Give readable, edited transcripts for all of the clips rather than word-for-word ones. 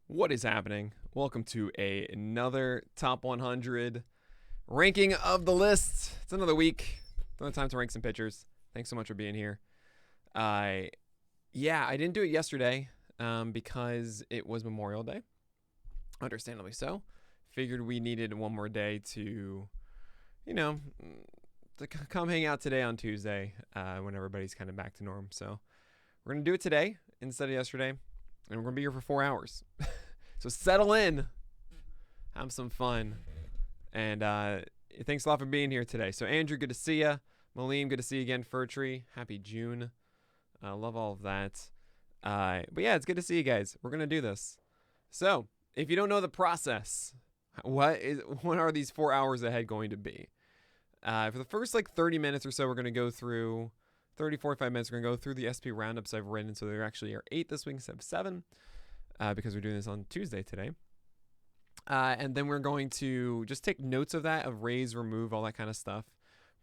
What is happening? Welcome to another top 100 ranking of the list. It's another week. Another time to rank some pitchers. Thanks so much for being here. I didn't do it yesterday because it was Memorial Day. Understandably so. Figured we needed one more day to come hang out today on Tuesday when everybody's kind of back to norm. So we're going to do it today instead of yesterday. And we're going to be here for 4 hours. So settle in. Have some fun. And thanks a lot for being here today. So Andrew, good to see you. Maleem, good to see you again. Fur Tree, happy June. Love all of that. But yeah, it's good to see you guys. We're going to do this. So if you don't know the process, what are these 4 hours ahead going to be? For the first 30 minutes or so, we're going to go through 30, 45 minutes. We're going to go through the SP roundups I've written. So there actually are 8 this week instead of 7 because we're doing this on Tuesday today. And then we're going to just take notes of that, of raise, remove, all that kind of stuff.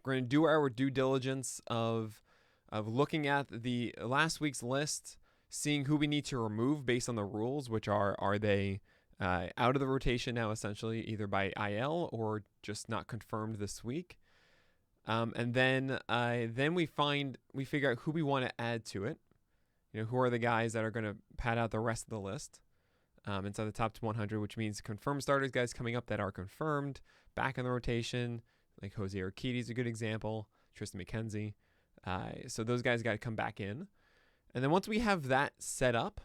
We're going to do our due diligence of looking at the last week's list, seeing who we need to remove based on the rules, which are they out of the rotation now, essentially, either by IL or just not confirmed this week. And then we figure out who we want to add to it. Who are the guys that are going to pad out the rest of the list inside the top 100, which means confirmed starters, guys coming up that are confirmed back in the rotation, like Jose Urquidy is a good example, Tristan McKenzie. So those guys got to come back in. And then once we have that set up,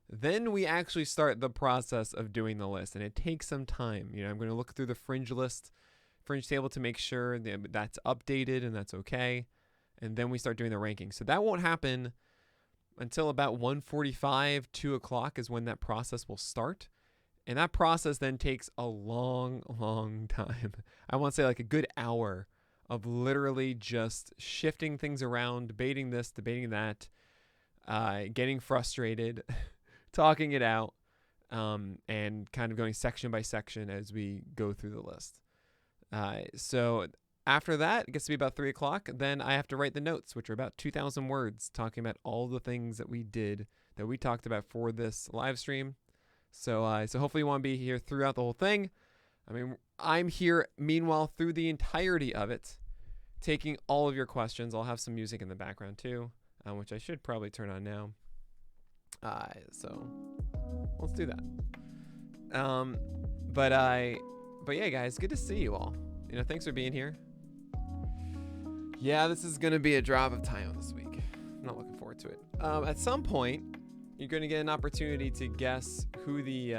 then we actually start the process of doing the list. And it takes some time. I'm going to look through the fringe table to make sure that that's updated and that's okay. And then we start doing the ranking. So that won't happen until about 1:45, 2 o'clock is when that process will start. And that process then takes a long, long time. I want to say a good hour of literally just shifting things around, debating this, debating that, getting frustrated, talking it out, and kind of going section by section as we go through the list. So after that, it gets to be about 3 o'clock. Then I have to write the notes, which are about 2,000 words, talking about all the things that we did, that we talked about for this live stream. So hopefully you want to be here throughout the whole thing. I mean, I'm here, meanwhile, through the entirety of it, taking all of your questions. I'll have some music in the background too, which I should probably turn on now. So let's do that. But yeah, guys, good to see you all. Thanks for being here. Yeah, this is going to be a drop of time this week. I'm not looking forward to it. At some point, you're going to get an opportunity to guess who the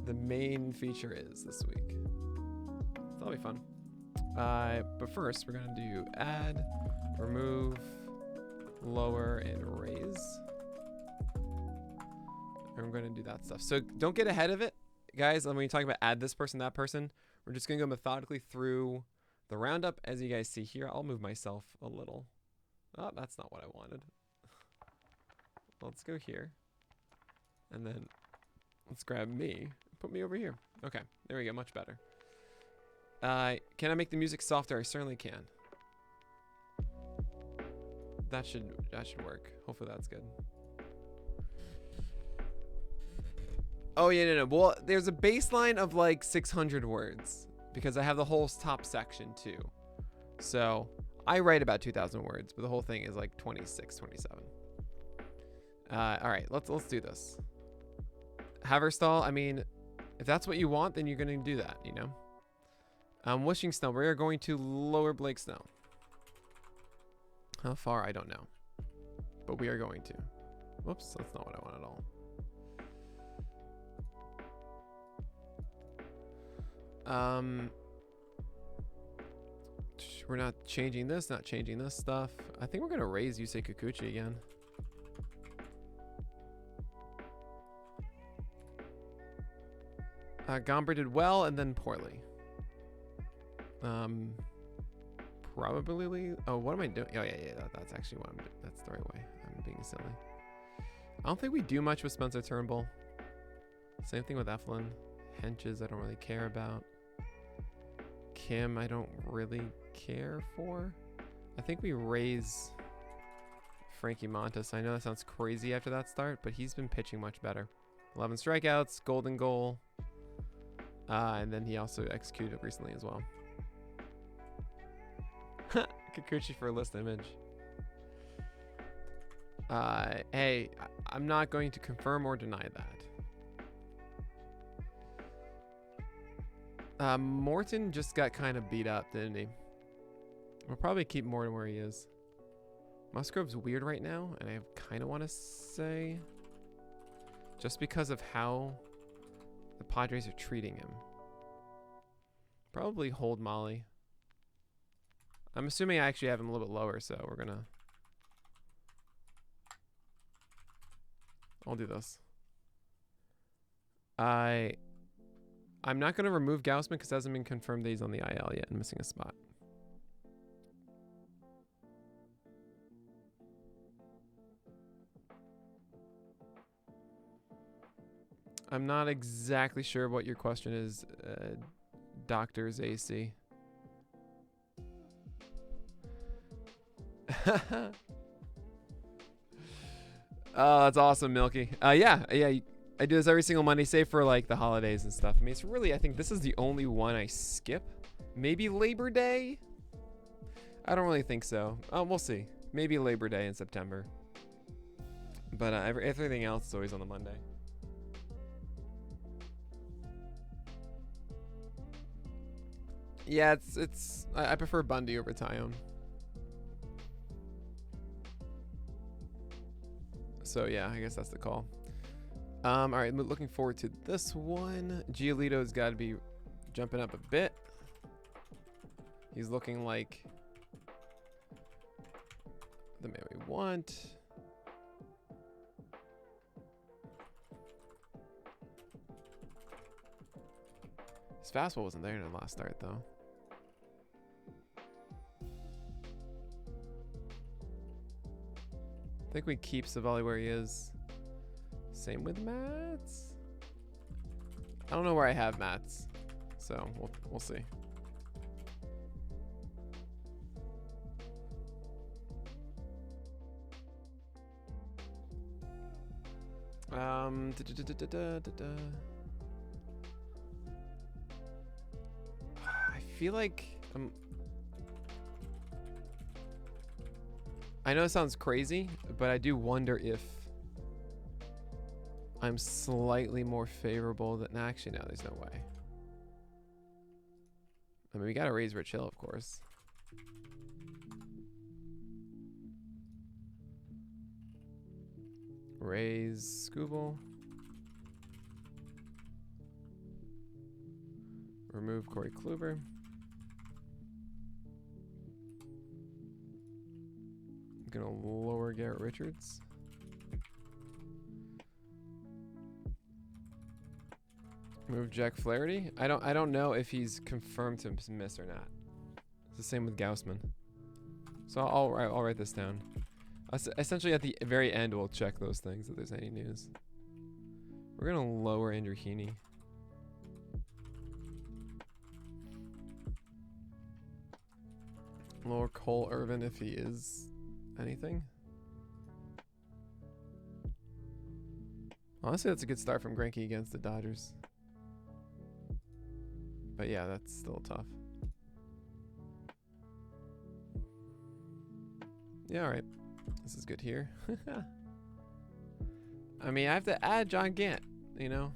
main feature is this week. So that'll be fun. But first, we're going to do add, remove, lower, and raise. I'm going to do that stuff. So don't get ahead of it, guys. When you talk about add this person, that person, we're just going to go methodically through the roundup. As you guys see here, I'll move myself a little. Oh, that's not what I wanted. Let's go here. And then let's grab me. Put me over here. Okay, there we go. Much better. Can I make the music softer? I certainly can. That should work. Hopefully that's good. Oh, yeah, no. Well, there's a baseline of 600 words because I have the whole top section too. So I write about 2,000 words, but the whole thing is 26, 27. All right, let's do this. Haverstall, I mean, if that's what you want, then you're going to do that, Wishing Snow, we are going to lower Blake Snow. How far? I don't know. But we are going to. Whoops, that's not what I want at all. We're not changing this, not changing this stuff. I think we're going to raise Yusei Kikuchi again. Gomber did well and then poorly. Probably. Oh, what am I doing? Oh, yeah. That's actually what that's the right way. I'm being silly. I don't think we do much with Spencer Turnbull. Same thing with Eflin. Henches, I don't really care about. Kim, I don't really care for. I think we raise Frankie Montas. I know that sounds crazy after that start, but he's been pitching much better. 11 strikeouts, golden goal. And then he also executed recently as well. Kikuchi for a list image. Hey, I'm not going to confirm or deny that. Morton just got kind of beat up, didn't he? We'll probably keep Morton where he is. Musgrove's weird right now, and I kind of want to say just because of how the Padres are treating him. Probably hold Molly. I'm assuming I actually have him a little bit lower, so we're gonna... I'll do this. I'm not gonna remove Gausman because it hasn't been confirmed that he's on the IL yet and missing a spot. I'm not exactly sure what your question is, Doctors AC. Oh, that's awesome, Milky. Yeah, I do this every single Monday, save for like the holidays and stuff. I mean, it's really, I think this is the only one I skip. Maybe Labor Day? I don't really think so. We'll see. Maybe Labor Day in September. But everything else is always on the Monday. Yeah, I prefer Bundy over Tyone. So yeah, I guess that's the call. All right, looking forward to this one. Giolito's got to be jumping up a bit. He's looking like the man we want. His fastball wasn't there in the last start, though. I think we keep Savali where he is. Same with Mats. I don't know where I have Mats, so we'll see. I feel like I know it sounds crazy, but I do wonder if I'm slightly more favorable than... Actually, no, there's no way. I mean, we got to raise Rich Hill, of course. Raise Scooble. Remove Cory Kluber. Gonna lower Garrett Richards. Move Jack Flaherty. I don't know if he's confirmed to miss or not. It's the same with Gausman. So I'll write this down. Essentially, at the very end, we'll check those things if there's any news. We're gonna lower Andrew Heaney. Lower Cole Irvin if he is anything. Honestly, that's a good start from Greinke against the Dodgers. But yeah, that's still tough. Yeah, all right. This is good here. I mean, I have to add John Gant, you know?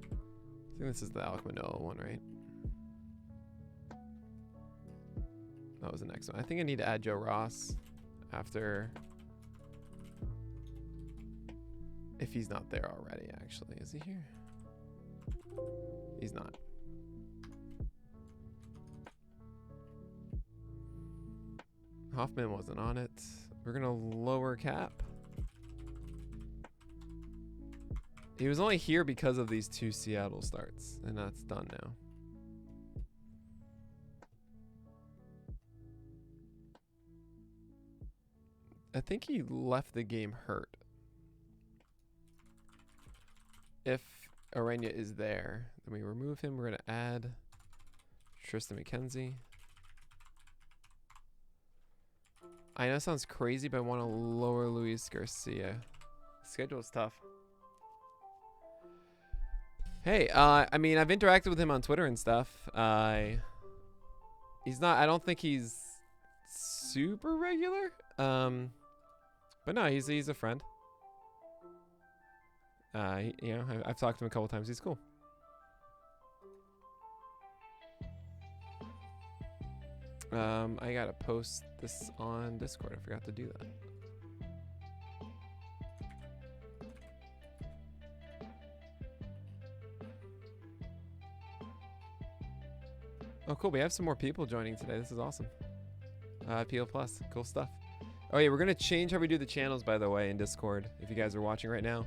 I think this is the Alec Manoah one, right? That was the next one. I think I need to add Joe Ross after... If he's not there already, actually. Is he here? He's not. Hoffman wasn't on it. We're going to lower Cap. He was only here because of these two Seattle starts, and that's done now. I think he left the game hurt. If Arena is there, then we remove him. We're going to add Tristan McKenzie. I know it sounds crazy, but I want to lower Luis Garcia. Schedule's tough. Hey, I mean, I've interacted with him on Twitter and stuff. He's not. I don't think he's super regular. But no, he's a friend. You know, I've talked to him a couple times. He's cool. I gotta post this on Discord. I forgot to do that. Oh, cool. We have some more people joining today. This is awesome. PO Plus. Cool stuff. Oh, yeah. We're going to change how we do the channels, by the way, in Discord, if you guys are watching right now.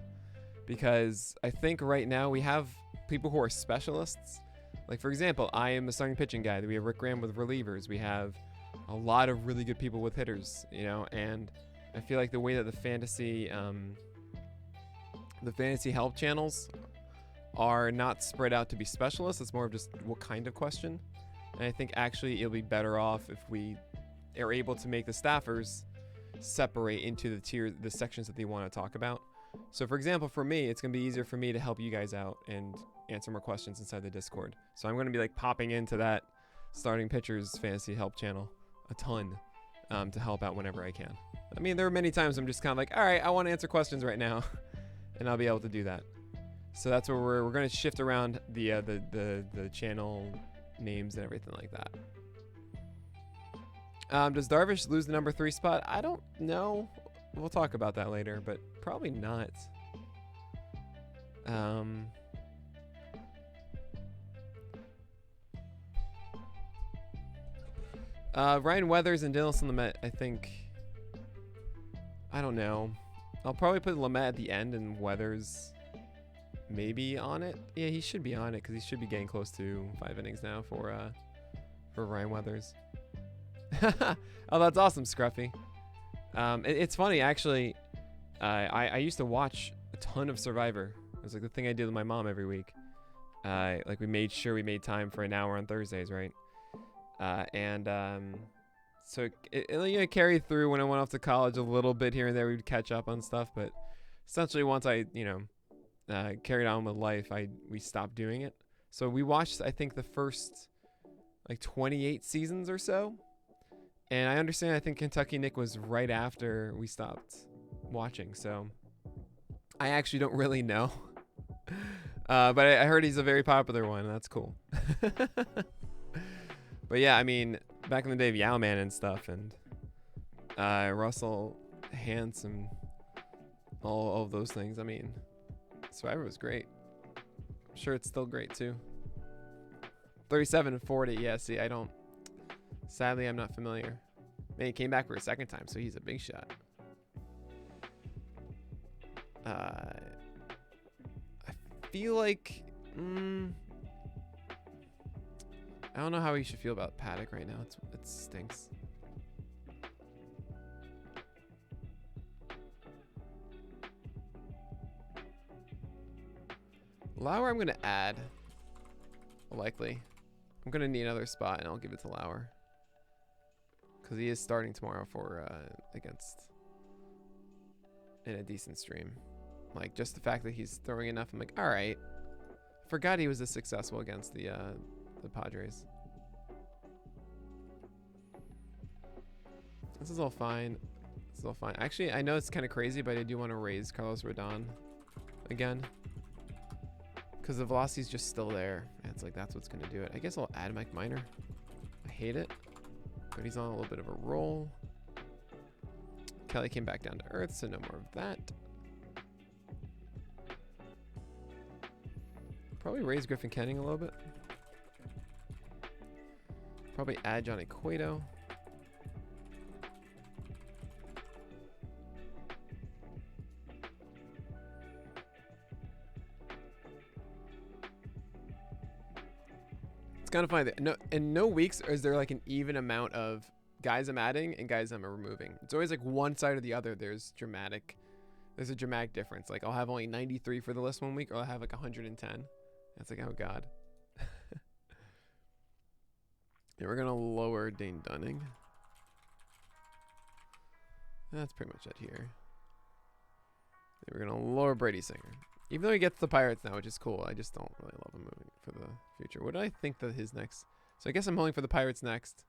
Because I think right now we have people who are specialists. Like, for example, I am a starting pitching guy. We have Rick Graham with relievers. We have a lot of really good people with hitters, you know. And I feel like the way that the fantasy help channels are not spread out to be specialists. It's more of just what kind of question. And I think actually it'll be better off if we are able to make the staffers separate into the sections that they want to talk about. So for example, for me, it's going to be easier for me to help you guys out and answer more questions inside the Discord. So I'm going to be like popping into that starting pitchers fantasy help channel a ton to help out whenever I can. I mean, there are many times I'm just kind of like, all right, I want to answer questions right now, and I'll be able to do that. So that's where we're going to shift around the channel names and everything like that. Does Darvish lose the number 3 spot? I don't know. We'll talk about that later, but probably not. Ryan Weathers and Dylan Lamet, I think. I don't know. I'll probably put Lamet at the end and Weathers maybe on it. Yeah, he should be on it because he should be getting close to 5 innings now for Ryan Weathers. Oh, that's awesome, Scruffy. It's funny, actually. I used to watch a ton of Survivor. It was like the thing I did with my mom every week. Like we made sure we made time for an hour on Thursdays, right? So it you know, carried through when I went off to college a little bit here and there. We'd catch up on stuff, but essentially once I, you know, carried on with life, we stopped doing it. So we watched, I think, the first like 28 seasons or so. And I understand, I think Kentucky Nick was right after we stopped watching. So I actually don't really know. But I heard he's a very popular one. That's cool. But yeah, I mean, back in the day of Yowman and stuff, and Russell Hantz and all of those things. I mean, Survivor was great. I'm sure it's still great too. 37 and 40. Yeah, see, sadly, I'm not familiar. Man, he came back for a second time, so he's a big shot. I feel like... I don't know how you should feel about Paddock right now. It stinks. Lauer, I'm going to add. Likely. I'm going to need another spot, and I'll give it to Lauer. Because he is starting tomorrow for against in a decent stream. Like, just the fact that he's throwing enough, I'm like, all right. Forgot he was this successful against the Padres. This is all fine. This is all fine. Actually, I know it's kind of crazy, but I do want to raise Carlos Rodon again. Because the velocity's just still there. And it's like, that's what's going to do it. I guess I'll add Mike Minor. I hate it. But he's on a little bit of a roll. Kelly came back down to earth, so no more of that. Probably raise Griffin Kenning a little bit. Probably add Johnny Cueto. It's kind of funny that in no weeks is there like an even amount of guys I'm adding and guys I'm removing. It's always like one side or the other. There's a dramatic difference. Like I'll have only 93 for the list one week, or I'll have like 110. That's like, oh god. Yeah, we're gonna lower Dane Dunning. That's pretty much it here. We're going to lower Brady Singer. Even though he gets the Pirates now, which is cool. I just don't really love him moving for the future. What do I think that his next? So I guess I'm holding for the Pirates next.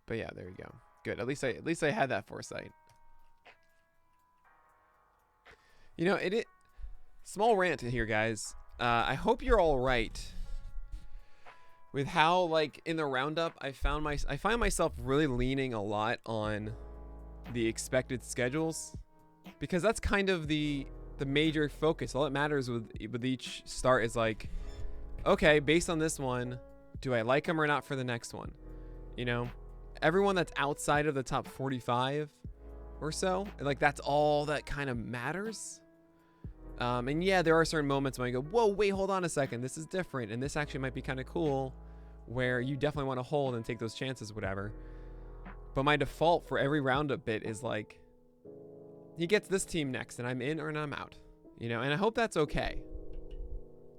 But yeah, there you go. Good. At least I had that foresight. You know, small rant here, guys. I hope you're all right with how, like, in the roundup, I find myself really leaning a lot on the expected schedules, because that's kind of the major focus. All that matters with each start is like, okay, based on this one, do I like them or not for the next one? You know, everyone that's outside of the top 45 or so, like, that's all that kind of matters. And yeah, there are certain moments when I go, whoa, wait, hold on a second, this is different, and this actually might be kind of cool, where you definitely want to hold and take those chances, whatever. But my default for every roundup bit is like, he gets this team next, and I'm in or I'm out, you know. And I hope that's okay.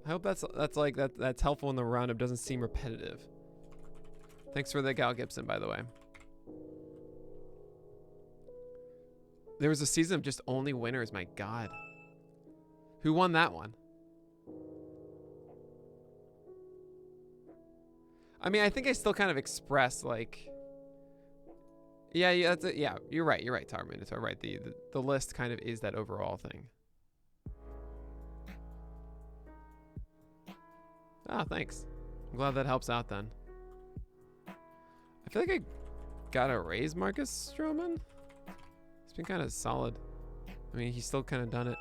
I hope that's helpful in the roundup. Doesn't seem repetitive. Thanks for the Gal Gibson, by the way. There was a season of just only winners. My God, who won that one? I mean, I think I still kind of express like. Yeah, that's it. Yeah, you're right, Tower Minotaur. Right, the list kind of is that overall thing. Ah, thanks. I'm glad that helps out then. I feel like I gotta raise Marcus Strowman. It's been kind of solid. I mean, he's still kind of done it.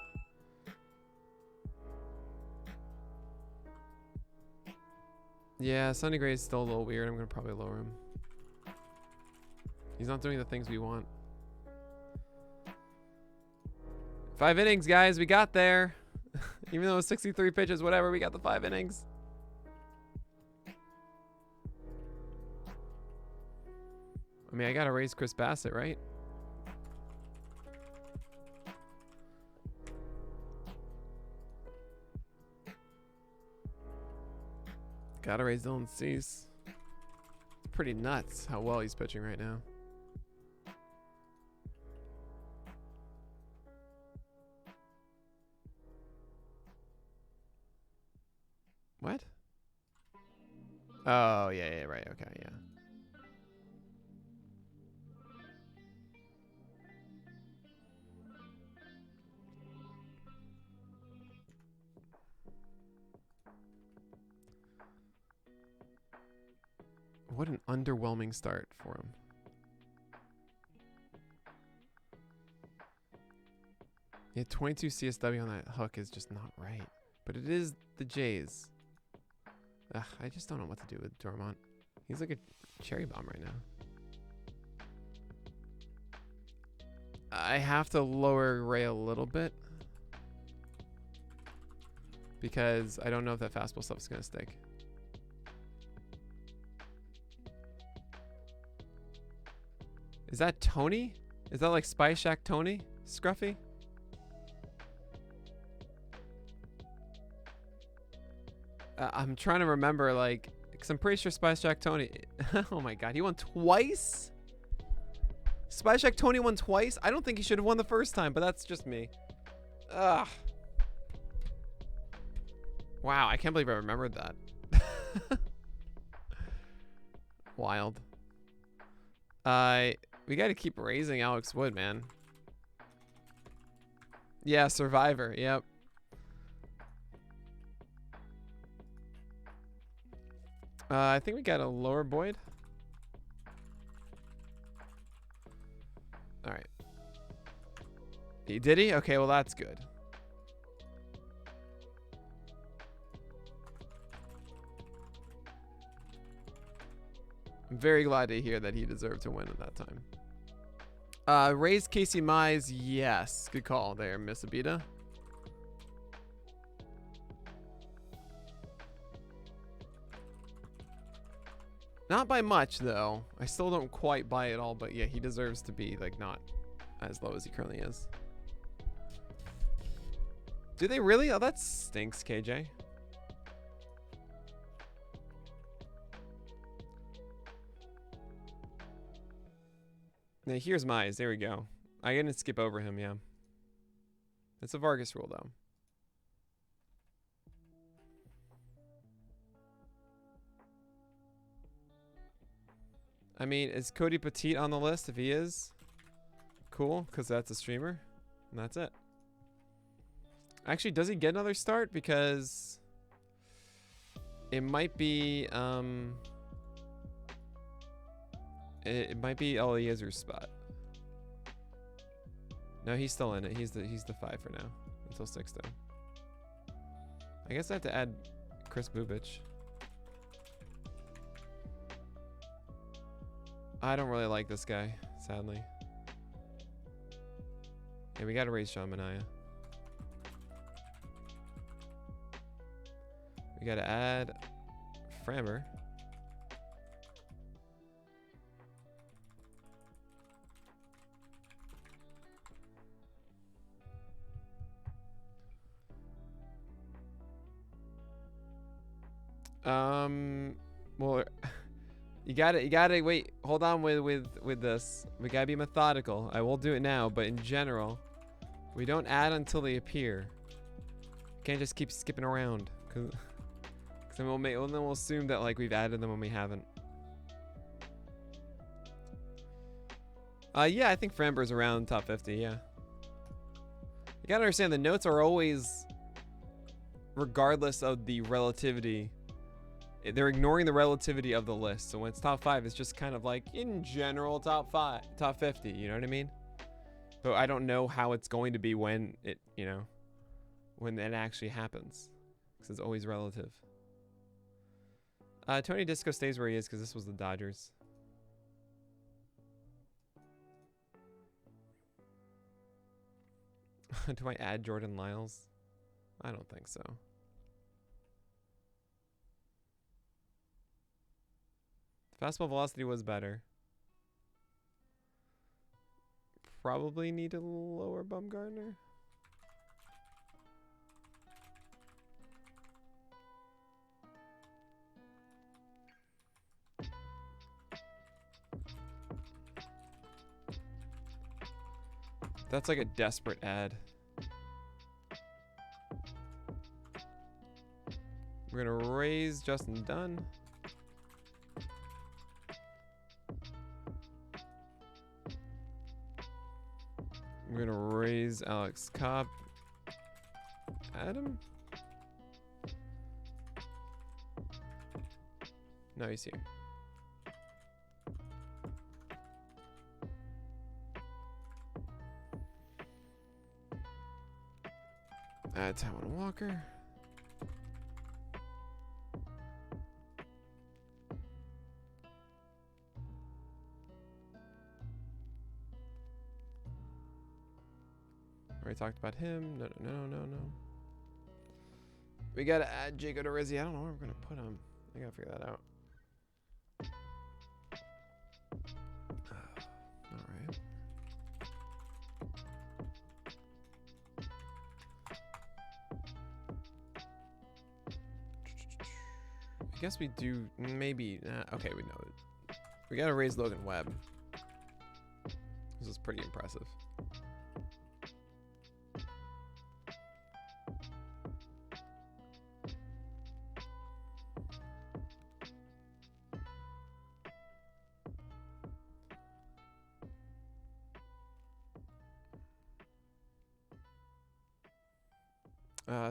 Yeah, Sonny Gray's still a little weird. I'm gonna probably lower him. He's not doing the things we want. 5 innings, guys. We got there. Even though it was 63 pitches, whatever, we got the 5 innings. I mean, I gotta raise Chris Bassett, right? Gotta raise Dylan Cease. It's pretty nuts how well he's pitching right now. What? Oh, yeah, right. Okay, yeah. What an underwhelming start for him. Yeah, 22 CSW on that hook is just not right. But it is the Jays. Ugh, I just don't know what to do with Dormont. He's like a cherry bomb right now. I have to lower Ray a little bit, because I don't know if that fastball stuff is going to stick. Is that Tony? Is that like Spy Shack Tony? Scruffy? I'm trying to remember, like, because I'm pretty sure Spy Shack Tony. Oh my God, he won twice? Spy Shack Tony won twice? I don't think he should have won the first time, but that's just me. Ugh. Wow, I can't believe I remembered that. Wild. We got to keep raising Alex Wood, man. Yeah, Survivor. Yep. I think we got a lower Boyd. All right. Did he? Okay, well, that's good. I'm very glad to hear that he deserved to win at that time. Raise Casey Mize. Yes. Good call there, Miss Abita. Not by much, though. I still don't quite buy it all, but yeah, he deserves to be, like, not as low as he currently is. Do they really? Oh, that stinks, KJ. Now, here's Mize. There we go. I didn't skip over him, yeah. It's a Vargas rule, though. I mean, is Cody Petite on the list? If he is, cool, because that's a streamer. And that's it. Actually, does he get another start? Because it might be, it might be Eliezer's spot. No, he's still in it. He's the 5 for now. Until 6, though. I guess I have to add Chris Bubich. I don't really like this guy, sadly. Yeah, we gotta raise Sean Mania. We gotta add Framber. Well, you gotta wait. Hold on with this. We gotta be methodical. I will do it now, but in general, we don't add until they appear. Can't just keep skipping around, cause then we'll assume that like we've added them when we haven't. Yeah, I think Framber's around top 50. Yeah. You gotta understand the notes are always, regardless of the relativity. They're ignoring the relativity of the list. So when it's top 5, it's just kind of like in general top 50. You know what I mean? But I don't know how it's going to be when it, when it actually happens, because it's always relative. Tony Disco stays where he is because this was the Dodgers. Do I add Jordan Lyles? I don't think so. Fastball velocity was better. Probably need to lower Bumgarner. That's like a desperate ad. We're gonna raise Justin Dunn. We're gonna raise Alex Cobb. Adam? No, he's here. Add Taiwan Walker. Already talked about him. No. We gotta add Jacob Rizzi. I don't know where we're gonna put him. I gotta figure that out. Alright. I guess we do maybe. Okay, we know it. We gotta raise Logan Webb. This is pretty impressive.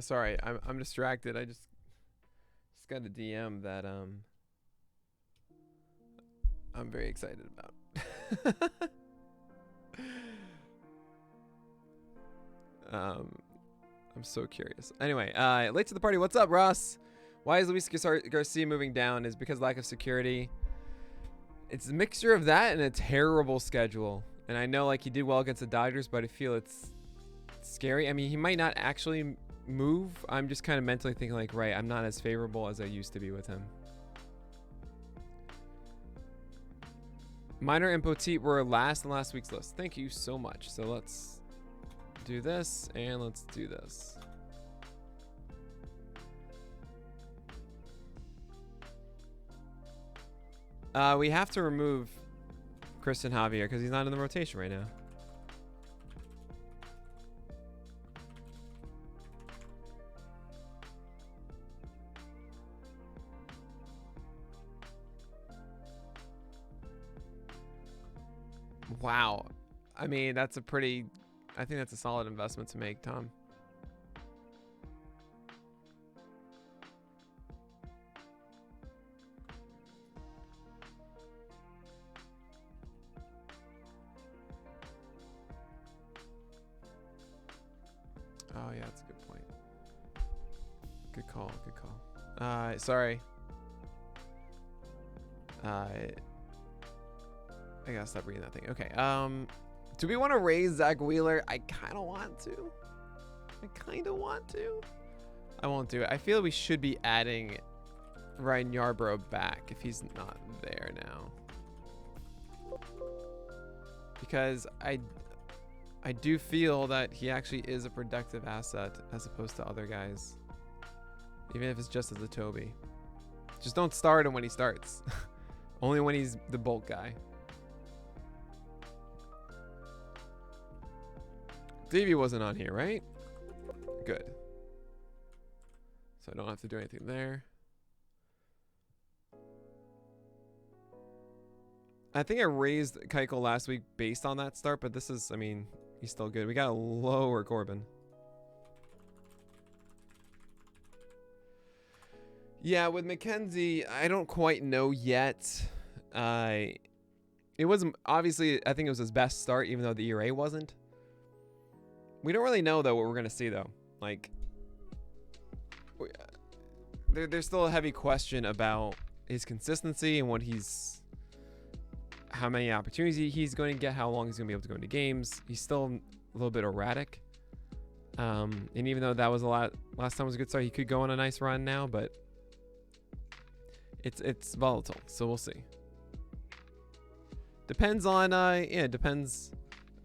Sorry, I'm distracted. I just got a DM that I'm very excited about. I'm so curious. Anyway, late to the party. What's up, Ross? Why is Luis Garcia moving down? Is because lack of security. It's a mixture of that and a terrible schedule. And I know like he did well against the Dodgers, but I feel it's scary. I mean, he might not actually move. I'm just kind of mentally thinking like, right, I'm not as favorable as I used to be with him. Minor and Poteet were last in last week's list. Thank you so much. So let's do this and let's do this. We have to remove Kristen Javier because he's not in the rotation right now. Wow. I mean, that's a pretty... I think that's a solid investment to make, Tom. Oh, yeah, that's a good point. Good call, good call. Sorry. I gotta stop reading that thing. Okay, do we want to raise Zach Wheeler? I kind of want to. I won't do it. I feel we should be adding Ryan Yarbrough back if he's not there now. Because I do feel that he actually is a productive asset as opposed to other guys. Even if it's just as a Toby. Just don't start him when he starts. Only when he's the bulk guy. Davey wasn't on here, right? Good. So I don't have to do anything there. I think I raised Keuchel last week based on that start, but this is, I mean, he's still good. We got to lower Corbin. Yeah, with McKenzie, I don't quite know yet. It wasn't, obviously, I think it was his best start, even though the ERA wasn't. We don't really know, though, what we're going to see, though. Like, there's still a heavy question about his consistency and what he's... how many opportunities he's going to get, how long he's going to be able to go into games. He's still a little bit erratic. And even though that was a lot... last time was a good start, he could go on a nice run now, but... It's volatile, so we'll see. Depends on... yeah, depends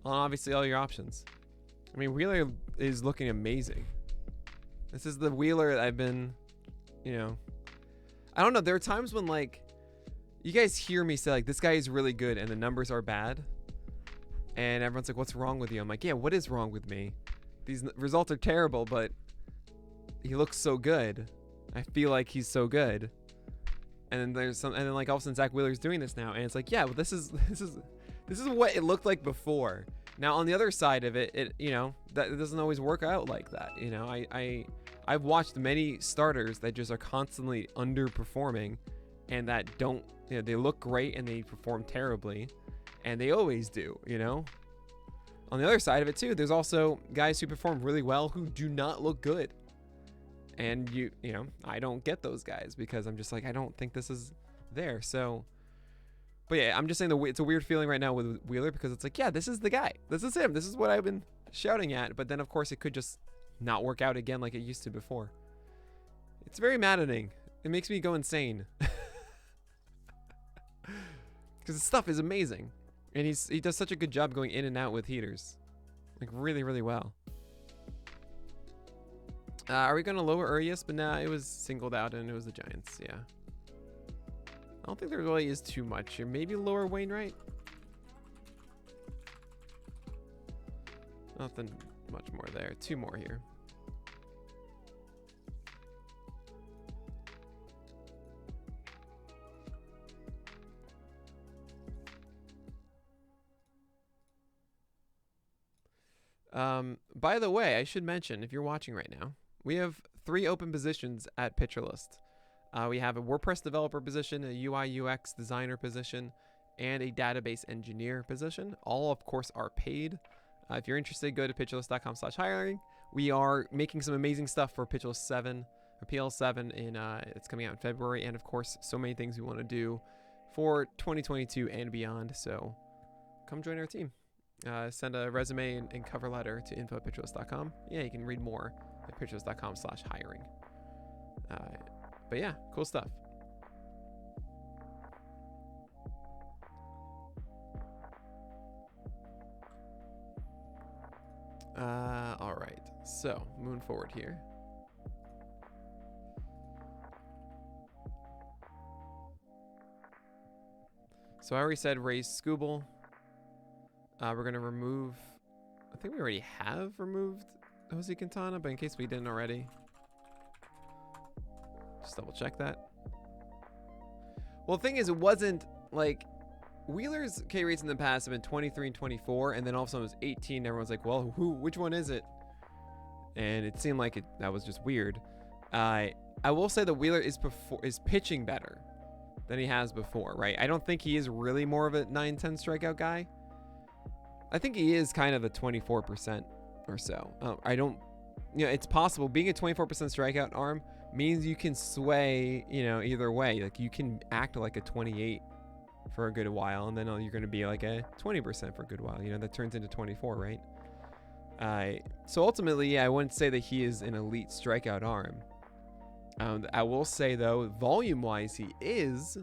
on, obviously, all your options. I mean, Wheeler is looking amazing. This is the Wheeler that I've been, you know... I don't know. There are times when, like... you guys hear me say, like, this guy is really good and the numbers are bad. And everyone's like, what's wrong with you? I'm like, yeah, what is wrong with me? These results are terrible, but he looks so good. I feel like he's so good. And then there's some, and then like all of a sudden Zach Wheeler's doing this now, and it's like, yeah, well, this is what it looked like before. Now on the other side of it, you know, that it doesn't always work out like that. You know, I've watched many starters that just are constantly underperforming, and that don't, you know, they look great and they perform terribly, and they always do. You know. On the other side of it too, there's also guys who perform really well who do not look good. And you know, I don't get those guys because I'm just like, I don't think this is there. So, but yeah, I'm just saying it's a weird feeling right now with Wheeler because it's like, yeah, this is the guy. This is him. This is what I've been shouting at. But then, of course, it could just not work out again like it used to before. It's very maddening. It makes me go insane. Because his stuff is amazing. And he does such a good job going in and out with heaters. Like, really, really well. Are we going to lower Urias? But nah, it was singled out and it was the Giants, yeah. I don't think there really is too much here. Maybe lower Wainwright? Nothing much more there. Two more here. By the way, I should mention, if you're watching right now, we have 3 open positions at Pitcher List. We have a WordPress developer position, a UI UX designer position, and a database engineer position. All, of course, are paid. If you're interested, go to pitcherlist.com/hiring. We are making some amazing stuff for Pitcherlist 7 or PL7 it's coming out in February, and of course, so many things we want to do for 2022 and beyond. So come join our team. Send a resume and cover letter to info@pitcherlist.com. Yeah, you can read more at pitcherlist.com/hiring. But yeah, cool stuff. All right, so moving forward here. So I already said raise Scooble. We're going to remove, I think we already have removed Jose Quintana, but in case we didn't already, just double check that. Well, the thing is, it wasn't like, Wheeler's K rates in the past have been 23 and 24, and then all of a sudden it was 18. And everyone's like, well, which one is it? And it seemed like that was just weird. I will say that Wheeler is pitching better than he has before, right? I don't think he is really more of a 9-10 strikeout guy. I think he is kind of a 24% or so. It's possible. Being a 24% strikeout arm means you can sway, either way. Like you can act like a 28 for a good while, and then you're going to be like a 20% for a good while. That turns into 24, right? So ultimately, I wouldn't say that he is an elite strikeout arm. I will say though, volume-wise, he is,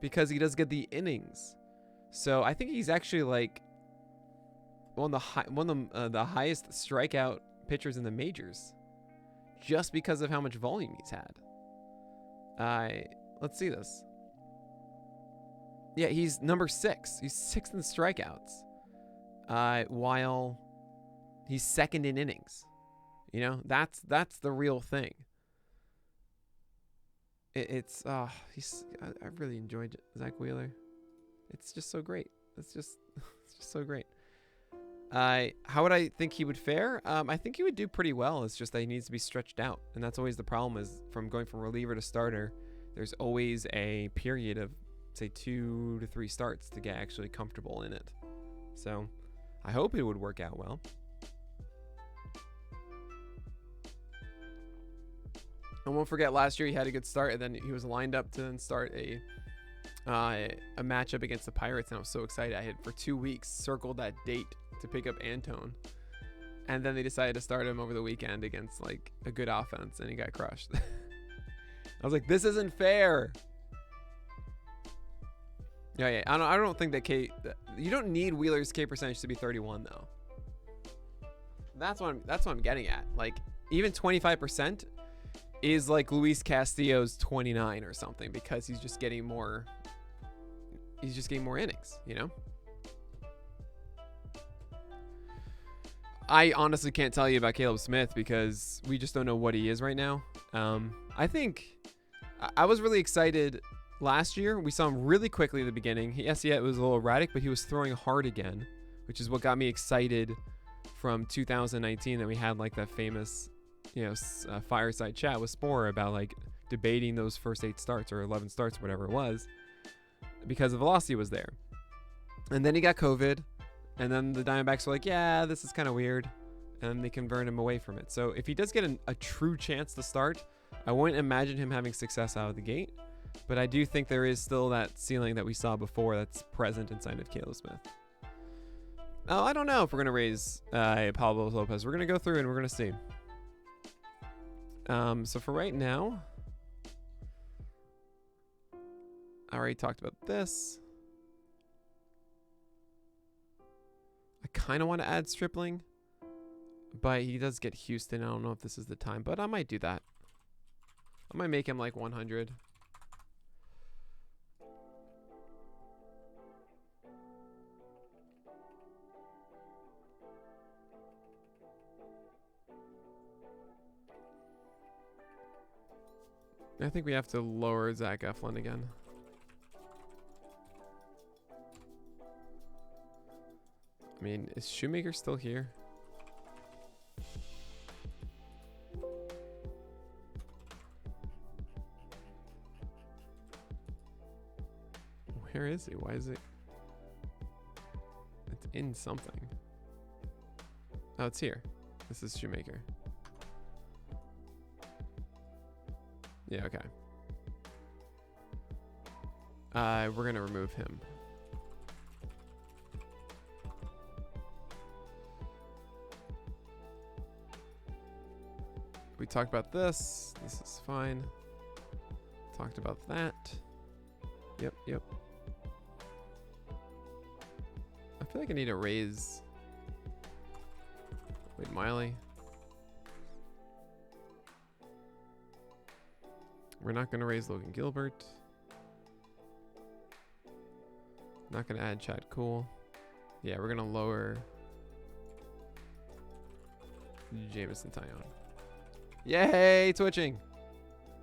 because he does get the innings. So I think he's actually like one of the highest strikeout pitchers in the majors, just because of how much volume he's had. Let's see this. Yeah, he's number 6. He's 6th in strikeouts, while he's 2nd in innings. That's the real thing. I really enjoyed Zach Wheeler. It's just so great. It's just so great. How would I think he would fare? I think he would do pretty well. It's just that he needs to be stretched out, and that's always the problem. Is from going from reliever to starter, there's always a period of say 2 to 3 starts to get actually comfortable in it. So I hope it would work out well. And won't forget, last year he had a good start, and then he was lined up to then start a matchup against the Pirates, and I was so excited. I had for 2 weeks circled that date to pick up Antone, and then they decided to start him over the weekend against like a good offense, and he got crushed. I was like, this isn't fair. Yeah. I don't think that you don't need Wheeler's K percentage to be 31 though. That's what I'm getting at. Like even 25% is like Luis Castillo's 29 or something, because he's just getting more innings, I honestly can't tell you about Caleb Smith because we just don't know what he is right now. I think I was really excited last year. We saw him really quickly at the beginning. Yes, it was a little erratic, but he was throwing hard again, which is what got me excited from 2019, that we had like that famous fireside chat with Spore about like debating those first 8 starts or 11 starts, whatever it was, because the velocity was there. And then he got COVID, and then the Diamondbacks were like, yeah, this is kind of weird, and they convert him away from it. So if he does get a true chance to start, I wouldn't imagine him having success out of the gate, but I do think there is still that ceiling that we saw before that's present inside of Caleb Smith. I don't know if we're going to raise Pablo Lopez. We're going to go through and we're going to see. So for right now, I already talked about this. I kind of want to add Stripling, but he does get Houston. I don't know if this is the time, but I might do that. I might make him like 100. I think we have to lower Zach Eflin again. I mean, is Shoemaker still here? Where is he? Why is it? It's in something. Oh, it's here. This is Shoemaker. Yeah, okay. We're gonna remove him. We talked about this. This is fine. Talked about that. Yep. I feel like I need to raise... Wait, Miley. We're not going to raise Logan Gilbert. Not going to add Chad Cool. Yeah, we're going to lower Jamison Tyone. Yay, twitching.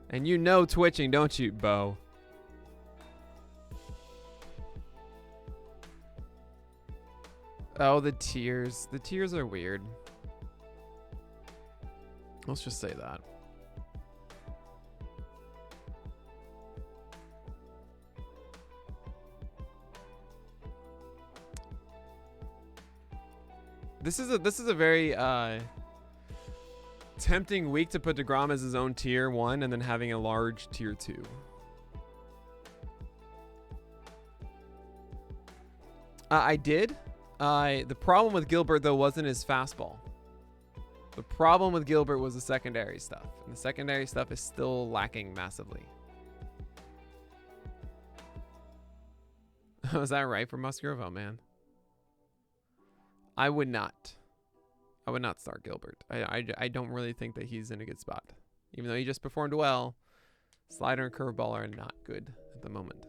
And you know twitching, don't you, Bo? Oh, the tiers. The tiers are weird. Let's just say that. This is a very tempting week to put Degrom as his own tier 1 and then having a large tier 2. I did. The problem with Gilbert, though, wasn't his fastball. The problem with Gilbert was the secondary stuff. And the secondary stuff is still lacking massively. Was that right for Musgrove? Oh, man. I would not start Gilbert. I don't really think that he's in a good spot. Even though he just performed well, slider and curveball are not good at the moment.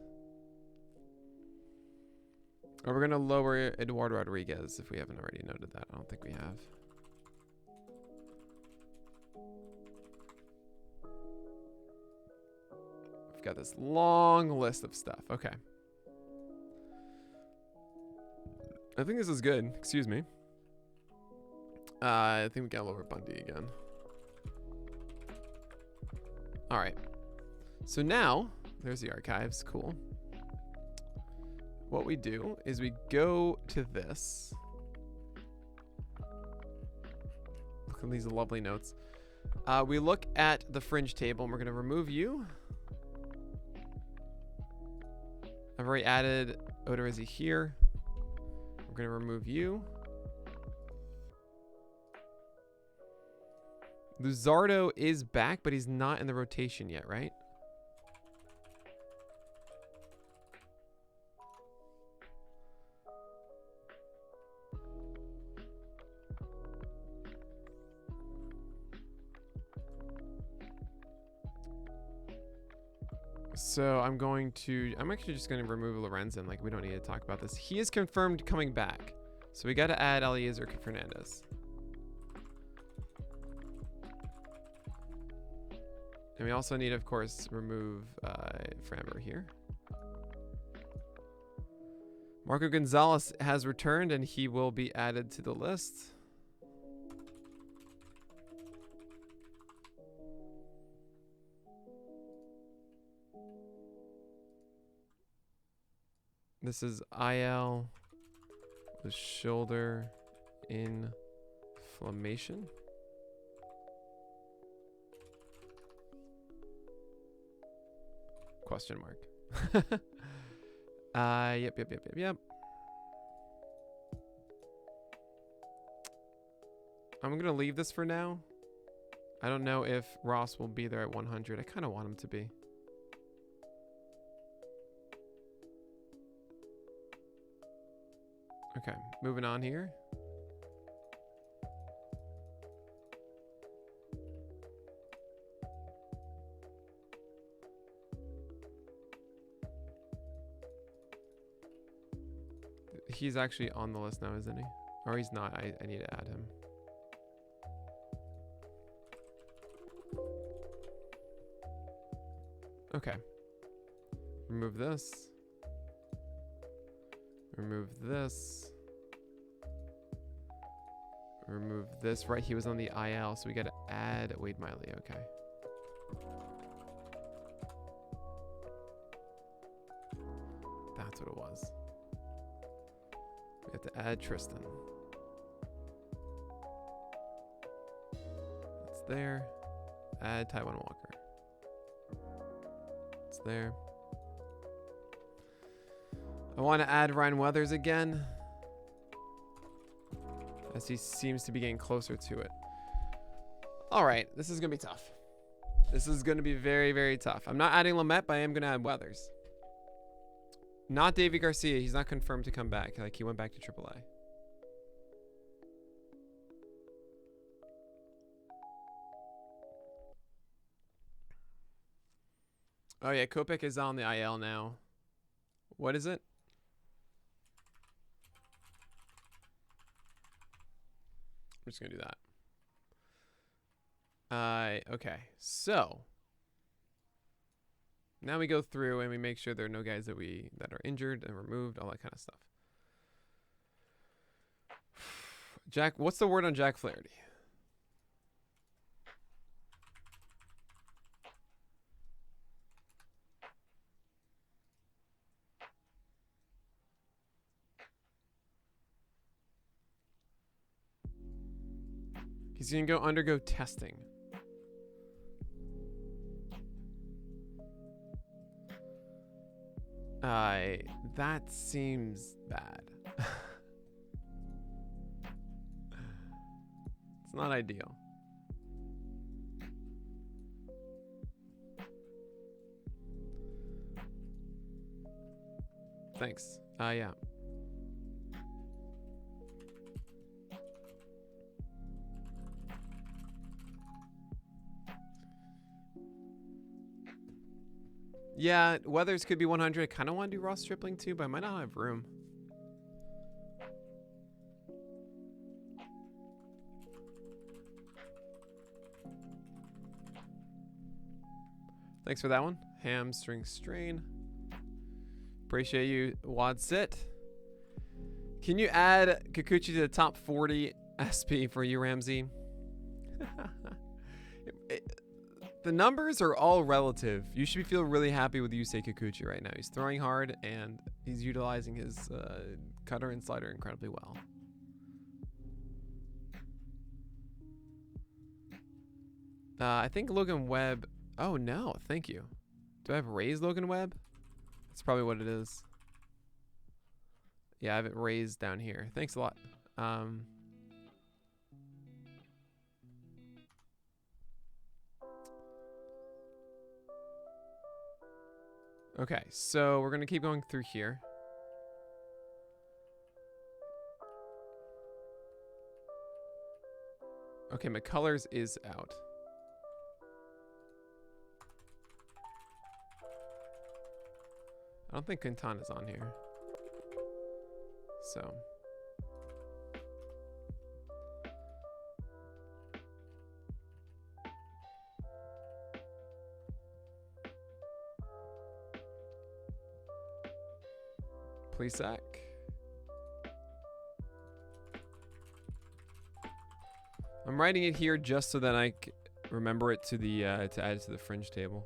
Or we're going to lower Eduardo Rodriguez if we haven't already noted that. I don't think we have. We've got this long list of stuff. Okay. I think this is good. Excuse me. I think we got to lower Bundy again. All right. So now, there's the archives. Cool. What we do is we go to this. Look at these lovely notes. We look at the fringe table, and we're going to remove you. I've already added Odorizzi here. We're going to remove you. Luzardo is back, but he's not in the rotation yet, right? So I'm actually just going to remove Lorenzen. Like, we don't need to talk about this. He is confirmed coming back. So we got to add Eliezer Fernandez. And we also need, of course, remove Framber here. Marco Gonzalez has returned, and he will be added to the list. This is IL with shoulder inflammation. Question mark. Yep. I'm going to leave this for now. I don't know if Ross will be there at 100. I kind of want him to be. Okay, moving on here. He's actually on the list now, isn't he? Or he's not. I need to add him. Okay. Remove this. Remove this. Remove this. Right, he was on the IL, so we got to add Wade Miley. Okay. That's what it was. We have to add Tristan. It's there. Add Taiwan Walker. It's there. I want to add Ryan Weathers again, as he seems to be getting closer to it. All right, this is going to be tough. This is going to be very, very tough. I'm not adding Lamet, but I am going to add Weathers. Not Davey Garcia. He's not confirmed to come back. Like, he went back to AAA. Oh, yeah, Kopech is on the IL now. What is it? I'm just going to do that. Okay, so now we go through and we make sure there are no guys that are injured and removed, all that kind of stuff. Jack, what's the word on Jack Flaherty? He's going to go undergo testing. That seems bad. It's not ideal. Thanks. Yeah. Yeah, Weathers could be 100. I kind of want to do Ross Stripling too, but I might not have room. Thanks for that one. Hamstring strain. Appreciate you, Wad Sit. Can you add Kikuchi to the top 40 SP for you, Ramsey? The numbers are all relative. You should feel really happy with Yusei Kikuchi right now. He's throwing hard and he's utilizing his cutter and slider incredibly well. I think Logan Webb. Oh no, thank you. Do I have raised Logan Webb? That's probably what it is. Yeah, I have it raised down here. Thanks a lot. Okay, so we're gonna keep going through here. Okay, McCullers is out. I don't think Quintana's on here. So. Please sack. I'm writing it here just so that I remember it to the to add it to the fringe table.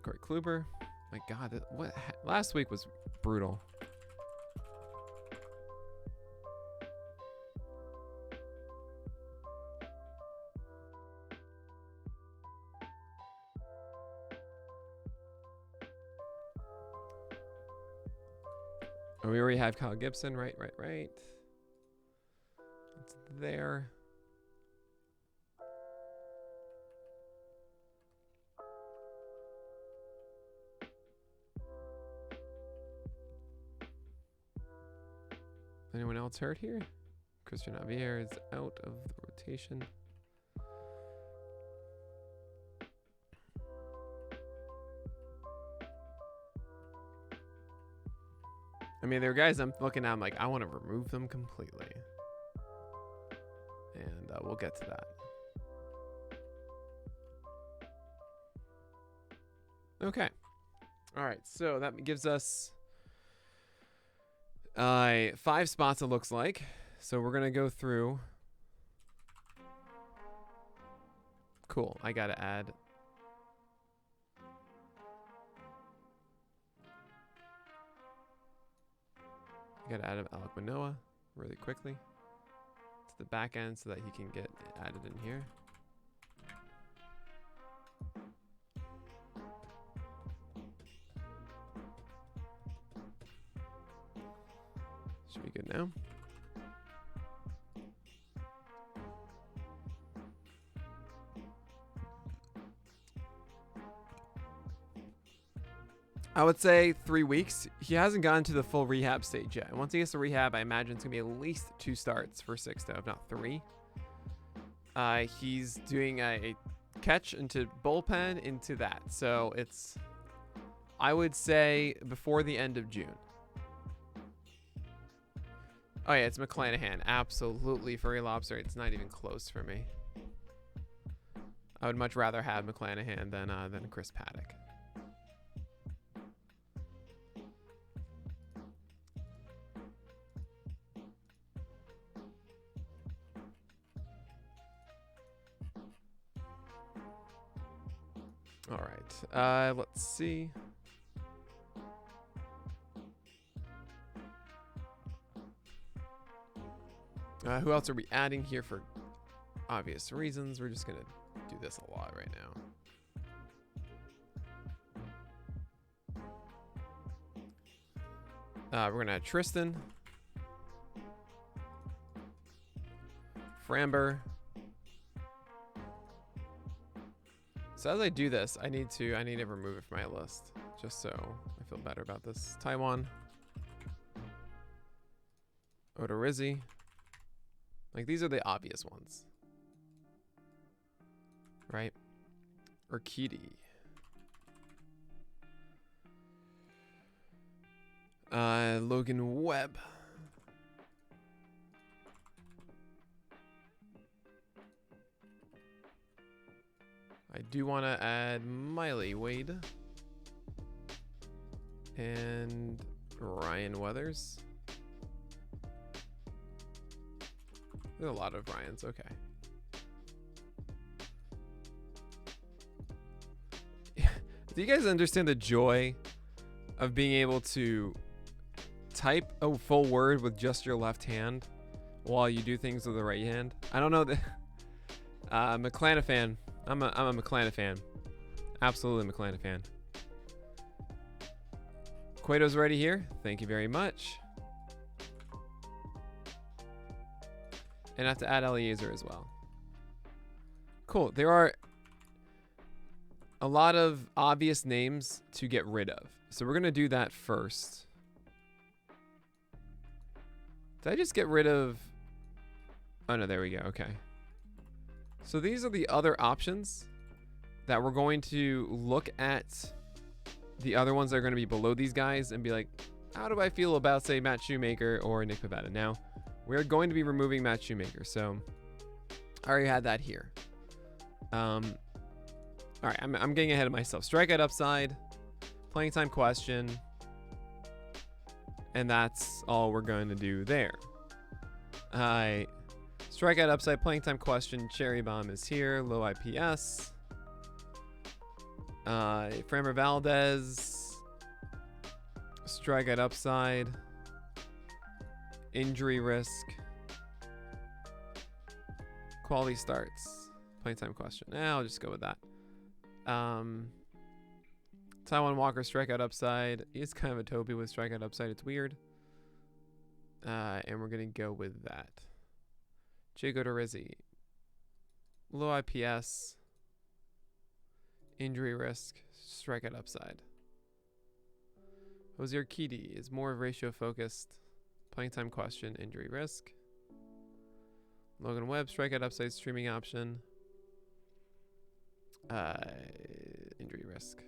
Cory Kluber. My God, what last week was brutal. Oh, we already have Kyle Gibson. Right. It's there. Anyone else hurt here? Christian Javier is out of the rotation. I mean, there are guys I'm looking at, I'm like, I want to remove them completely. And we'll get to that. Okay. All right, so that gives us 5 spots, it looks like. So we're going to go through. Cool, I got to add. Got to add Alec Manoa really quickly to the back end so that he can get added in here. Should be good now. I would say 3 weeks. He hasn't gotten to the full rehab stage yet. And once he gets to rehab, I imagine it's going to be at least 2 starts for Sixto, if not 3. He's doing a catch into bullpen into that. So it's, I would say, before the end of June. Oh, yeah, it's Mclennan. Absolutely, Furry Lobster. It's not even close for me. I would much rather have Mclennan than Chris Paddock. All right. Let's see. Who else are we adding here for obvious reasons? We're just going to do this a lot right now. We're going to add Tristan. Framber. So as I do this, I need to remove it from my list just so I feel better about this. Taiwan. Odorizzi. Like, these are the obvious ones. Right? Urquidy. Logan Webb. I do want to add Miley Wade. And Ryan Weathers. There's a lot of Ryans, okay. Do you guys understand the joy of being able to type a full word with just your left hand while you do things with the right hand? I don't know that. Mclennan fan. I'm a Mclennan fan. Absolutely Mclennan fan. Cueto's already here. Thank you very much. And I have to add Eliezer as well. Cool. There are a lot of obvious names to get rid of. So we're going to do that first. Did I just get rid of... Oh, no, there we go. Okay. So these are the other options that we're going to look at. The other ones that are going to be below these guys and be like, how do I feel about, say, Matt Shoemaker or Nick Pivetta? Now, we're going to be removing Matt Shoemaker. So I already had that here. All right, I'm getting ahead of myself. Strikeout upside, playing time question, and that's all we're going to do there. Strikeout upside, playing time question. Cherry Bomb is here. Low IPS. Framber Valdez. Strikeout upside. Injury risk. Quality starts. Playing time question. I'll just go with that. Taiwan Walker, strikeout upside. He's kind of a Toby with strikeout upside. It's weird. And we're going to go with that. Jake Odorizzi. Low IPS. Injury risk. Strikeout upside. Jose Urquidy is more ratio focused. Playing time question. Injury risk. Logan Webb, strikeout upside, streaming option. Injury risk.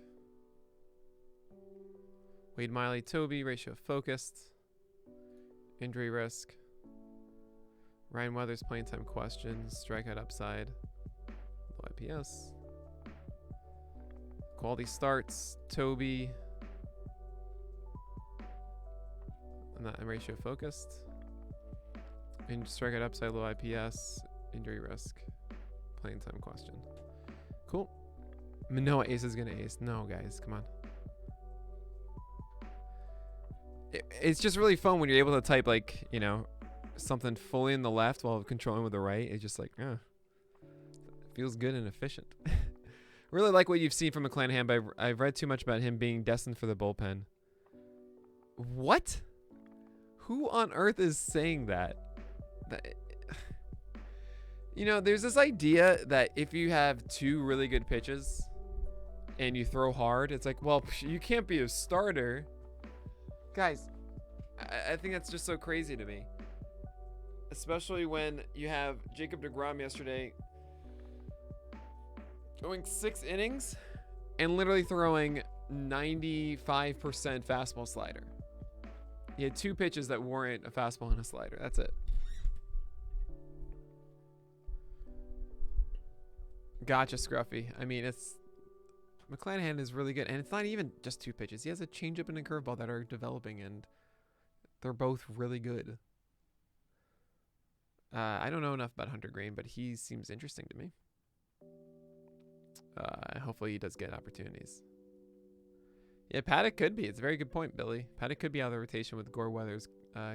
Wade Miley, Toby, ratio focused. Injury risk. Ryan Weathers, playing time questions, strikeout upside. Low IPS. Quality starts, Toby. And that ratio focused. And strikeout upside, low IPS, injury risk, playing time question. Cool. Manoa Ace is gonna ace. No, guys, come on. It's just really fun when you're able to type, like, you know, something fully in the left while controlling with the right. It's just like, it feels good and efficient. Really like what you've seen from Mclennan, but I've read too much about him being destined for the bullpen. What? Who on earth is saying that? You know, there's this idea that if you have two really good pitches and you throw hard, it's like, well, you can't be a starter. Guys, I think that's just so crazy to me. Especially when you have Jacob Degrom yesterday going 6 innings and literally throwing 95% fastball slider. He had 2 pitches that warrant a fastball and a slider. That's it. Gotcha, Scruffy. I mean, Mclennan is really good. And it's not even just 2 pitches. He has a changeup and a curveball that are developing, and they're both really good. I don't know enough about Hunter Green, but he seems interesting to me. Hopefully he does get opportunities. Yeah, Paddock could be. It's a very good point, Billy. Paddock could be out of the rotation with Gore Weathers,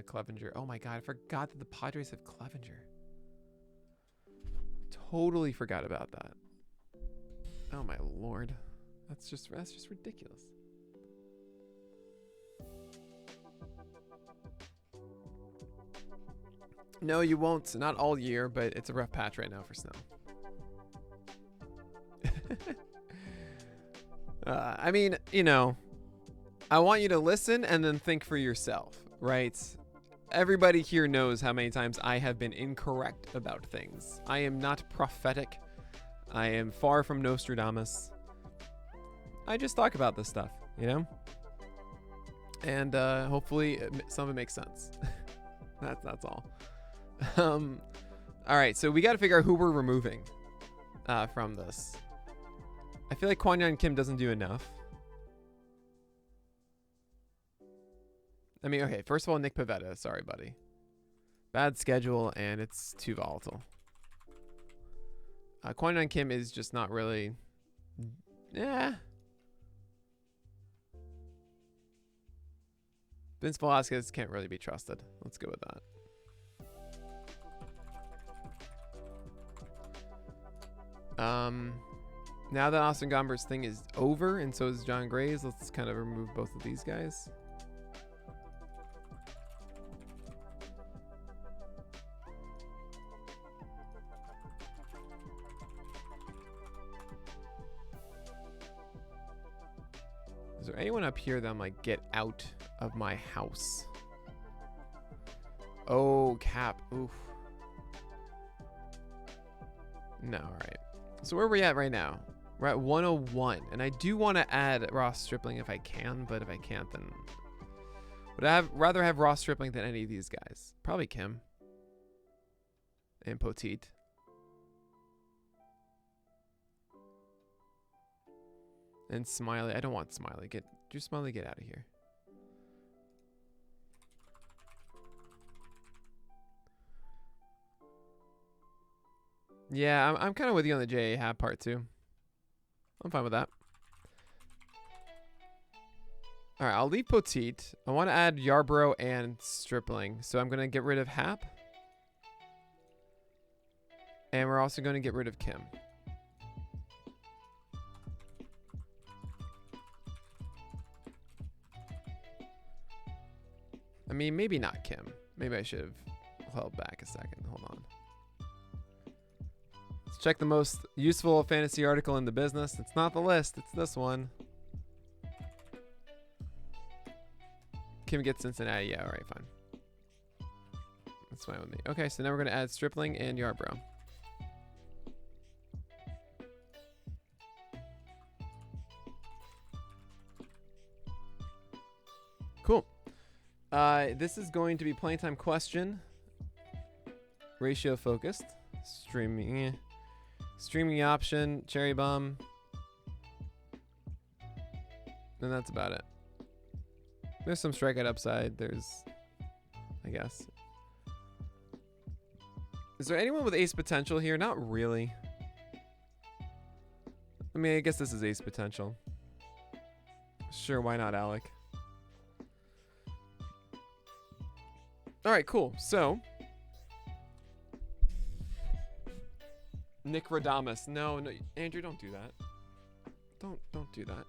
Clevenger. Oh my God, I forgot that the Padres have Clevenger. Totally forgot about that. Oh my Lord, that's just ridiculous. No, you won't. Not all year, but it's a rough patch right now for snow. I mean, you know, I want you to listen and then think for yourself, right? Everybody here knows how many times I have been incorrect about things. I am not prophetic. I am far from Nostradamus. I just talk about this stuff, you know? And hopefully some of it makes sense. That's all. All right, so we got to figure out who we're removing from this. I feel like Kwon Kim doesn't do enough. I mean, okay, first of all, Nick Pivetta. Sorry, buddy. Bad schedule, and it's too volatile. Kwon Kim is just not really... Yeah. Vince Velasquez can't really be trusted. Let's go with that. Now that Austin Gomber's thing is over, and so is John Gray's, let's kind of remove both of these guys. Is there anyone up here that I'm like, get out of my house? Oh, Cap. Oof. No, all right. So where are we at right now? We're at 101, and I do want to add Ross Stripling if I can, but if I can't, then would I rather have Ross Stripling than any of these guys? Probably Kim and Poteet. And Smiley. I don't want Smiley. Drew Smiley, get out of here. Yeah, I'm kind of with you on the J.A. Happ part too. I'm fine with that. All right, I'll leave Poteet. I want to add Yarbrough and Stripling, so I'm going to get rid of Happ. And we're also going to get rid of Kim. I mean, maybe not Kim. Maybe I should have held back a second. Hold on. Let's check the most useful fantasy article in the business. It's not the list. It's this one. Kim gets Cincinnati. Yeah, all right, fine. That's fine with me. Okay, so now we're going to add Stripling and Yarbrough. Cool. This is going to be playing time question. Ratio focused. Streaming option. Cherry bomb. And that's about it. There's some strikeout upside. There's, I guess. Is there anyone with ace potential here? Not really. I mean, I guess this is ace potential. Sure, why not, Alec? All right, cool. So, Nick Radamus. No, Andrew, don't do that. Don't do that.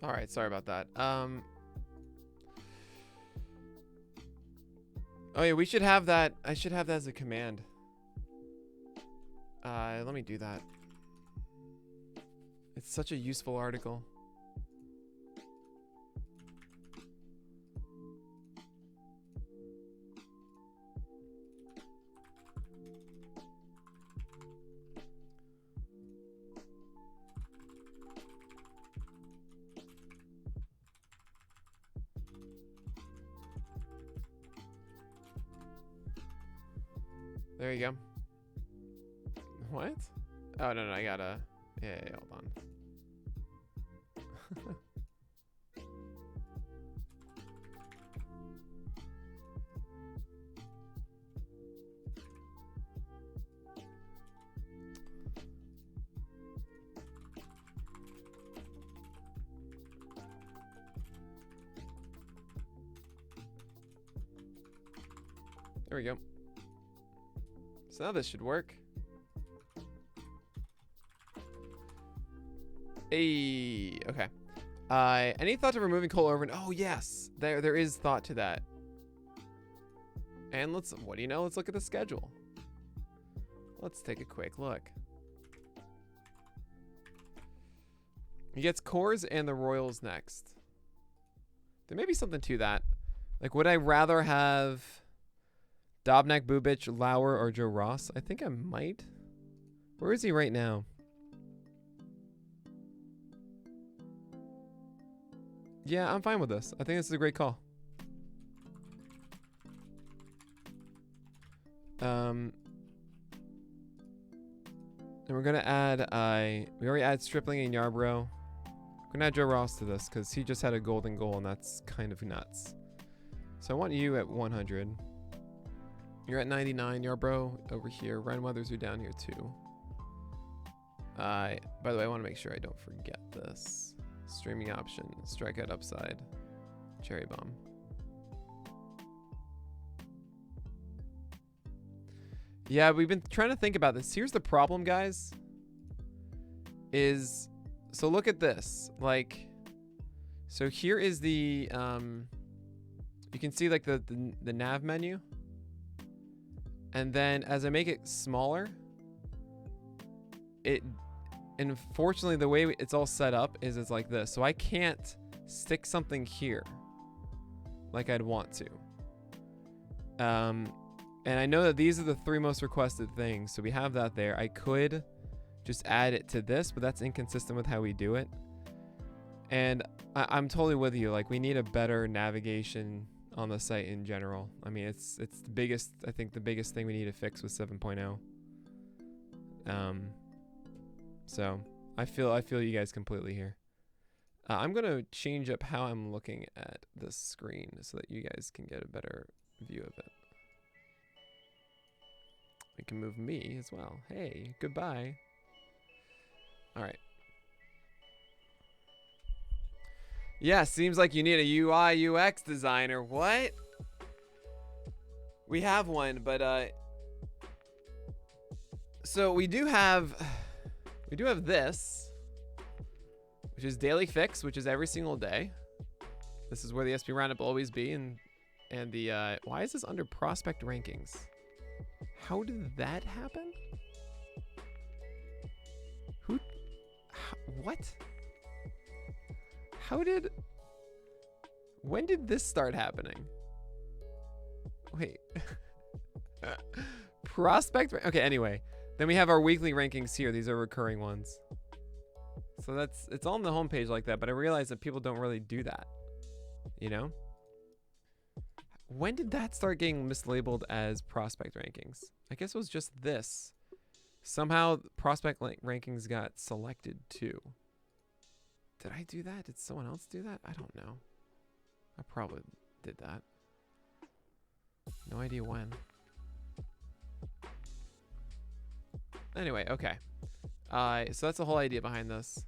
All right, sorry about that. Oh yeah, we should have that. I should have that as a command. Let me do that. It's such a useful article. There you go. What? Oh, no, I gotta... Yeah, hold on. There we go. So now this should work. Hey, okay. Any thought to removing Cole over? Oh yes, there is thought to that. And what do you know? Let's look at the schedule. Let's take a quick look. He gets Coors and the Royals next. There may be something to that. Like, would I rather have Dobnak, Bubich, Lauer, or Joe Ross? I think I might. Where is he right now? Yeah, I'm fine with this. I think this is a great call. And we're gonna add we already add Stripling and Yarbrough. We're gonna add Joe Ross to this because he just had a golden goal and that's kind of nuts. So I want you at 100. You're at 99. Yarbrough over here. Ryan Weathers, you're down here too. By the way, I want to make sure I don't forget this. Streaming option, strikeout upside, cherry bomb. Yeah, we've been trying to think about this. Here's the problem, guys. So look at this. Like, so here is the you can see like the nav menu, and then as I make it smaller, unfortunately, the way it's all set up is it's like this. So I can't stick something here like I'd want to. And I know that these are the 3 most requested things. So we have that there. I could just add it to this, but that's inconsistent with how we do it. And I'm totally with you. Like, we need a better navigation on the site in general. I mean, it's the biggest, I think the biggest thing we need to fix with 7.0. So I feel you guys completely here. I'm gonna change up how I'm looking at this screen so that you guys can get a better view of it. We can move me as well. Hey, goodbye. All right. Yeah, seems like you need a UI UX designer. What? We have one, but so we do have this, which is Daily Fix, which is every single day. This is where the SP roundup will always be, and the why is this under prospect rankings? How did that happen? What? When did this start happening? Wait. Prospect. Okay, anyway. Then we have our weekly rankings here. These are recurring ones. So it's on the homepage like that, but I realize that people don't really do that. You know? When did that start getting mislabeled as prospect rankings? I guess it was just this. Somehow prospect rankings got selected too. Did I do that? Did someone else do that? I don't know. I probably did that. No idea when. Anyway, okay. So that's the whole idea behind this.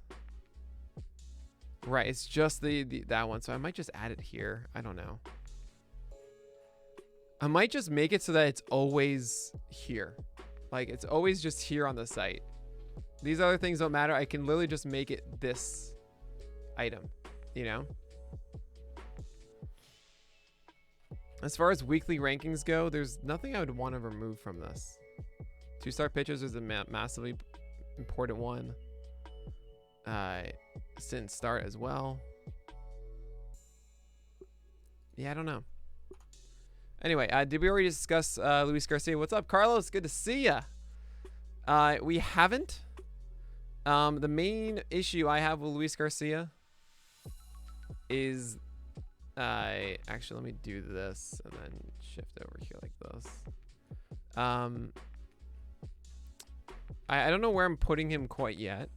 Right, it's just that one. So I might just add it here. I don't know. I might just make it so that it's always here. Like, it's always just here on the site. These other things don't matter. I can literally just make it this item. You know? As far as weekly rankings go, there's nothing I would want to remove from this. 2-star pitchers is a massively important one. Sit and start as well. Yeah, I don't know. Anyway, did we already discuss Luis Garcia? What's up, Carlos? Good to see ya. We haven't. The main issue I have with Luis Garcia is... actually, let me do this and then shift over here like this. I don't know where I'm putting him quite yet.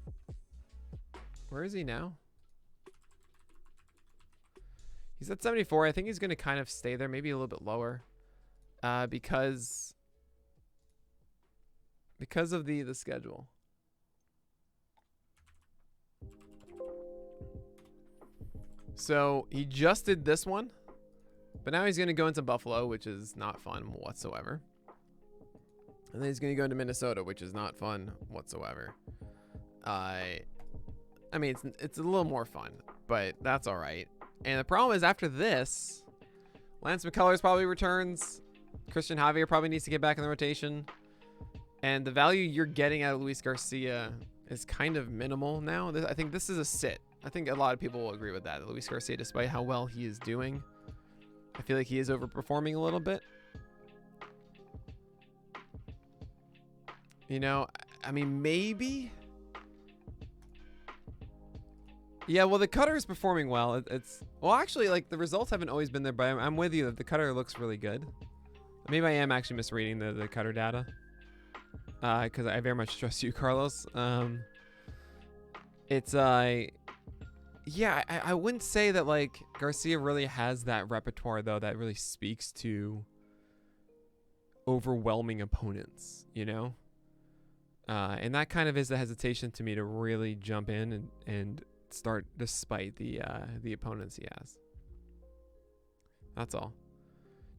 Where is he now? He's at 74. I think he's going to kind of stay there, maybe a little bit lower, because of the schedule. So he just did this one, but now he's going to go into Buffalo, which is not fun whatsoever. And then he's going to go into Minnesota, which is not fun whatsoever. I mean, it's a little more fun, but that's all right. And the problem is after this, Lance McCullers probably returns. Christian Javier probably needs to get back in the rotation. And the value you're getting out of Luis Garcia is kind of minimal now. I think this is a sit. I think a lot of people will agree with that. Luis Garcia, despite how well he is doing, I feel like he is overperforming a little bit. You know, I mean, maybe. Yeah, well, the cutter is performing well. Well, actually, like, the results haven't always been there, but I'm with you that the cutter looks really good. Maybe I am actually misreading the cutter data, because I very much trust you, Carlos. Yeah, I wouldn't say that, like, Garcia really has that repertoire, though, that really speaks to overwhelming opponents, you know? And that kind of is a hesitation to me to really jump in and start despite the opponents he has. That's all.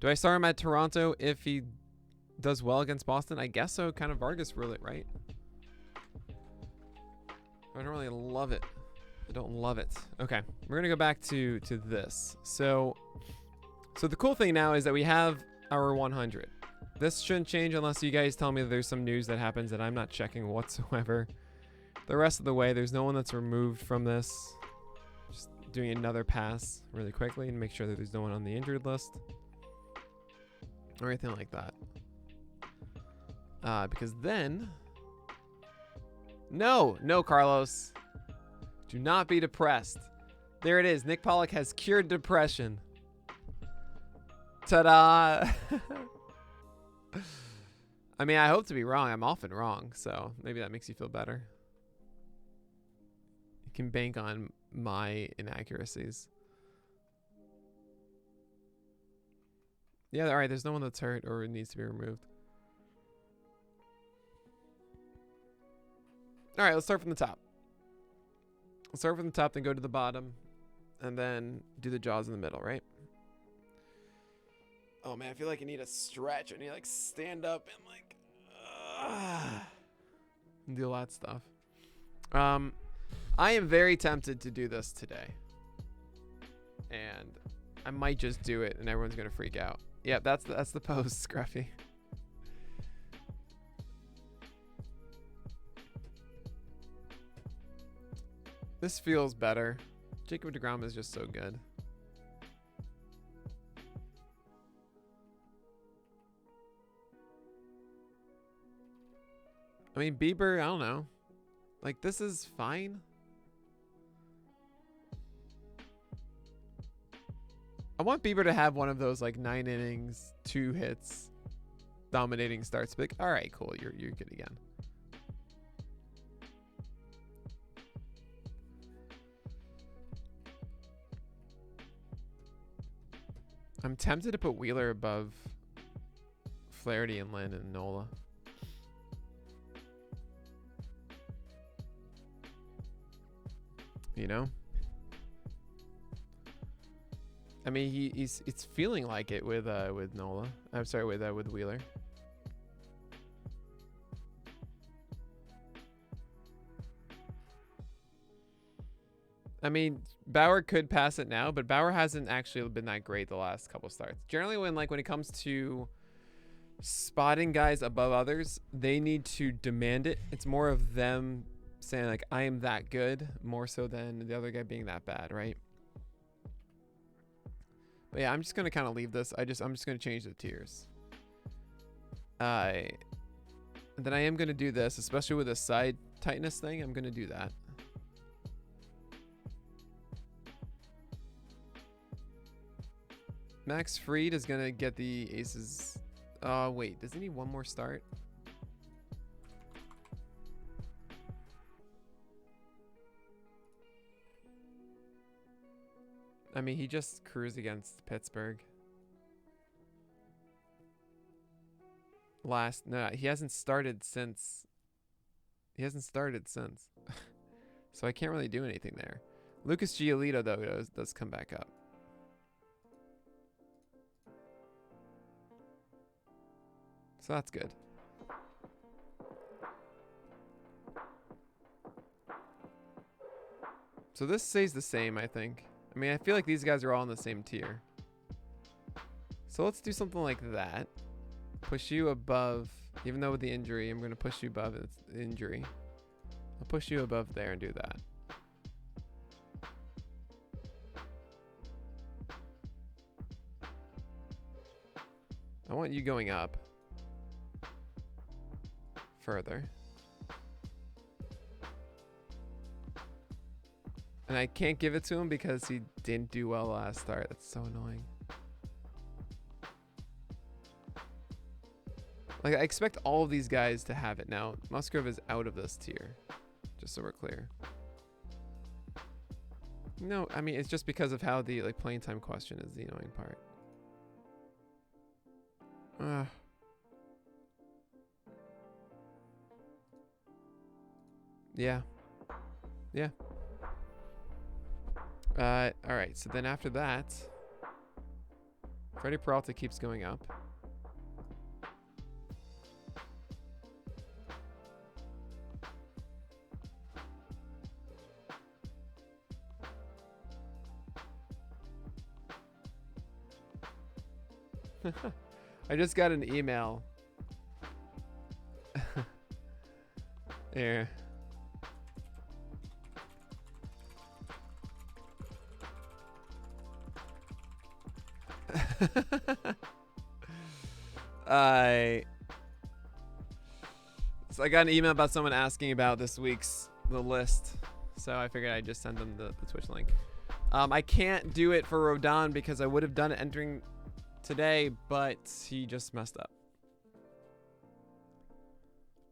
Do I start him at Toronto if he does well against Boston? I guess so. Kind of Vargas rule it, right? I don't really love it. I don't love it. Okay, we're gonna go back to this. So the cool thing now is that we have our 100. This shouldn't change unless you guys tell me that there's some news that happens that I'm not checking whatsoever. The rest of the way, there's no one that's removed from this. Just doing another pass really quickly and make sure that there's no one on the injured list or anything like that. Because then... No, Carlos. Do not be depressed. There it is. Nick Pollack has cured depression. Ta-da! I mean, I hope to be wrong. I'm often wrong, so maybe that makes you feel better. You can bank on my inaccuracies. Yeah, all right. There's no one that's hurt or needs to be removed. All right, let's start from the top. Let's start from the top, then go to the bottom, and then do the jaws in the middle, right? Oh man, I feel like I need a stretch. I need to like stand up and like and do all that stuff. I am very tempted to do this today, and I might just do it, and everyone's gonna freak out. Yeah, that's the pose, Scruffy. This feels better. Jacob Degrom is just so good. I mean, Bieber, I don't know. Like, this is fine. I want Bieber to have one of those, like, 9 innings, 2 hits, dominating starts. Be like, all right, cool, you're good again. I'm tempted to put Wheeler above Flaherty and Lynn and Nola. You know? I mean, it's feeling like it with Nola. I'm sorry, with Wheeler. I mean, Bauer could pass it now, but Bauer hasn't actually been that great the last couple starts. Generally, when it comes to spotting guys above others, they need to demand it. It's more of them saying like, I am that good, more so than the other guy being that bad, right? But yeah, I'm just gonna kind of leave this. I'm just gonna change the tiers. Then I am gonna do this, especially with the side tightness thing. I'm gonna do that. Max Fried is gonna get the aces. Oh wait, does he need one more start? I mean, he just cruised against Pittsburgh. No, he hasn't started since. So I can't really do anything there. Lucas Giolito, though, does come back up. So that's good. So this stays the same, I think. I mean, I feel like these guys are all in the same tier. So let's do something like that. Push you above, even though with the injury, I'm going to push you above the injury. I'll push you above there and do that. I want you going up further. And I can't give it to him because he didn't do well last start. That's so annoying. Like, I expect all of these guys to have it now. Musgrove is out of this tier, just so we're clear. No, I mean, it's just because of how the playing time question is the annoying part. Yeah. Yeah. All right. So then after that, Freddie Peralta keeps going up. I just got an email. Here. So I got an email about someone asking about this week's the list, so I figured I'd just send them the Twitch link. I can't do it for Rodon because I would have done it entering today, but he just messed up.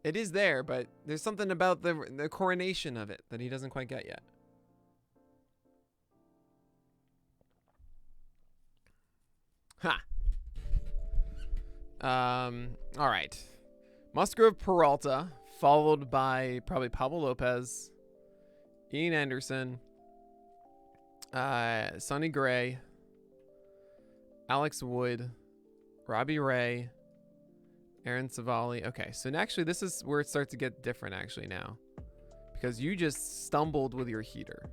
It is there, but there's something about the coronation of it that he doesn't quite get yet. Ha. All right. Musgrove Peralta, followed by probably Pablo Lopez, Ian Anderson, Sonny Gray, Alex Wood, Robbie Ray, Aaron Savali. Okay, so actually this is where it starts to get different actually now, because you just stumbled with your heater,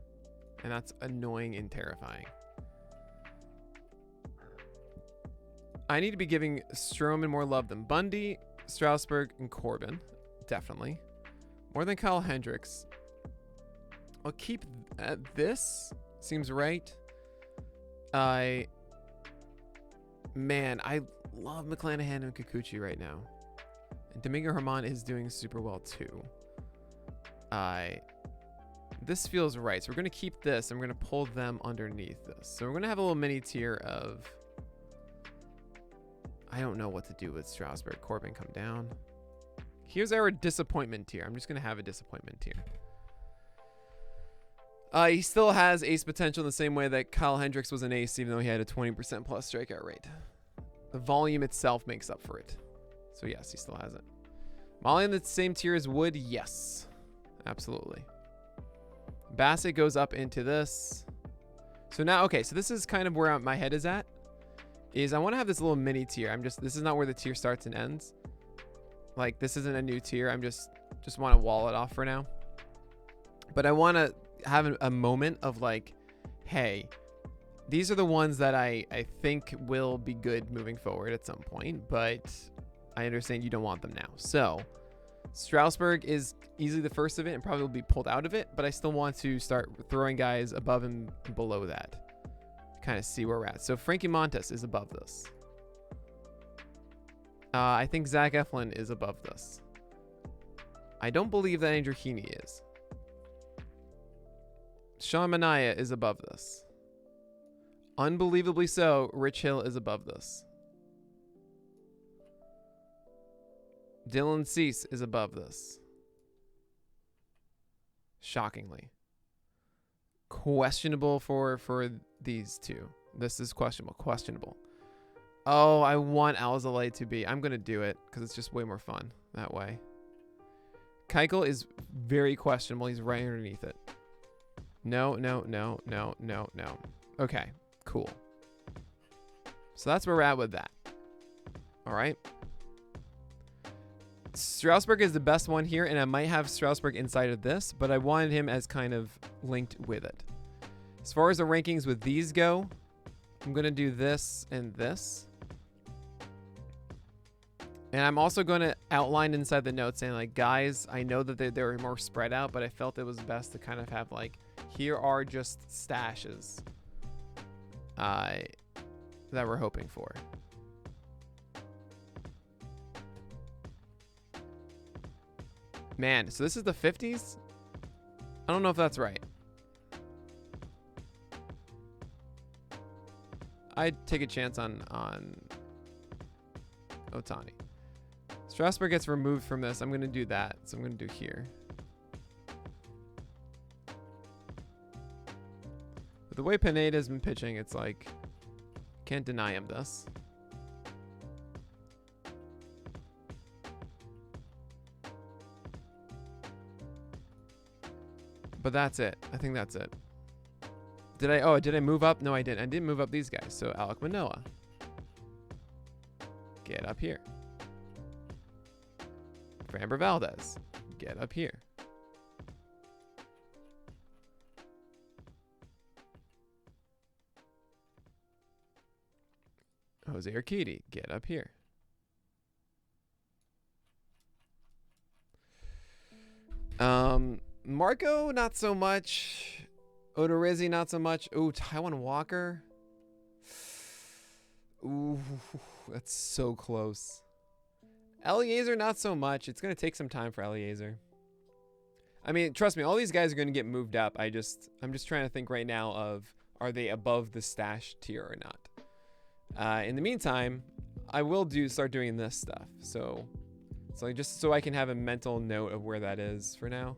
and that's annoying and terrifying. I need to be giving Strowman more love than Bundy, Strasburg, and Corbin. Definitely. More than Kyle Hendricks. I'll keep this. Seems right. Man, I love Mclennan and Kikuchi right now. And Domingo Herman is doing super well too. This feels right. So we're going to keep this and we're going to pull them underneath this. So we're going to have a little mini tier of... I don't know what to do with Strasburg. Corbin, come down. Here's our disappointment tier. I'm just going to have a disappointment tier. He still has ace potential in the same way that Kyle Hendricks was an ace, even though he had a 20% plus strikeout rate. The volume itself makes up for it. So yes, he still has it. Molly in the same tier as Wood? Yes. Absolutely. Bassett goes up into this. So now, okay, so this is kind of where my head is at. I want to have this little mini tier. This is not where the tier starts and ends. Like, this isn't a new tier. I'm just want to wall it off for now. But I want to have a moment of like, hey, these are the ones that I think will be good moving forward at some point, but I understand you don't want them now. So Strasburg is easily the first of it and probably will be pulled out of it, but I still want to start throwing guys above and below that. Kind of see where we're at. So Frankie Montes is above this. I think Zach Eflin is above this. I don't believe that Andrew Heaney is. Sean Manaea is above this. Unbelievably so, Rich Hill is above this. Dylan Cease is above this. Shockingly. Questionable for these two. This is questionable. Oh, I want Alzolay to be. I'm going to do it because it's just way more fun that way. Keuchel is very questionable. He's right underneath it. No. Okay, cool. So that's where we're at with that. All right. Strasburg is the best one here, and I might have Strasburg inside of this, but I wanted him as kind of linked with it. As far as the rankings with these go, I'm going to do this and this. And I'm also going to outline inside the notes saying, like, guys, I know that they were more spread out, but I felt it was best to kind of have, like, here are just stashes that we're hoping for. Man, so this is the 50s? I don't know if that's right. I'd take a chance on Ohtani. Strasburg gets removed from this. I'm going to do that. So I'm going to do here. But the way Pineda's been pitching, it's like, can't deny him this. But that's it. I think that's it. Did I move up? No, I didn't. I didn't move up these guys. So Alek Manoah. Get up here. Framber Valdez. Get up here. Jose Urquidy. Get up here. Marco, not so much. Odorizzi, not so much. Ooh, Taiwan Walker. Ooh, that's so close. Eliezer, not so much. It's going to take some time for Eliezer. I mean, trust me, all these guys are going to get moved up. I'm just trying to think right now of, are they above the stash tier or not? In the meantime, I will start doing this stuff. So just so I can have a mental note of where that is for now.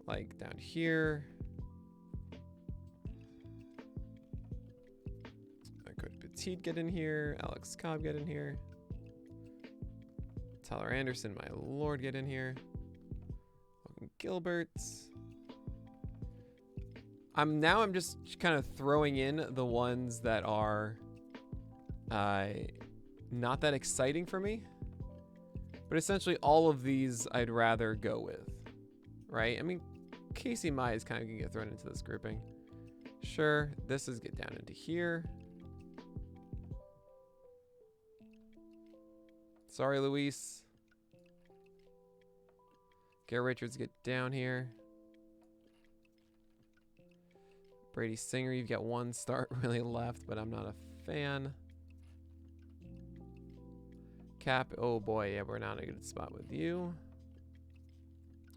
Like down here. Could Petit get in here? Alex Cobb get in here? Tyler Anderson, my lord, get in here. Logan Gilbert. I'm just kind of throwing in the ones that are not that exciting for me. But essentially all of these I'd rather go with. Right? I mean, Casey Mai is kind of going to get thrown into this grouping. Sure, this is get down into here. Sorry, Louise. Garrett Richards, get down here. Brady Singer, you've got one start really left, but I'm not a fan. Cap, oh boy, yeah, we're not in a good spot with you.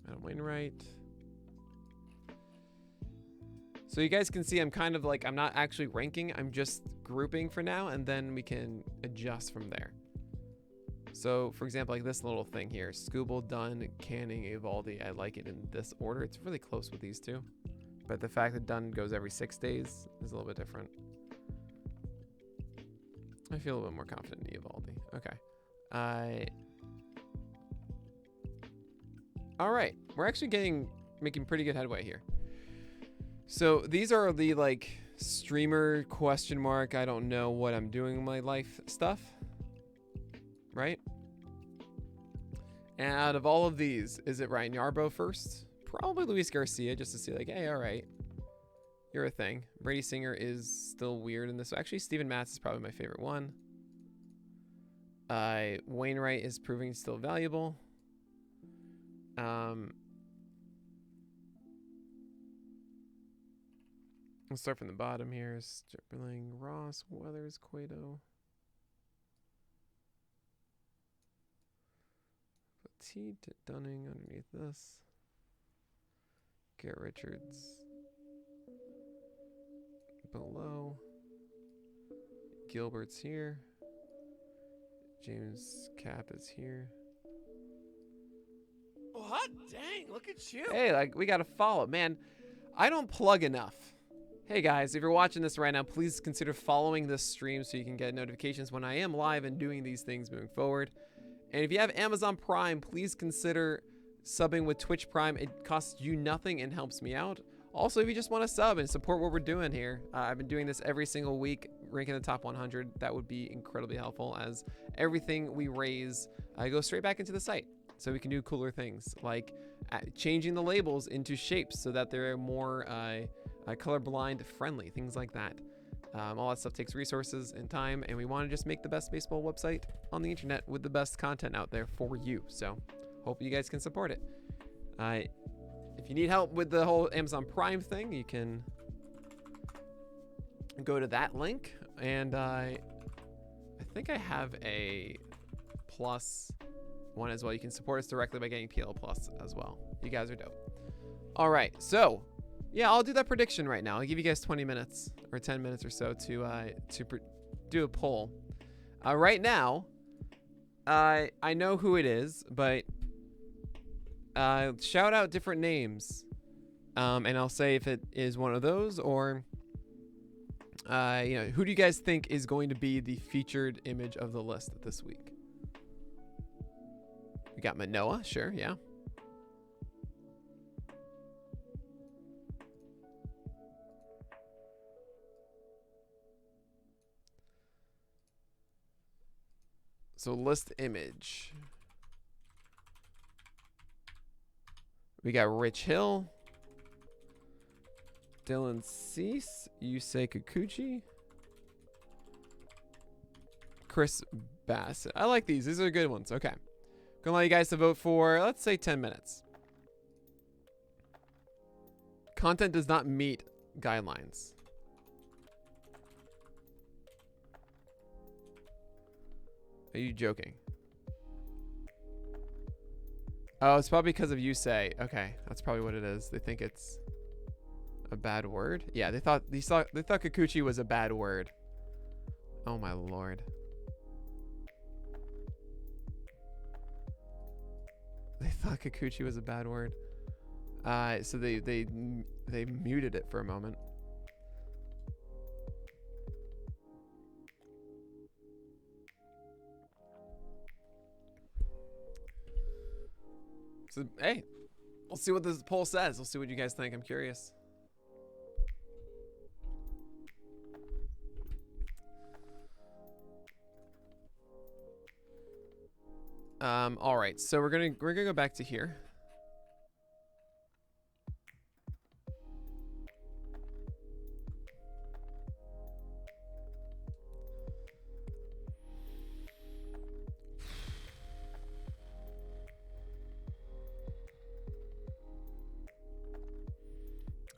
Adam Wainwright. So you guys can see I'm kind of like, I'm not actually ranking, I'm just grouping for now, and then we can adjust from there. So, for example, like this little thing here, Scooble, Dunn, Canning, Evaldi, I like it in this order. It's really close with these two. But the fact that Dunn goes every 6 days is a little bit different. I feel a little bit more confident in Evaldi. Okay. All right. We're actually making pretty good headway here. So these are the like streamer question mark. I don't know what I'm doing in my life stuff. Right? And out of all of these, is it Ryan Yarbrough first? Probably Luis Garcia, just to see like, hey, all right, you're a thing. Brady Singer is still weird in this. Actually, Steven Matz is probably my favorite one. Wainwright is proving still valuable. Let's start from the bottom here. Stripling, Ross, Weathers, Cueto. Petit to Dunning underneath this. Garrett Richards below. Gilbert's here. James Cap is here. Oh, hot dang, look at you. Hey, like, we got to follow. Man, I don't plug enough. Hey guys, if you're watching this right now, please consider following this stream so you can get notifications when I am live and doing these things moving forward. And if you have Amazon Prime, please consider subbing with Twitch Prime. It costs you nothing and helps me out. Also, if you just want to sub and support what we're doing here, I've been doing this every single week, ranking the top 100. That would be incredibly helpful, as everything we raise goes straight back into the site. So we can do cooler things like changing the labels into shapes so that they're more colorblind friendly, things like that. All that stuff takes resources and time, and we want to just make the best baseball website on the internet with the best content out there for you. So hope you guys can support it. If you need help with the whole Amazon Prime thing, you can go to that link, and I think I have a plus one as well. You can support us directly by getting PL Plus as well. You guys are dope. All right, so yeah, I'll do that prediction right now. I'll give you guys 20 minutes or 10 minutes or so to do a poll. Right now, I know who it is, but shout out different names, and I'll say if it is one of those, or who do you guys think is going to be the featured image of the list this week? We got Manoah, sure, yeah. So list image. We got Rich Hill, Dylan Cease, Yusei Kikuchi, Chris Bassett. I like these. These are good ones. Okay. Gonna allow you guys to vote for, let's say, 10 minutes. Content does not meet guidelines. Are you joking? Oh, it's probably because of Yusei. Okay, that's probably what it is. They think it's a bad word. Yeah, they thought Kikuchi was a bad word. Oh my lord. They thought Kikuchi was a bad word. So they muted it for a moment. So, hey, we'll see what this poll says. We'll see what you guys think. I'm curious. All right, so we're gonna go back to here.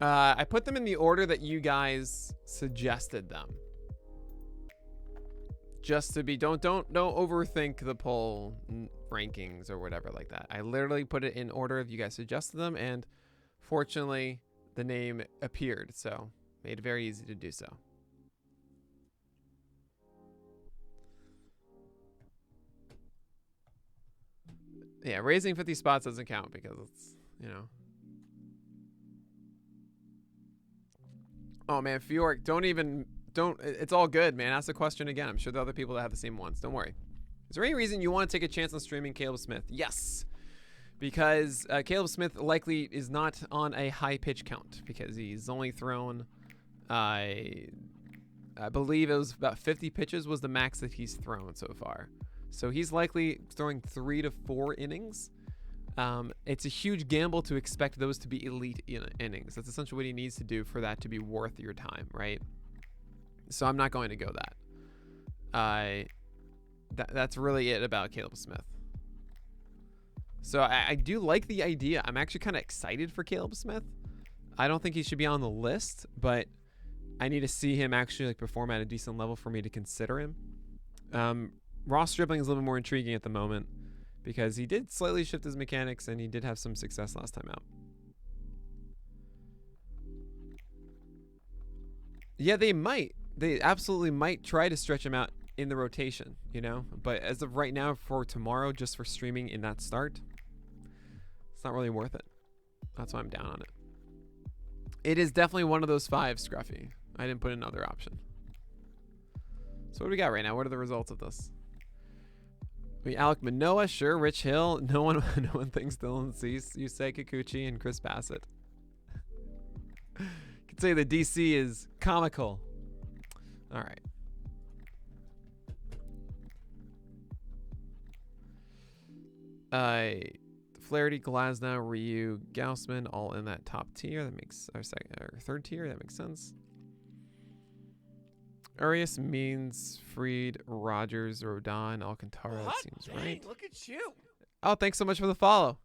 I put them in the order that you guys suggested them. Just to be, don't overthink the poll rankings or whatever like that. I literally put it in order if you guys suggested them, and fortunately the name appeared, so made it very easy to do so. Yeah, raising 50 spots doesn't count because it's, you know. Oh man, Fjork, don't, it's all good, man. Ask the question again. I'm sure the other people that have the same ones. Don't worry. Is there any reason you want to take a chance on streaming Caleb Smith? Yes. Because Caleb Smith likely is not on a high pitch count because he's only thrown, I believe it was about 50 pitches was the max that he's thrown so far. So he's likely throwing 3 to 4 innings. it's a huge gamble to expect those to be elite innings. That's essentially what he needs to do for that to be worth your time, right? So I'm not going to go that. That's really it about Caleb Smith. So I do like the idea. I'm actually kind of excited for Caleb Smith. I don't think he should be on the list, but I need to see him actually like perform at a decent level for me to consider him. Ross Stripling is a little more intriguing at the moment because he did slightly shift his mechanics and he did have some success last time out. Yeah, they might. They absolutely might try to stretch him out in the rotation, you know? But as of right now, for tomorrow, just for streaming in that start, it's not really worth it. That's why I'm down on it. It is definitely one of those 5, Scruffy. I didn't put another option. So what do we got right now? What are the results of this? Alec Manoah, sure. Rich Hill. No one thinks Dylan Cease. Yusei Kikuchi and Chris Bassett. You could say the DC is comical. All right. Flaherty, Glasnow, Ryu, Gausman, all in that top tier. That makes our second or third tier. That makes sense. Urias, Means, Freed, Rogers, Rodon, Alcantara. That seems dang, right. Look at you. Oh, thanks so much for the follow.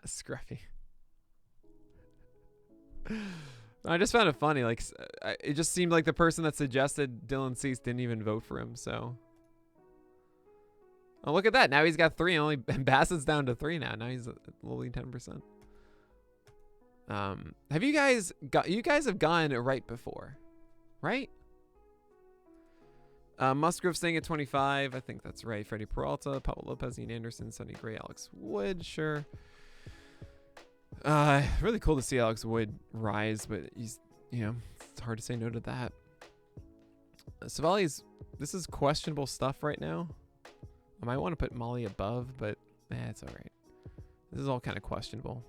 Scruffy. I just found it funny. Like, it just seemed like the person that suggested Dylan Cease didn't even vote for him. So, oh, look at that. Now he's got 3. And Bassett's down to 3 now. Now he's only 10%. Have you guys have gone right before, right? Musgrove staying at 25. I think that's right. Freddie Peralta, Pablo Lopez, Ian Anderson, Sonny Gray, Alex Wood. Sure. Really cool to see Alex Wood rise, but he's, it's hard to say no to that. Savali's, this is questionable stuff right now. I might want to put Molly above, but it's all right. This is all kind of questionable.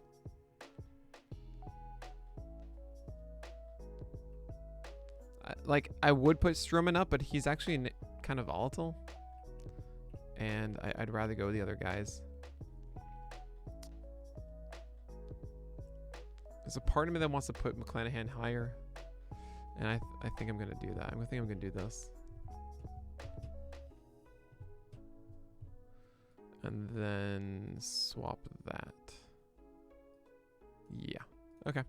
I would put Strowman up, but he's actually kind of volatile. And I'd rather go with the other guys. There's a part of me that wants to put Mclennan higher. And I think I'm going to do that. I think I'm going to do this. And then swap that. Yeah. Okay.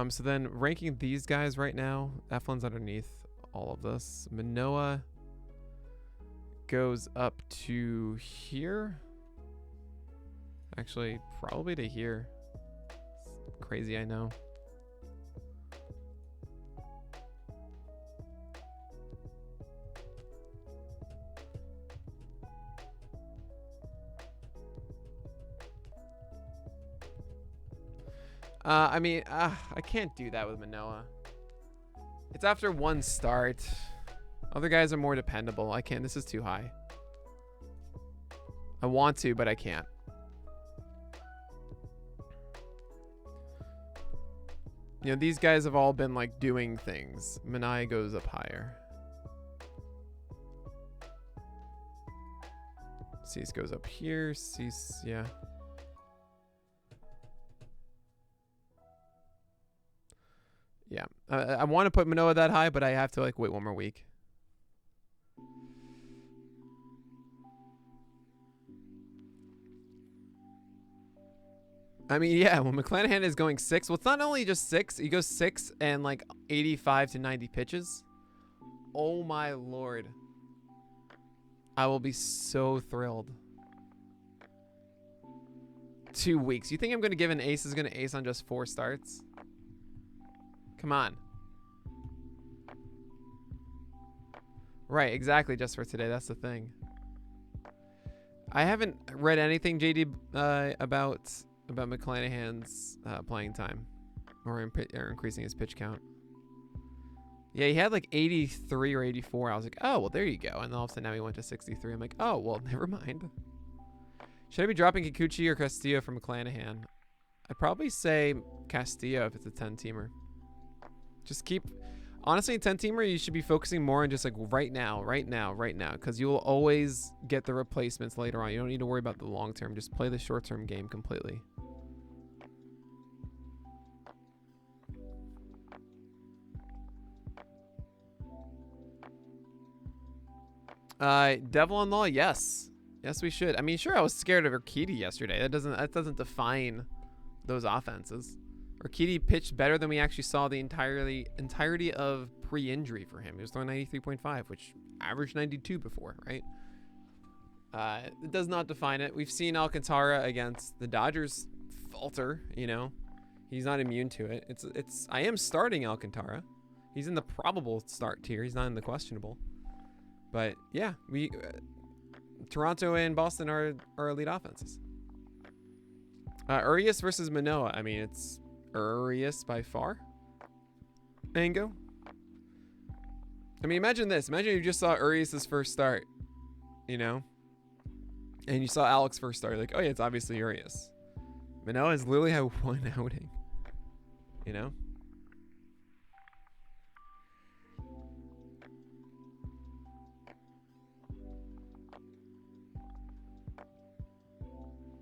So then ranking these guys right now, Eflin's underneath all of this. Manoah goes up to here. Actually, probably to here. It's crazy, I know. I can't do that with Manoah. It's after one start. Other guys are more dependable. I can't. This is too high. I want to, but I can't. These guys have all been like doing things. Manai goes up higher. Cease goes up here. Cease, yeah. Yeah, I want to put Manoah that high, but I have to wait one more week. I mean, yeah, when Mclennan is going 6, well, it's not only just 6. He goes 6 and 85 to 90 pitches. Oh my lord, I will be so thrilled. 2 weeks. You think I'm going to give an ace is going to ace on just 4 starts? Come on. Right, exactly, just for today. That's the thing. I haven't read anything, JD, about Mclenan's playing time or increasing his pitch count. Yeah, he had 83 or 84. I was like, oh, well, there you go. And then all of a sudden now he went to 63. I'm like, oh, well, never mind. Should I be dropping Kikuchi or Castillo for Mclennan? I'd probably say Castillo if it's a 10-teamer. Just keep... Honestly, 10-teamer, you should be focusing more on just like right now, because you will always get the replacements later on. You don't need to worry about the long term. Just play the short term game completely. Devil in Law, yes. Yes, we should. I mean, sure, I was scared of Urquidy yesterday. That doesn't define those offenses. Urquidy pitched better than we actually saw the entirety of pre-injury for him. He was throwing 93.5, which averaged 92 before, right? It does not define it. We've seen Alcantara against the Dodgers falter, you know. He's not immune to it. I am starting Alcantara. He's in the probable start tier. He's not in the questionable. But yeah, Toronto and Boston are elite offenses. Urias versus Manoah. I mean, it's Urias by far. Mango. I mean, imagine this. Imagine you just saw Urias' first start, you know, and you saw Alex's first start. Like, oh yeah, it's obviously Urias. Manoah has literally had one outing, you know.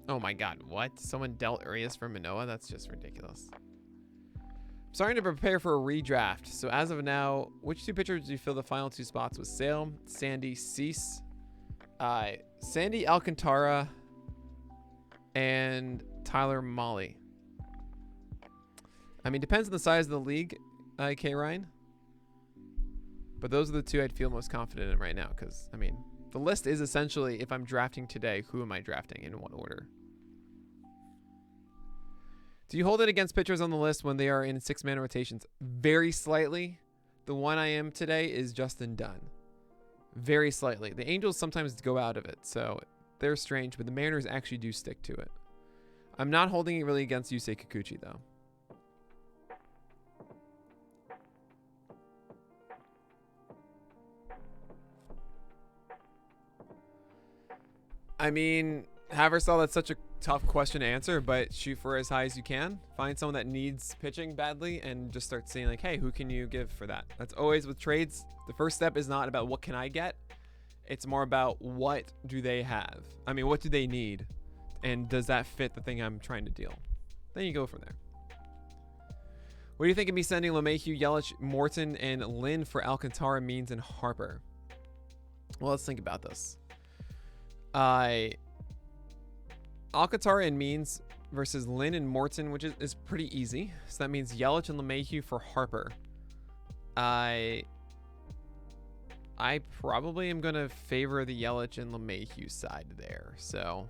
Oh my god, what? Someone dealt Urias for Manoah? That's just ridiculous. I'm starting to prepare for a redraft. So as of now, which two pitchers do you fill the final two spots with? Sale, Sandy, Cease. Sandy, Alcantara, and Tyler Molly. I mean, depends on the size of the league, K. Ryan. But those are the two I'd feel most confident in right now. Because, I mean, the list is essentially, if I'm drafting today, who am I drafting in what order? Do you hold it against pitchers on the list when they are in 6-man rotations? Very slightly. The one I am today is Justin Dunn. Very slightly. The Angels sometimes go out of it, so they're strange, but the Mariners actually do stick to it. I'm not holding it really against Yusei Kikuchi, though. I mean, Haversall, that's such a tough question to answer, but shoot for as high as you can. Find someone that needs pitching badly and just start seeing like, hey, who can you give for that? That's always with trades. The first step is not about what can I get. It's more about what do they have? I mean, what do they need? And does that fit the thing I'm trying to deal? Then you go from there. What do you think of me sending LeMahieu, Yelich, Morton, and Lynn for Alcantara, Means, and Harper? Well, let's think about this. Alcantara and Means versus Lynn and Morton, which is pretty easy. So that means Yelich and LeMahieu for Harper. I probably am going to favor the Yelich and LeMahieu side there. So,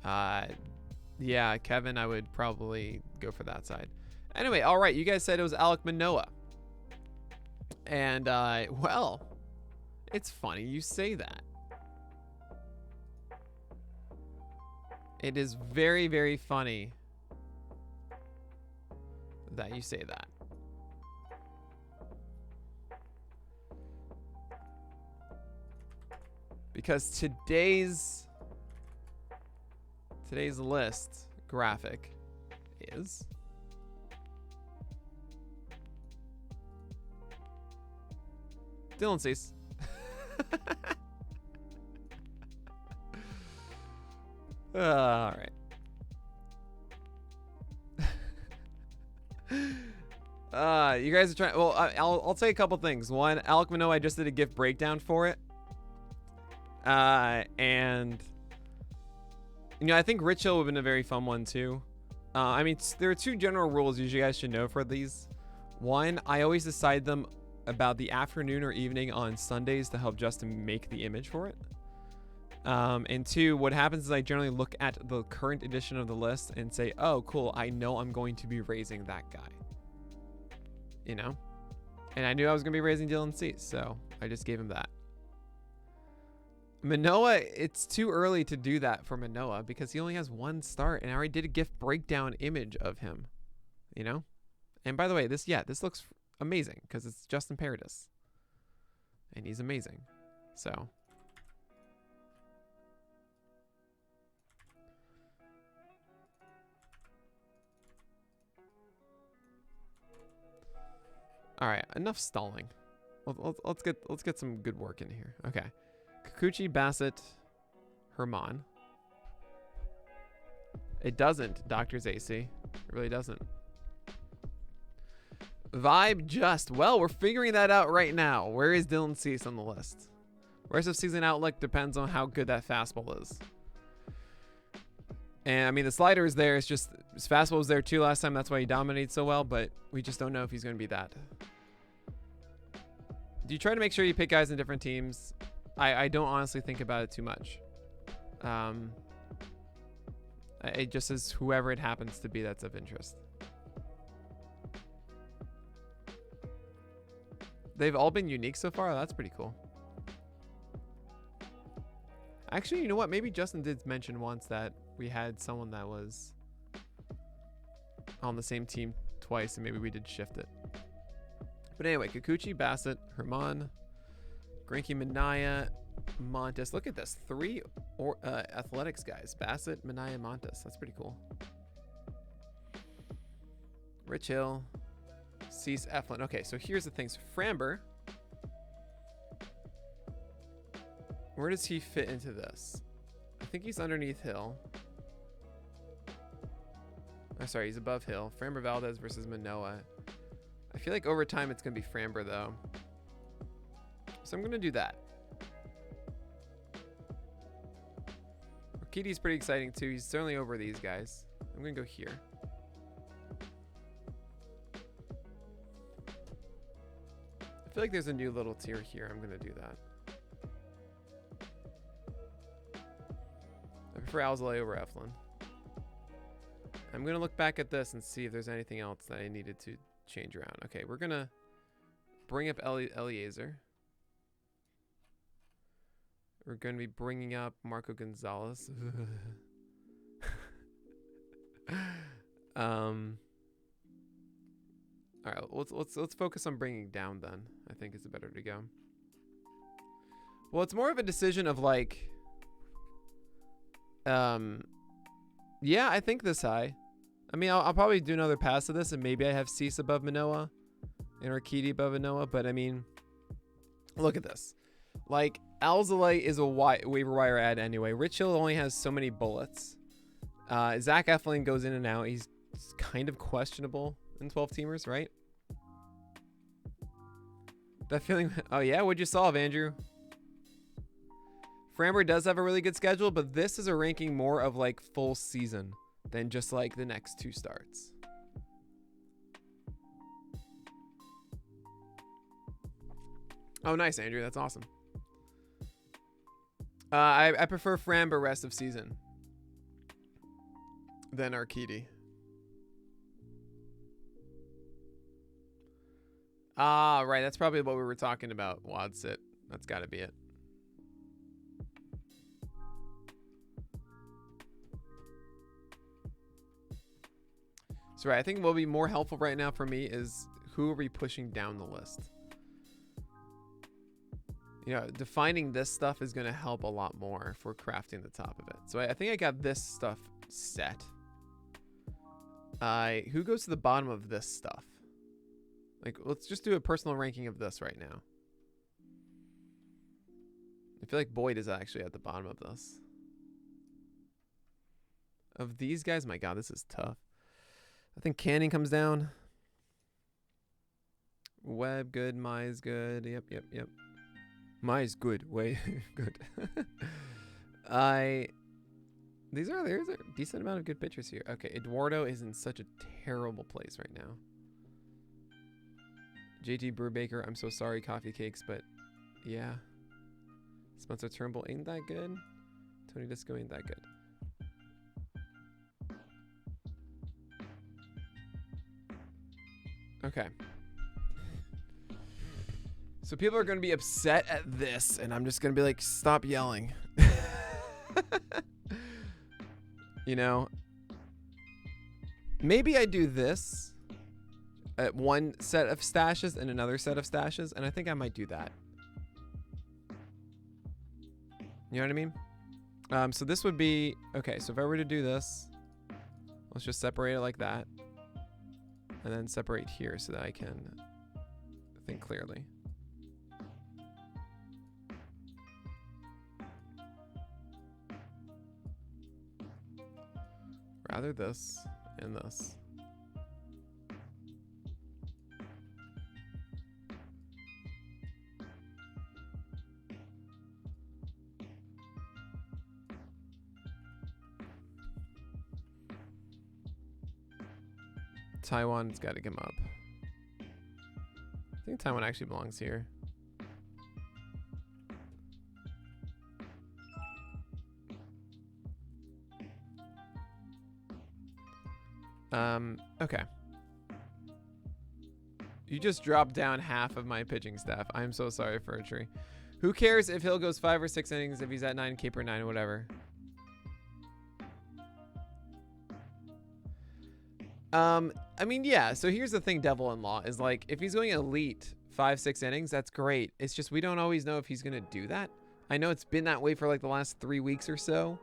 yeah, Kevin, I would probably go for that side. Anyway, all right, you guys said it was Alek Manoah. And, well, it's funny you say that. It is very, very funny that you say that. Because today's list graphic is Dylan Cease. All right. You guys are trying. Well, I'll say a couple things. One, Alek Manoah, I just did a gift breakdown for it. And you know, I think Rich Hill would have been a very fun one too. I mean, there are two general rules you guys should know for these. One, I always decide them about the afternoon or evening on Sundays to help Justin make the image for it. And two, what happens is I generally look at the current edition of the list and say, oh, cool, I know I'm going to be raising that guy. You know? And I knew I was going to be raising Dylan Cease, so I just gave him that. Manoah, it's too early to do that for Manoah because he only has one start, and I already did a gift breakdown image of him. You know? And by the way, this looks amazing because it's Justin Paradis. And he's amazing. So... All right, enough stalling. Let's get some good work in here. Okay, Kikuchi, Bassett, Herman. It doesn't. Doctor's AC. It really doesn't. Vibe just. Well, we're figuring that out right now. Where is Dylan Cease on the list? Rest of season outlook depends on how good that fastball is. And I mean, the slider is there. It's just his fastball was there too last time. That's why he dominated so well. But we just don't know if he's going to be that. Do you try to make sure you pick guys in different teams? I don't honestly think about it too much. It just is whoever it happens to be that's of interest. They've all been unique so far. That's pretty cool. Actually, you know what? Maybe Justin did mention once that we had someone that was on the same team twice, and maybe we did shift it. But anyway, Kikuchi, Bassett, Herman, Greinke, Minaya, Montes. Look at this. 3 athletics guys. Bassett, Minaya, Montes. That's pretty cool. Rich Hill, Cease, Eflin. Okay, so here's the things. Framber. Where does he fit into this? I think he's underneath Hill. I'm sorry, he's above Hill. Framber Valdez versus Manoa. I feel like over time it's going to be Framber, though. So I'm going to do that. Urquidy's pretty exciting, too. He's certainly over these guys. I'm going to go here. I feel like there's a new little tier here. I'm going to do that. I prefer Alzolay over Eflin. I'm going to look back at this and see if there's anything else that I needed to change around. Okay, we're going to bring up Eliezer. We're going to be bringing up Marco Gonzalez. All right, let's focus on bringing down then. I think it's better to go. Well, it's more of a decision of like, yeah, I think this high. I mean, I'll probably do another pass of this, and maybe I have Cease above Manoa and Urquidy above Manoa. But I mean, look at this. Like, Alzolay is a waiver wire ad anyway. Rich Hill only has so many bullets. Zach Eflin goes in and out. He's kind of questionable in 12 teamers, right? That feeling. Oh yeah, what'd you solve, Andrew? Framber does have a really good schedule, but this is a ranking more of like full season than just like the next 2 starts. Oh, nice, Andrew. That's awesome. I prefer Framber rest of season than Urquidy. Ah, right. That's probably what we were talking about. Wadsit. That's got to be it. So right, I think what will be more helpful right now for me is who are we pushing down the list? You know, defining this stuff is going to help a lot more for crafting the top of it. So I think I got this stuff set. Who goes to the bottom of this stuff? Like, let's just do a personal ranking of this right now. I feel like Boyd is actually at the bottom of this. Of these guys, my God, this is tough. I think Canning comes down. Webb, good. Mize, good. Yep. Mize, good. Way good. There's a decent amount of good pitchers here. Okay, Eduardo is in such a terrible place right now. JT Brubaker, I'm so sorry, Coffee Cakes, but yeah. Spencer Turnbull ain't that good. Tony Disco ain't that good. Okay. So people are going to be upset at this, and I'm just going to be like, stop yelling. You know, maybe I do this at one set of stashes and another set of stashes, and I think I might do that. You know what I mean? So this would be, okay, so if I were to do this, let's just separate it like that. And then separate here so that I can think clearly. Rather this and this. Taiwan's got to come up. I think Taiwan actually belongs here. Okay. You just dropped down half of my pitching staff. I'm so sorry, Fur Tree. Who cares if Hill goes 5 or 6 innings if he's at 9, keeper 9, or whatever? I mean, yeah. So here's the thing, Devil-in-Law, is like, if he's going elite 5, 6 innings, that's great. It's just we don't always know if he's gonna do that. I know it's been that way for like the last 3 weeks or so.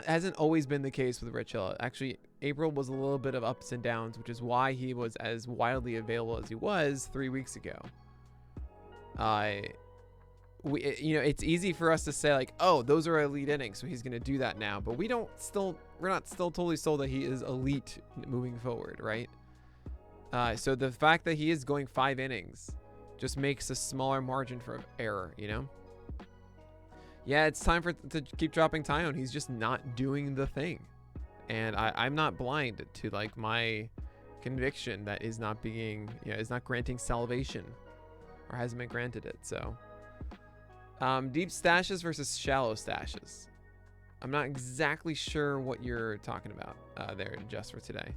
Hasn't always been the case with Rich Hill. Actually, April was a little bit of ups and downs, which is why he was as wildly available as he was 3 weeks ago. It's easy for us to say like, oh, those are elite innings, so he's gonna do that now. But we're not still totally sold that he is elite moving forward, right? So the fact that he is going 5 innings just makes a smaller margin for error, you know? Yeah, it's time to keep dropping Tyone. He's just not doing the thing. And I'm not blind to like my conviction that is not granting salvation or hasn't been granted it. So deep stashes versus shallow stashes. I'm not exactly sure what you're talking about there just for today.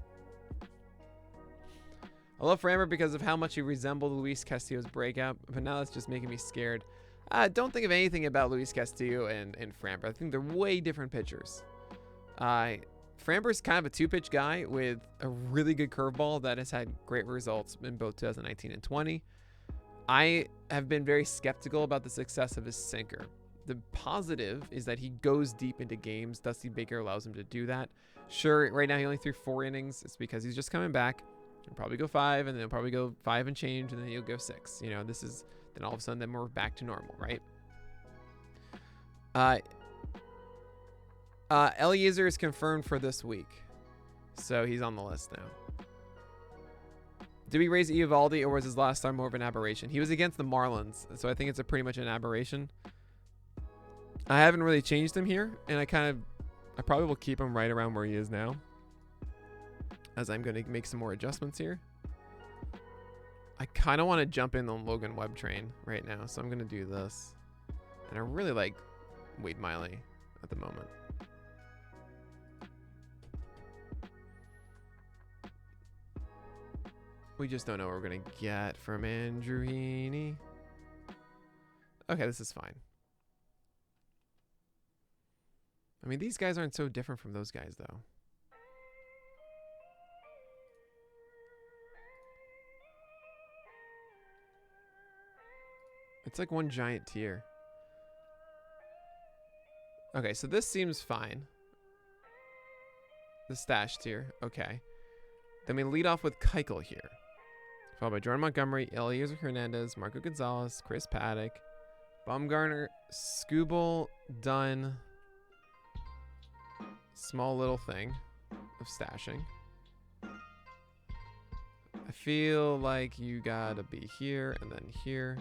I love Framber because of how much he resembled Luis Castillo's breakout, but now that's just making me scared. Don't think of anything about Luis Castillo and Framber. I think they're way different pitchers. Framber's kind of a 2-pitch guy with a really good curveball that has had great results in both 2019 and 20. I have been very skeptical about the success of his sinker. The positive is that he goes deep into games. Dusty Baker allows him to do that. Sure, right now he only threw 4 innings. It's because he's just coming back. He'll probably go 5, and then he'll probably go 5 and change, and then he'll go 6. You know, then all of a sudden, then we're back to normal, right? Eliezer is confirmed for this week, so he's on the list now. Did we raise Eovaldi, or was his last start more of an aberration? He was against the Marlins, so I think it's pretty much an aberration. I haven't really changed him here, and I probably will keep him right around where he is now, as I'm going to make some more adjustments here. I kind of want to jump in the Logan Webb train right now, so I'm going to do this. And I really like Wade Miley at the moment. We just don't know what we're going to get from Andrew Heaney. Okay, this is fine. I mean, these guys aren't so different from those guys, though. It's like one giant tier. Okay, so this seems fine. The stash tier. Okay. Then we lead off with Keuchel here. Followed by Jordan Montgomery, Eliezer Hernandez, Marco Gonzalez, Chris Paddock, Bumgarner, Skubal, Dunn. Small little thing of stashing. I feel like you gotta be here and then here.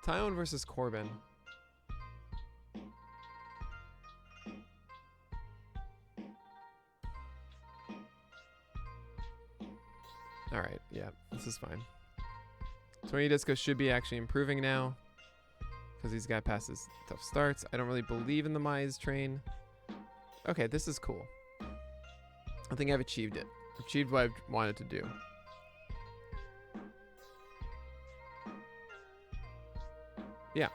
Tyone versus Corbin. All right, yeah, this is fine. Tony Disco should be actually improving now because he's got past his tough starts. I don't really believe in the Mize train. Okay, this is cool. I think I've achieved it. Achieved what I wanted to do. Yeah.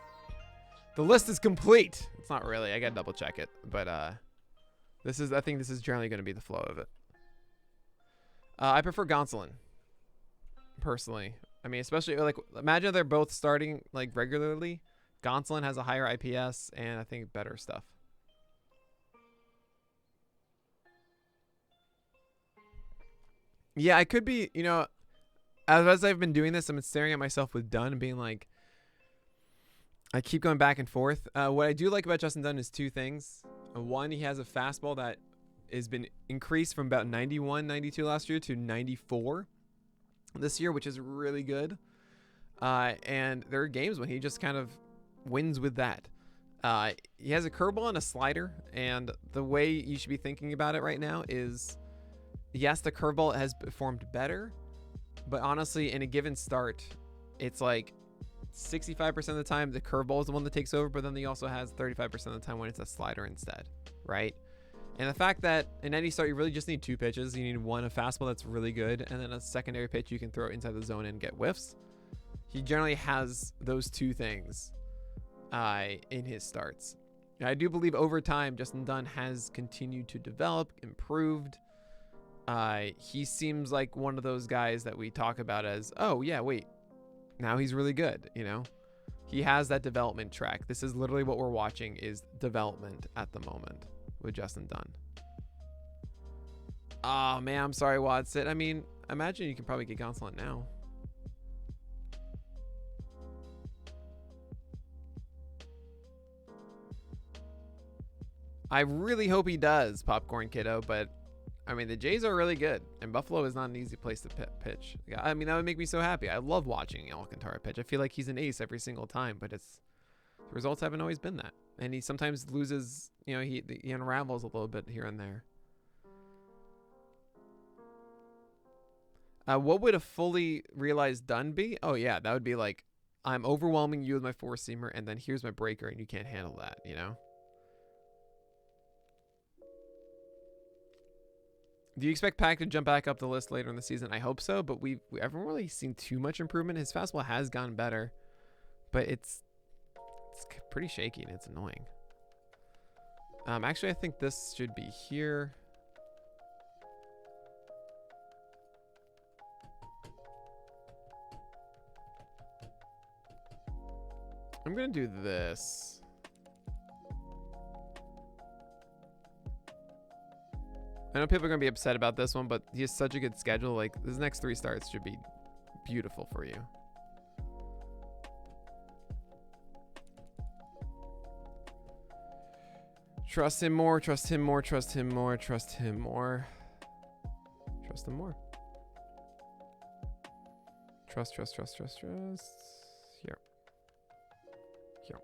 The list is complete. It's not really. I gotta double check it. But I think this is generally gonna be the flow of it. I prefer Gonsolin. Personally. I mean, especially like imagine they're both starting like regularly. Gonsolin has a higher IPS and I think better stuff. Yeah, I could be, you know, as I've been doing this, I'm staring at myself with Dunn and being like, I keep going back and forth. What I do like about Justin Dunn is two things. One, he has a fastball that has been increased from about 91, 92 last year to 94 this year, which is really good. And there are games when he just kind of wins with that. He has a curveball and a slider, and the way you should be thinking about it right now is, yes, the curveball has performed better, but honestly, in a given start, it's like 65% of the time the curveball is the one that takes over, but then he also has 35% of the time when it's a slider instead, right? And the fact that in any start you really just need two pitches. You need one, a fastball that's really good, and then a secondary pitch you can throw inside the zone and get whiffs. He generally has those two things in his starts. And I do believe over time Justin Dunn has continued to develop, improved. He seems like one of those guys that we talk about as, oh yeah, wait, now he's really good, you know? He has that development track. This is literally what we're watching, is development at the moment with Justin Dunn. Oh man, I'm sorry, Watson. I mean, imagine you can probably get Gonsolin now. I really hope he does, Popcorn Kiddo, but I mean, the Jays are really good, and Buffalo is not an easy place to pitch. I mean, that would make me so happy. I love watching Alcantara pitch. I feel like he's an ace every single time, but the results haven't always been that. And he sometimes loses, you know, he unravels a little bit here and there. What would a fully realized Dunn be? Oh, yeah, that would be like, I'm overwhelming you with my four-seamer, and then here's my breaker, and you can't handle that, you know? Do you expect Pack to jump back up the list later in the season? I hope so, but we haven't really seen too much improvement. His fastball has gotten better, but it's pretty shaky and it's annoying. Actually, I think this should be here. I'm gonna do this. I know people are going to be upset about this one, but he has such a good schedule. Like, his next three starts should be beautiful for you. Trust him more, trust him more, trust him more, trust him more. Trust him more. Trust. Here. Here.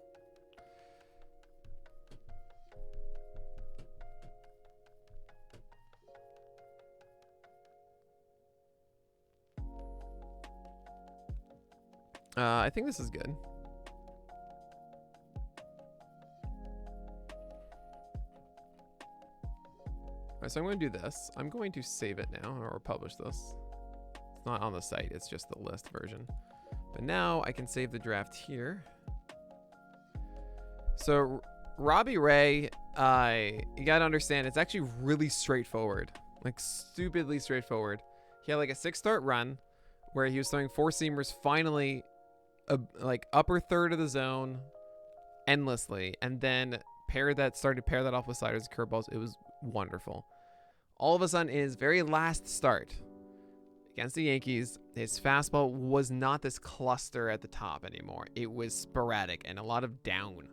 I think this is good. Alright, so I'm going to do this. I'm going to save it now, or publish this. It's not on the site, it's just the list version. But now I can save the draft here. So Robbie Ray, you got to understand, it's actually really straightforward. Like, stupidly straightforward. He had like a 6-start run where he was throwing four-seamers finally like upper third of the zone endlessly, and then started to pair that off with sliders and curveballs. It was wonderful. All of a sudden, in his very last start against the Yankees, his fastball was not this cluster at the top anymore. It was sporadic and a lot of down.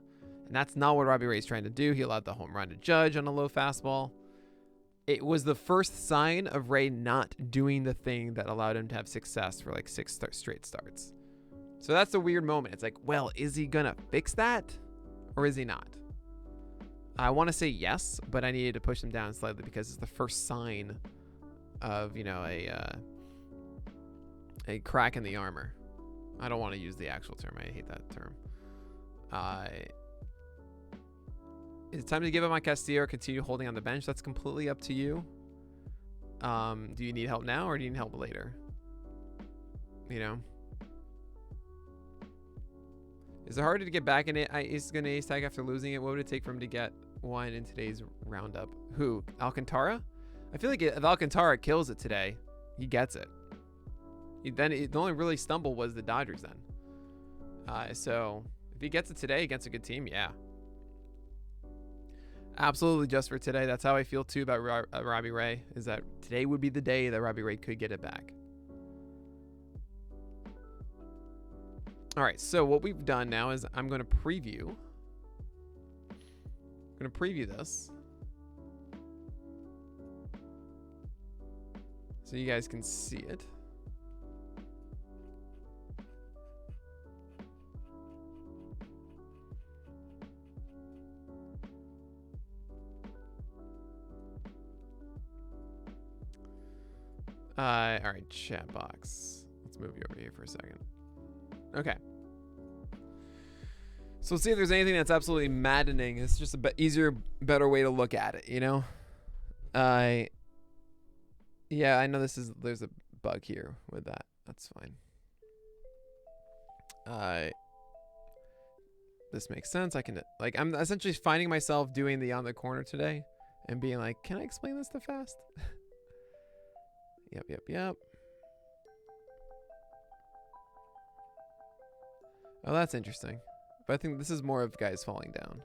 And that's not what Robbie Ray's trying to do. He allowed the home run to Judge on a low fastball. It was the first sign of Ray not doing the thing that allowed him to have success for like 6 straight starts. So that's a weird moment. It's like, well, is he going to fix that or is he not? I want to say yes, but I needed to push him down slightly because it's the first sign of, you know, a crack in the armor. I don't want to use the actual term. I hate that term. Is it time to give up on Castillo or continue holding on the bench? That's completely up to you. Do you need help now or do you need help later? You know? Is it harder to get back in it? He's going to ace tag after losing it. What would it take for him to get one in today's roundup? Who? Alcantara? I feel like if Alcantara kills it today, he gets it. The only really stumble was the Dodgers then. So If he gets it today against a good team, yeah. Absolutely just for today. That's how I feel too about Robbie Ray, is that today would be the day that Robbie Ray could get it back. All right, so what we've done now is I'm going to preview. I'm going to preview this so you guys can see it. All right, chat box. Let's move you over here for a second. Okay. So let's see if there's anything that's absolutely maddening. It's just a easier, better way to look at it, you know? Yeah, I know there's a bug here with that. That's fine. This makes sense. I'm essentially finding myself doing the on the corner today and being like, can I explain this too fast? Yep. Oh, that's interesting. But I think this is more of guys falling down.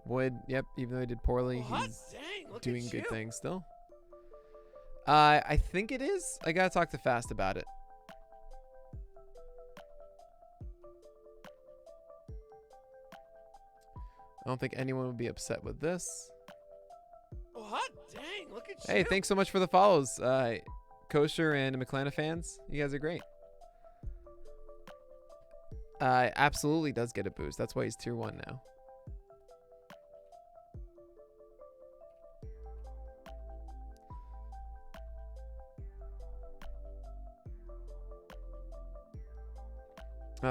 Wood, yep, even though he did poorly, he's doing good things still. I think it is. I gotta talk to Fast about it. I don't think anyone would be upset with this. Oh, hot dang, look at you. Hey, thanks so much for the follows. Kosher and Mclennan fans. You guys are great. Absolutely does get a boost. That's why he's tier 1 now.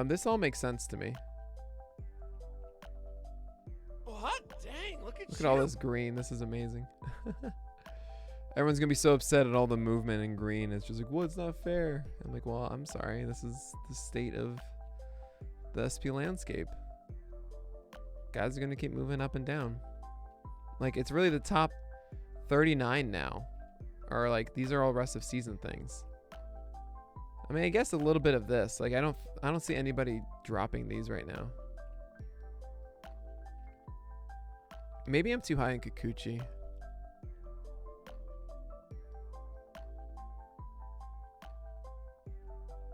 This all makes sense to me. Oh, hot dang, look Look at all this green. This is amazing. Everyone's gonna be so upset at all the movement in green. It's just like, well, it's not fair. I'm like, well, I'm sorry. This is the state of the SP landscape. Guys are gonna keep moving up and down. Like, it's really the top 39 now, or like these are all rest of season things. I mean, I guess a little bit of this. Like, I don't see anybody dropping these right now. Maybe I'm too high in Kikuchi.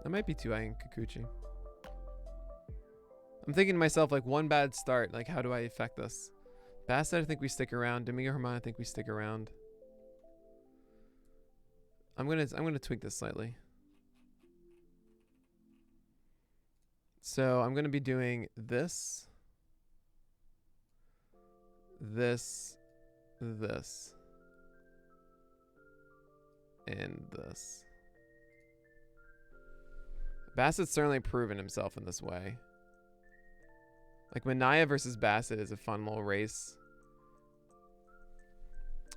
I might be too high in Kikuchi. I'm thinking to myself, like, one bad start. Like, how do I affect this? Bassett, I think we stick around. Domingo Herman, I think we stick around. I'm gonna tweak this slightly. So I'm gonna be doing this, this, this, and this. Bassett's certainly proven himself in this way. Like, Manaya versus Bassett is a fun little race.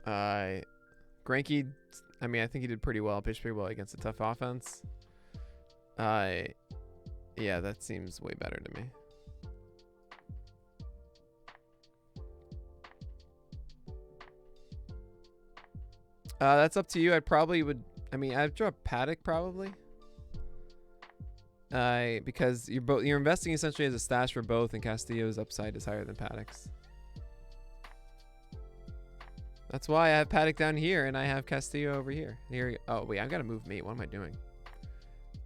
Granky, I mean, I think he did pretty well, pitched pretty well against a tough offense. Yeah, that seems way better to me. That's up to you. I'd drop Paddock probably. Because you're investing essentially as a stash for both, and Castillo's upside is higher than Paddock's. That's why I have Paddock down here and I have Castillo over here. Oh wait, I've got to move me. What am I doing?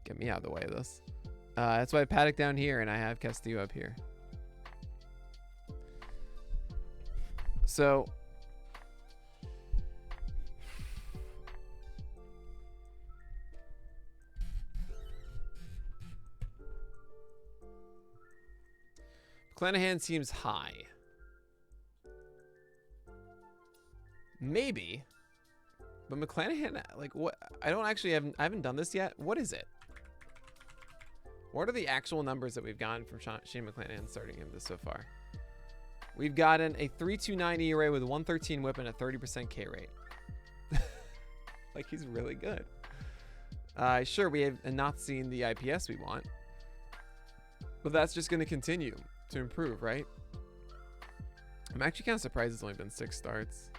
Get me out of the way of this. That's why I have Paddock down here and I have Castillo up here. So Mclennan seems high. Maybe. But Mclennan, like, what? I haven't done this yet. What is it? What are the actual numbers that we've gotten from Shane Mclennan starting him so far? We've gotten a 3.29 ERA with 113 whip and a 30% K rate. Like, he's really good. Sure, we have not seen the IPS we want. But that's just going to continue to improve, right? I'm actually kind of surprised it's only been 6 starts.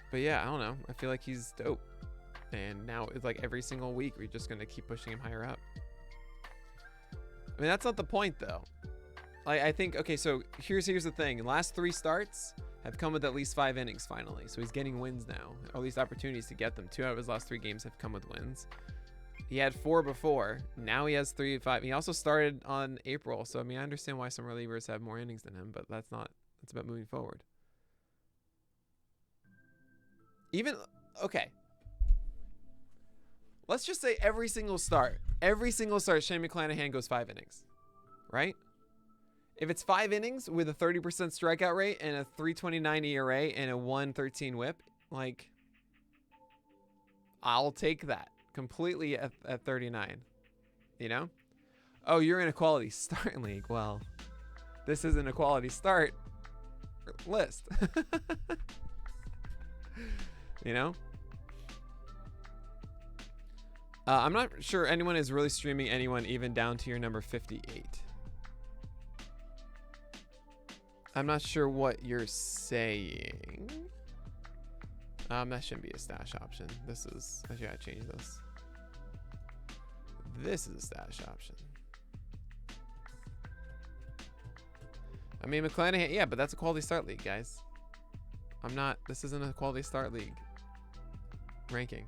But yeah, I don't know. I feel like he's dope. And now it's like every single week we're just going to keep pushing him higher up. I mean, that's not the point, though. I think, okay, so here's the thing. Last 3 starts have come with at least 5 innings finally. So he's getting wins now, or at least opportunities to get them. 2 out of his last 3 games have come with wins. He had 4 before. Now he has 3 of 5. He also started on April. So, I mean, I understand why some relievers have more innings than him, but that's not, it's about moving forward. Even, okay. Let's just say every single start, Shane McClanahan goes 5 innings, right? If it's 5 innings with a 30% strikeout rate and a 3.29 ERA and a 1.13 WHIP, like, I'll take that completely at 39. You know? Oh, you're in a quality start league. Well, this isn't a quality start list. You know? I'm not sure anyone is really streaming anyone even down to your number 58. I'm not sure what you're saying. That shouldn't be a stash option. This is, I gotta change this. This is a stash option. I mean, Mclennan, yeah, but that's a quality start league, guys. This isn't a quality start league ranking.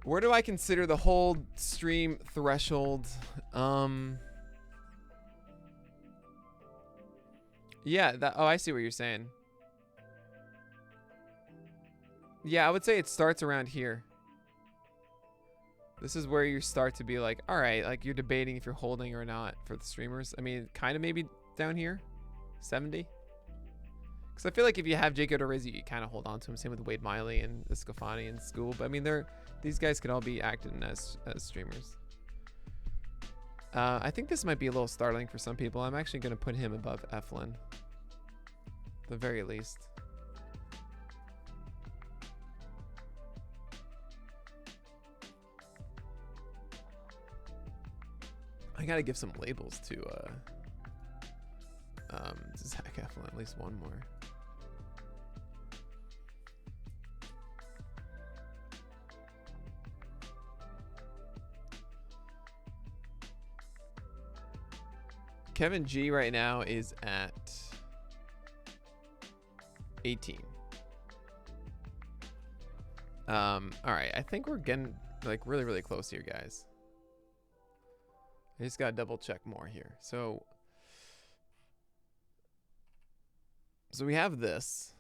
Where do I consider the hold stream threshold? Yeah, I see what you're saying. Yeah, I would say it starts around here. This is where you start to be like, all right, like you're debating if you're holding or not for the streamers. I mean, kind of maybe down here, 70. Because I feel like if you have Jacob Orizzi, you kind of hold on to him. Same with Wade Miley and Scafani and School. But I mean, these guys could all be acted in as streamers. I think this might be a little startling for some people. I'm actually going to put him above Eflin. At the very least. I got to give some labels to Zach Eflin. At least one more. Kevin G right now is at 18. All right, I think we're getting like really, really close here, guys. I just gotta double check more here. So we have this.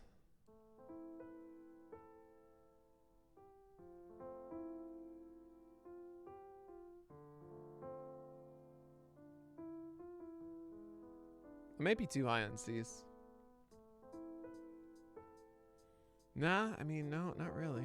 It might be too high on C's. Nah, I mean, no, not really.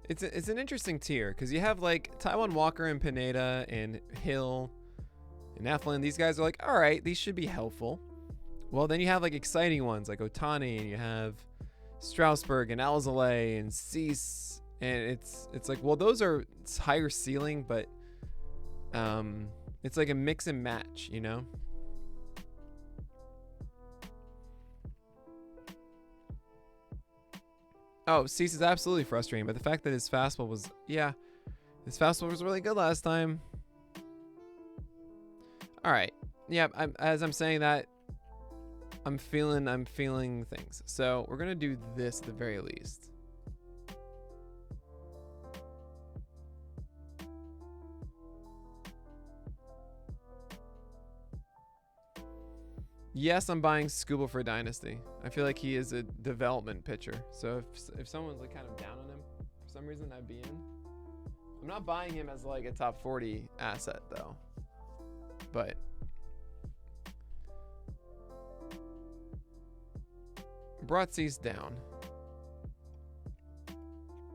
It's an interesting tier because you have like Taiwan Walker and Pineda and Hill and Eflin. These guys are like, all right, these should be helpful. Well, then you have like exciting ones like Ohtani, and you have Strasburg and Alzolay and Cease, and it's like, well, those are higher ceiling, but it's like a mix and match, you know. Oh, Cease is absolutely frustrating, but the fact that his fastball was, yeah, his fastball was really good last time. All right, yeah. As I'm saying that, I'm feeling things. So we're gonna do this at the very least. Yes, I'm buying Scuba for Dynasty. I feel like he is a development pitcher. So if someone's like kind of down on him for some reason, I'd be in. I'm not buying him as like a top 40 asset though. But brought Cease down.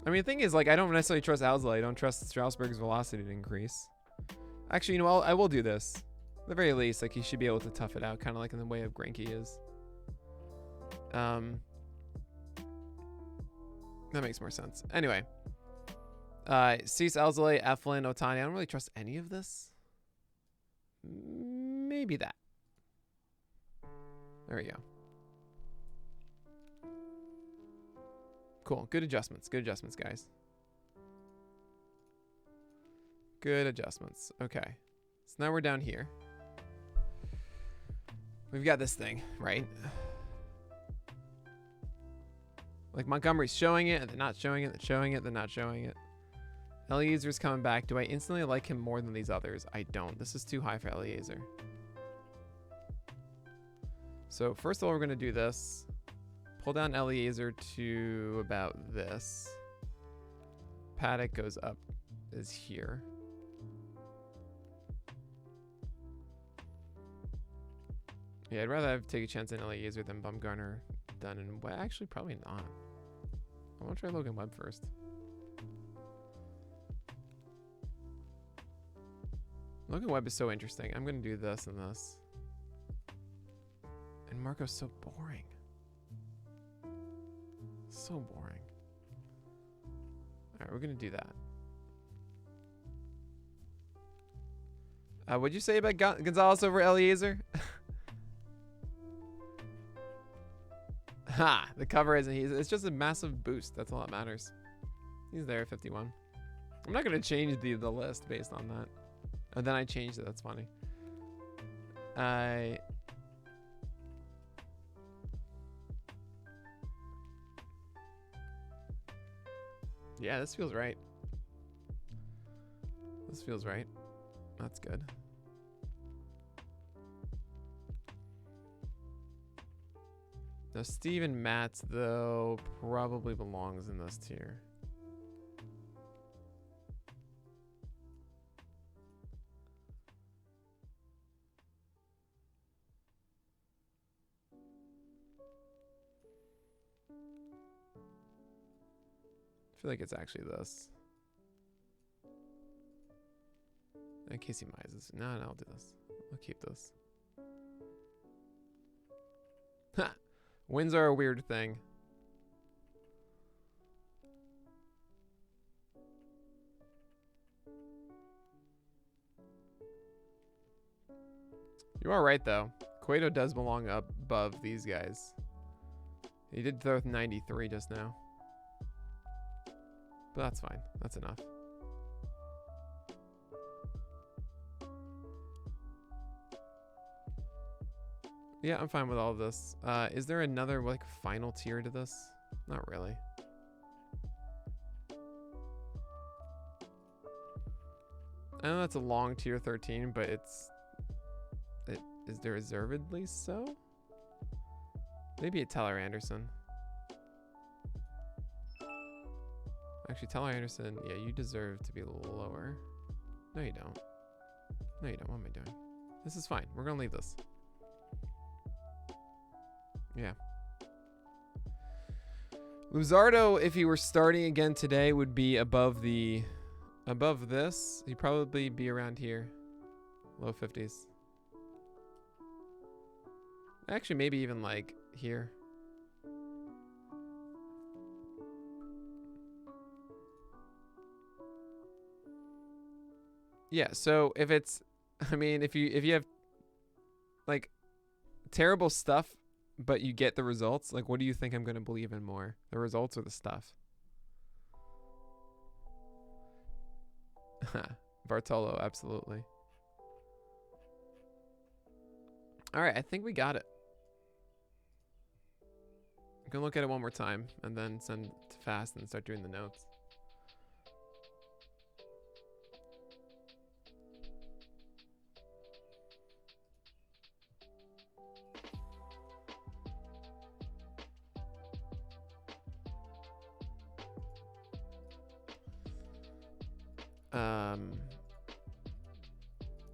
I mean, the thing is, like, I don't necessarily trust Alzolay. I don't trust Strasburg's velocity to increase. Actually, you know, I will do this. At the very least, like, he should be able to tough it out, kind of like in the way of Greinke is. That makes more sense. Anyway. Cease, Alzolay, Eflin, Ohtani. I don't really trust any of this. Maybe maybe that. There we go. Cool. Good adjustments. Good adjustments, guys. Good adjustments. Okay. So now we're down here. We've got this thing, right? Like Montgomery's showing it, and they're not showing it, they're showing it, they're not showing it. Eliezer's coming back. Do I instantly like him more than these others? I don't. This is too high for Eliezer. So first of all, we're going to do this. Pull down Eliezer to about this. Paddock goes up is here. Yeah, I'd rather take a chance on Eliezer than Bumgarner, Dunn, and Webb. Actually, probably not. I want to try Logan Webb first. Logan Webb is so interesting. I'm going to do this and this. And Marco's so boring. So boring. Alright, we're going to do that. What'd you say about Gonzalez over Eliezer? Ha! The cover isn't. It's just a massive boost. That's all that matters. He's there at 51. I'm not going to change the list based on that. And then I changed it. That's funny. Yeah, this feels right. This feels right. That's good. Now, Steven Matz, though, probably belongs in this tier. I feel like it's actually this. In case he mises. No, I'll do this. I'll keep this. Ha! Wins are a weird thing. You are right, though. Cueto does belong up above these guys. He did throw with 93 just now. But that's fine. That's enough. Yeah, I'm fine with all of this. Is there another, like, final tier to this? Not really. I know that's a long tier 13, but it is deservedly so? Maybe a Tyler Anderson. Actually, Tyler Anderson, yeah, you deserve to be lower. No, you don't. No, you don't. What am I doing? This is fine. We're going to leave this. Yeah. Luzardo, if he were starting again today, would be above this. He'd probably be around here. Low 50s. Actually, maybe even like here. Yeah, so if it's, I mean, if you have like terrible stuff, but you get the results, like what do you think I'm going to believe in more? The results or the stuff? Bartolo, absolutely. All right, I think we got it. I'm going to look at it one more time and then send it fast and start doing the notes.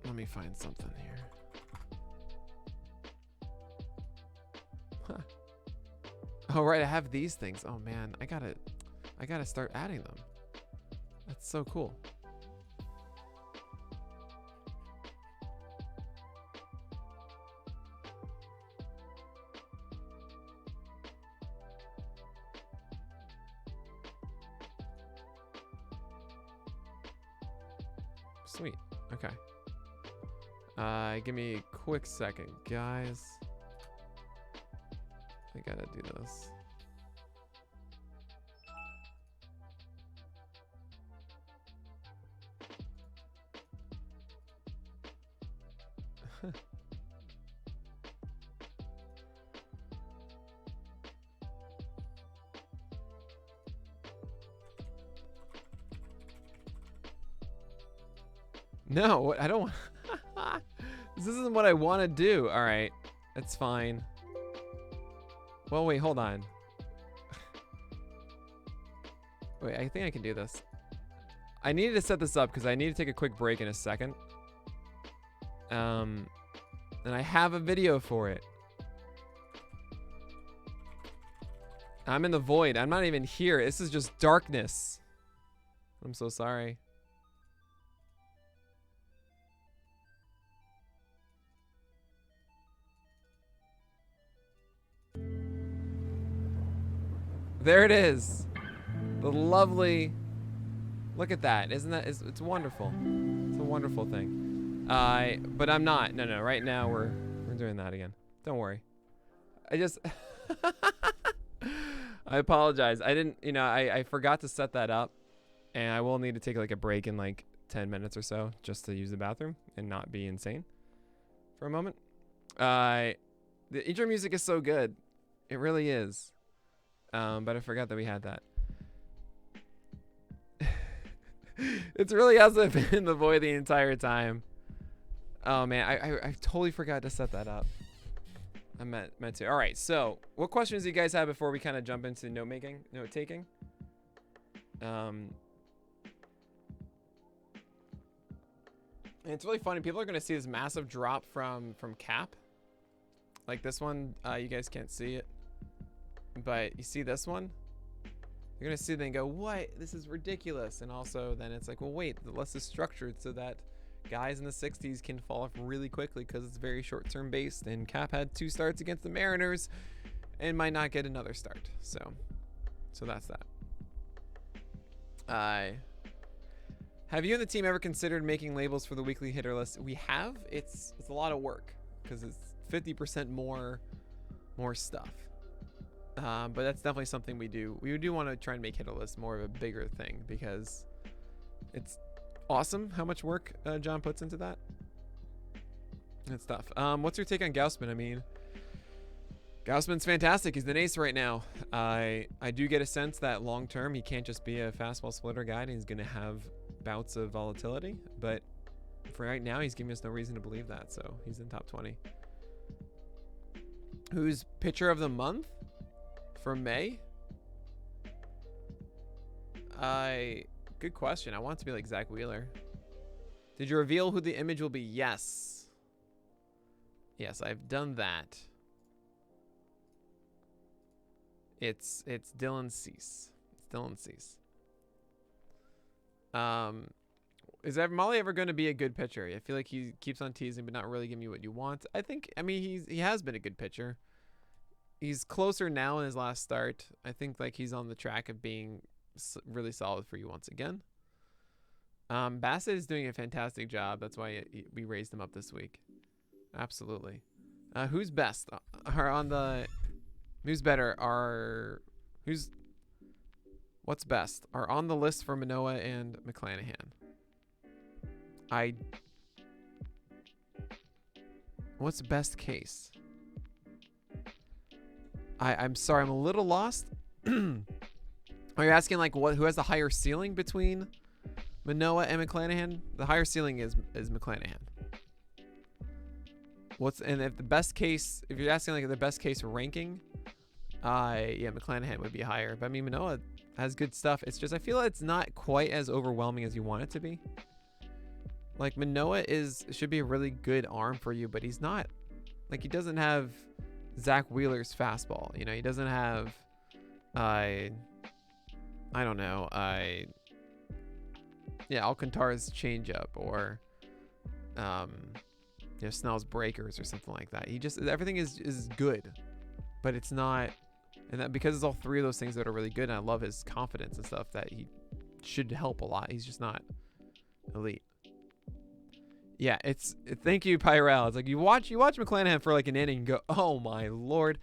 Let me find something here. Huh. Oh right, I have these things. Oh man, I gotta start adding them. That's so cool. Sweet. Okay. Give me quick second, guys. I gotta do this. No, I don't. This isn't what I want to do. All right, that's fine. Well, wait, hold on. Wait, I think I can do this. I needed to set this up because I need to take a quick break in a second. And I have a video for it. I'm in the void. I'm not even here. This is just darkness. I'm so sorry. There it is. The lovely. Look at that. Isn't that? It's wonderful. It's a wonderful thing. But I'm not. No. Right now we're doing that again. Don't worry. I just. I apologize. I didn't. I forgot to set that up, and I will need to take like a break in like 10 minutes or so just to use the bathroom and not be insane for a moment. The intro music is so good. It really is. But I forgot that we had that. It's really hasn't been in the void the entire time. Oh man, I totally forgot to set that up. I meant to. All right, so what questions do you guys have before we kind of jump into note taking? And it's really funny. People are gonna see this massive drop from Cap. Like this one, you guys can't see it. But you see this one? You're going to see it and go, what? This is ridiculous. And also then it's like, well, wait, the list is structured so that guys in the 60s can fall off really quickly because it's very short-term based. And Cap had 2 starts against the Mariners and might not get another start. So that's that. Have you and the team ever considered making labels for the weekly hitter list? We have. It's a lot of work because it's 50% more stuff. But that's definitely something we do. We do want to try and make hit a list more of a bigger thing because it's awesome how much work John puts into that. That's tough. What's your take on Gausman? I mean, Gausman's fantastic. He's an ace right now. I do get a sense that long term he can't just be a fastball splitter guy and he's going to have bouts of volatility. But for right now, he's giving us no reason to believe that. So he's in top 20. Who's pitcher of the month? For May? Good question. I want it to be like Zach Wheeler. Did you reveal who the image will be? Yes. Yes, I've done that. It's Dylan Cease. It's Dylan Cease. Is Molly ever going to be a good pitcher? I feel like he keeps on teasing but not really giving you what you want. I mean he has been a good pitcher. He's closer now in his last start. I think like he's on the track of being really solid for you once again. Bassett is doing a fantastic job. That's why we raised him up this week. Absolutely. Who's best? Who's better? What's best? Are on the list for Manoah and Mclennan. What's best case? I'm sorry, I'm a little lost. Are you asking like who has the higher ceiling between Manoah and Mclennan? The higher ceiling is Mclennan. If the best case, if you're asking like the best case ranking, yeah, Mclennan would be higher. But I mean Manoah has good stuff. It's just I feel it's not quite as overwhelming as you want it to be. Like Manoah should be a really good arm for you, but he's not. Like he doesn't have Zach Wheeler's fastball. He doesn't have I don't know. Alcantara's changeup or Snell's breakers or something like that. Everything is good, but it's not. And that because it's all 3 of those things that are really good. And I love his confidence and stuff that he should help a lot. He's just not elite. Yeah, thank you, Pyrell. It's like you watch Mclennan for like an inning and go, oh my lord,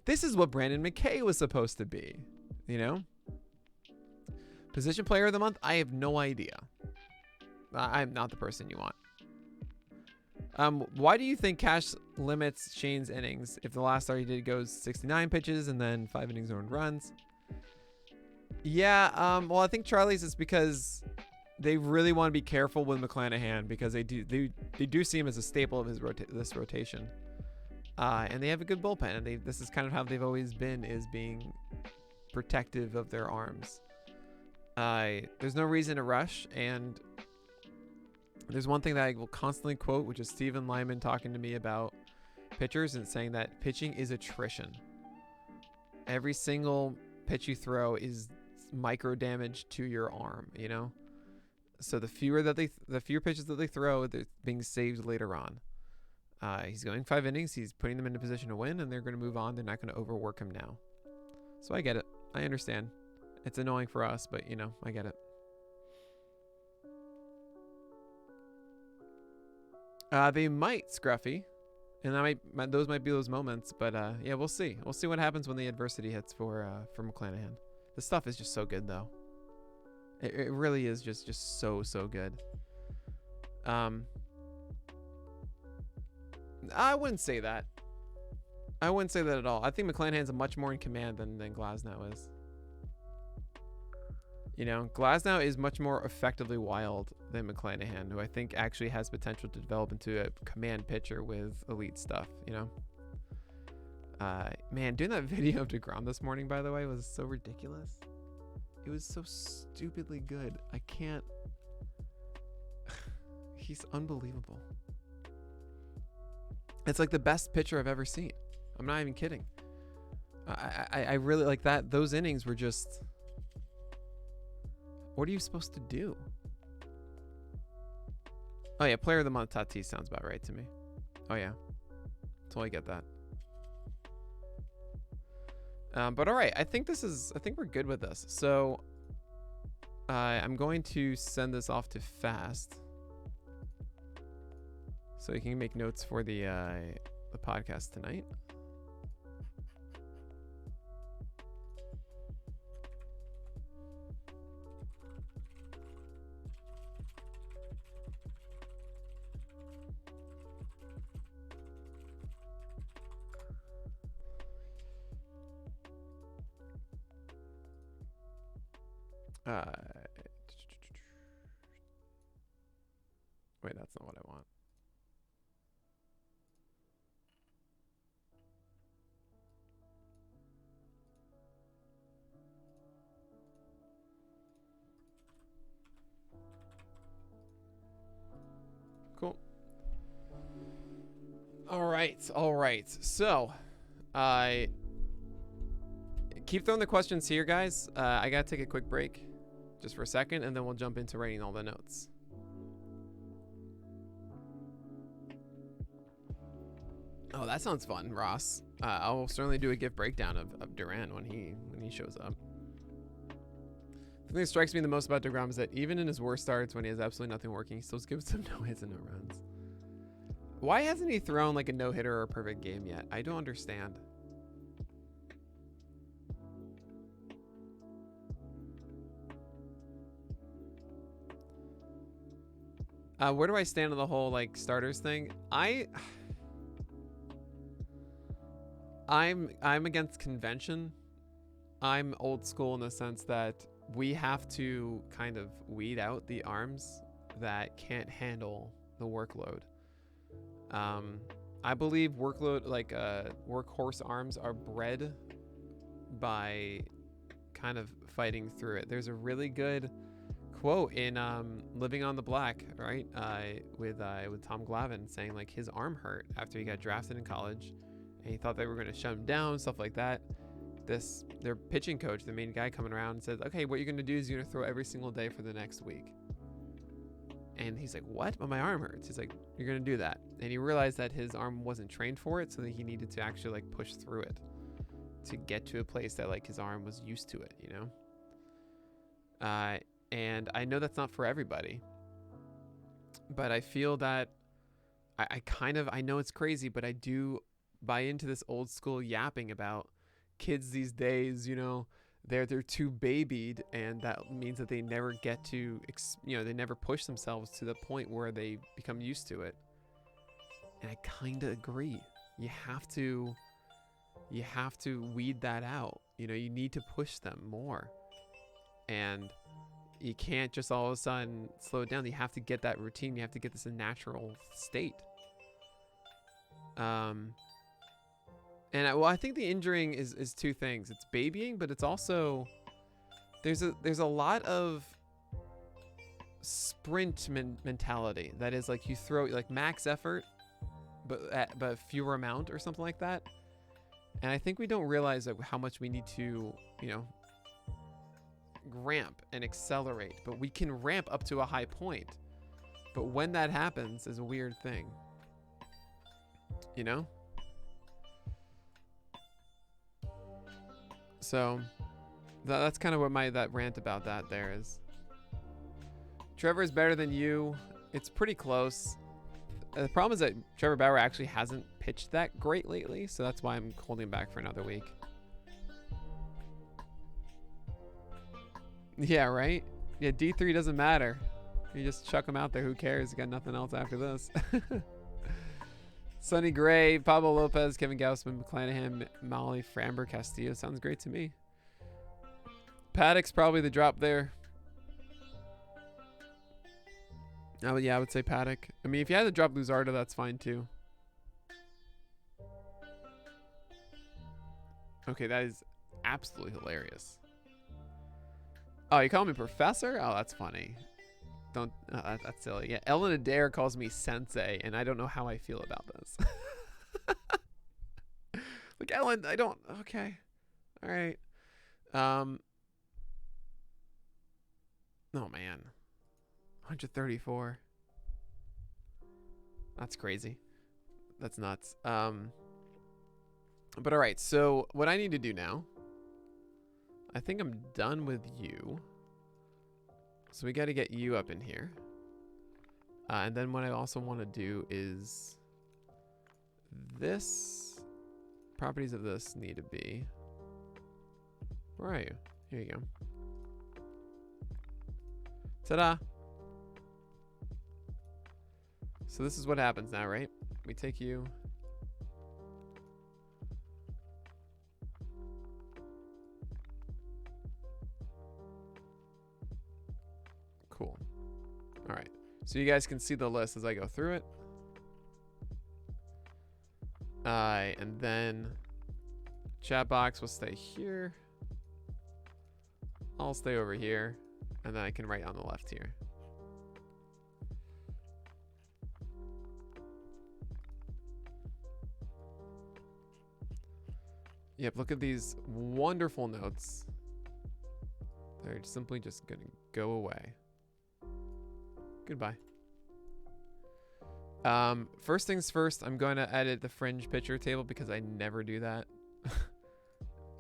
this is what Brandon McKay was supposed to be. You know? Position player of the month? I have no idea. I'm not the person you want. Why do you think Cash limits Shane's innings if the last start he did goes 69 pitches and then 5 innings earned runs? Yeah, well, I think Charlie's is because they really want to be careful with Mclennan because they do see him as a staple of his this rotation. And they have a good bullpen, and this is kind of how they've always been, is being protective of their arms. There's no reason to rush, and there's one thing that I will constantly quote, which is Stephen Lyman talking to me about pitchers and saying that pitching is attrition. Every single pitch you throw is micro damage to your arm, you know? So the fewer pitches that they throw, they're being saved later on. He's going 5 innings. He's putting them in a position to win, and they're going to move on. They're not going to overwork him now. So I get it. I understand. It's annoying for us, but, you know, I get it. They might, Scruffy. And those might be those moments. But, yeah, we'll see. We'll see what happens when the adversity hits for Mclennan. The stuff is just so good, though. It really is just so good. I wouldn't say that. I wouldn't say that at all. I think McClanahan's much more in command than Glasnow is. You know, Glasnow is much more effectively wild than McClanahan, who I think actually has potential to develop into a command pitcher with elite stuff, you know? Man, doing that video of Degrom this morning, by the way, was so ridiculous. It was so stupidly good. I can't... He's unbelievable. It's like the best pitcher I've ever seen. I'm not even kidding. I really like that. Those innings were just... What are you supposed to do? Oh yeah, player of the month Tatis sounds about right to me. Oh yeah, totally get that. But all right, I think we're good with this. So I'm going to send this off to Fast, so you can make notes for the podcast tonight. Wait, that's not what I want. Cool. All right. So, keep throwing the questions here, guys. I gotta take a quick break, just for a second, and then we'll jump into writing all the notes. Oh, that sounds fun, Ross. I'll certainly do a gift breakdown of Duran when he shows up. The thing that strikes me the most about Degrom is that even in his worst starts, when he has absolutely nothing working, he still gives them no hits and no runs. Why hasn't he thrown like a no-hitter or a perfect game yet? I don't understand. Where do I stand on the whole like starters thing? I'm against convention. I'm old school in the sense that we have to kind of weed out the arms that can't handle the workload. I believe workhorse arms are bred by kind of fighting through it. There's a really good quote in Living on the Black, right? With Tom Glavine saying like his arm hurt after he got drafted in college, and he thought they were going to shut him down, stuff like that. Their pitching coach, the main guy, coming around and says, okay, what you're going to do is you're going to throw every single day for the next week. And he's like, what? But my arm hurts. He's like, you're going to do that. And he realized that his arm wasn't trained for it, so that he needed to actually like push through it to get to a place that like his arm was used to it, you know? And I know that's not for everybody, but I feel that I know it's crazy, but I do buy into this old school yapping about kids these days. You know, they're too babied, and that means that they never get to, they never push themselves to the point where they become used to it. And I kind of agree. You have to weed that out. You know, you need to push them more, and you can't just all of a sudden slow it down. You have to get that routine. You have to get this in natural state. I think the injuring is two things. It's babying, but it's also there's a lot of sprint mentality. That is, like, you throw like max effort, but fewer amount or something like that. And I think we don't realize how much we need to, ramp and accelerate. But we can ramp up to a high point. But when that happens is a weird thing. You know? So that's kind of what that rant about that there is. Trevor is better than you. It's pretty close. The problem is that Trevor Bauer actually hasn't pitched that great lately, so that's why I'm holding back for another week. Yeah, right? Yeah, D3 doesn't matter. You just chuck him out there. Who cares? You got nothing else after this. Sonny Gray, Pablo Lopez, Kevin Gausman, Mclennan, Molly, Framber, Castillo. Sounds great to me. Paddock's probably the drop there. Oh, yeah, I would say Paddock. I mean, if you had to drop Luzardo, that's fine too. Okay, that is absolutely hilarious. Oh, you call me Professor? Oh, that's funny. Don't. Oh, that's silly. Yeah, Ellen Adair calls me Sensei, and I don't know how I feel about this. Like, Ellen, I don't. Okay. All right. Oh, man. 134. That's crazy. That's nuts. But all right, so what I need to do now, I think I'm done with you. So we got to get you up in here. And then what I also want to do is this. Properties of this need to be. Where are you? Here you go. Ta-da! So this is what happens now, right? We take you. Cool. All right. So you guys can see the list as I go through it. And then chat box will stay here. I'll stay over here. And then I can write on the left here. Yep, look at these wonderful notes. They're simply just gonna go away. Goodbye. First things first, I'm going to edit the fringe picture table because I never do that.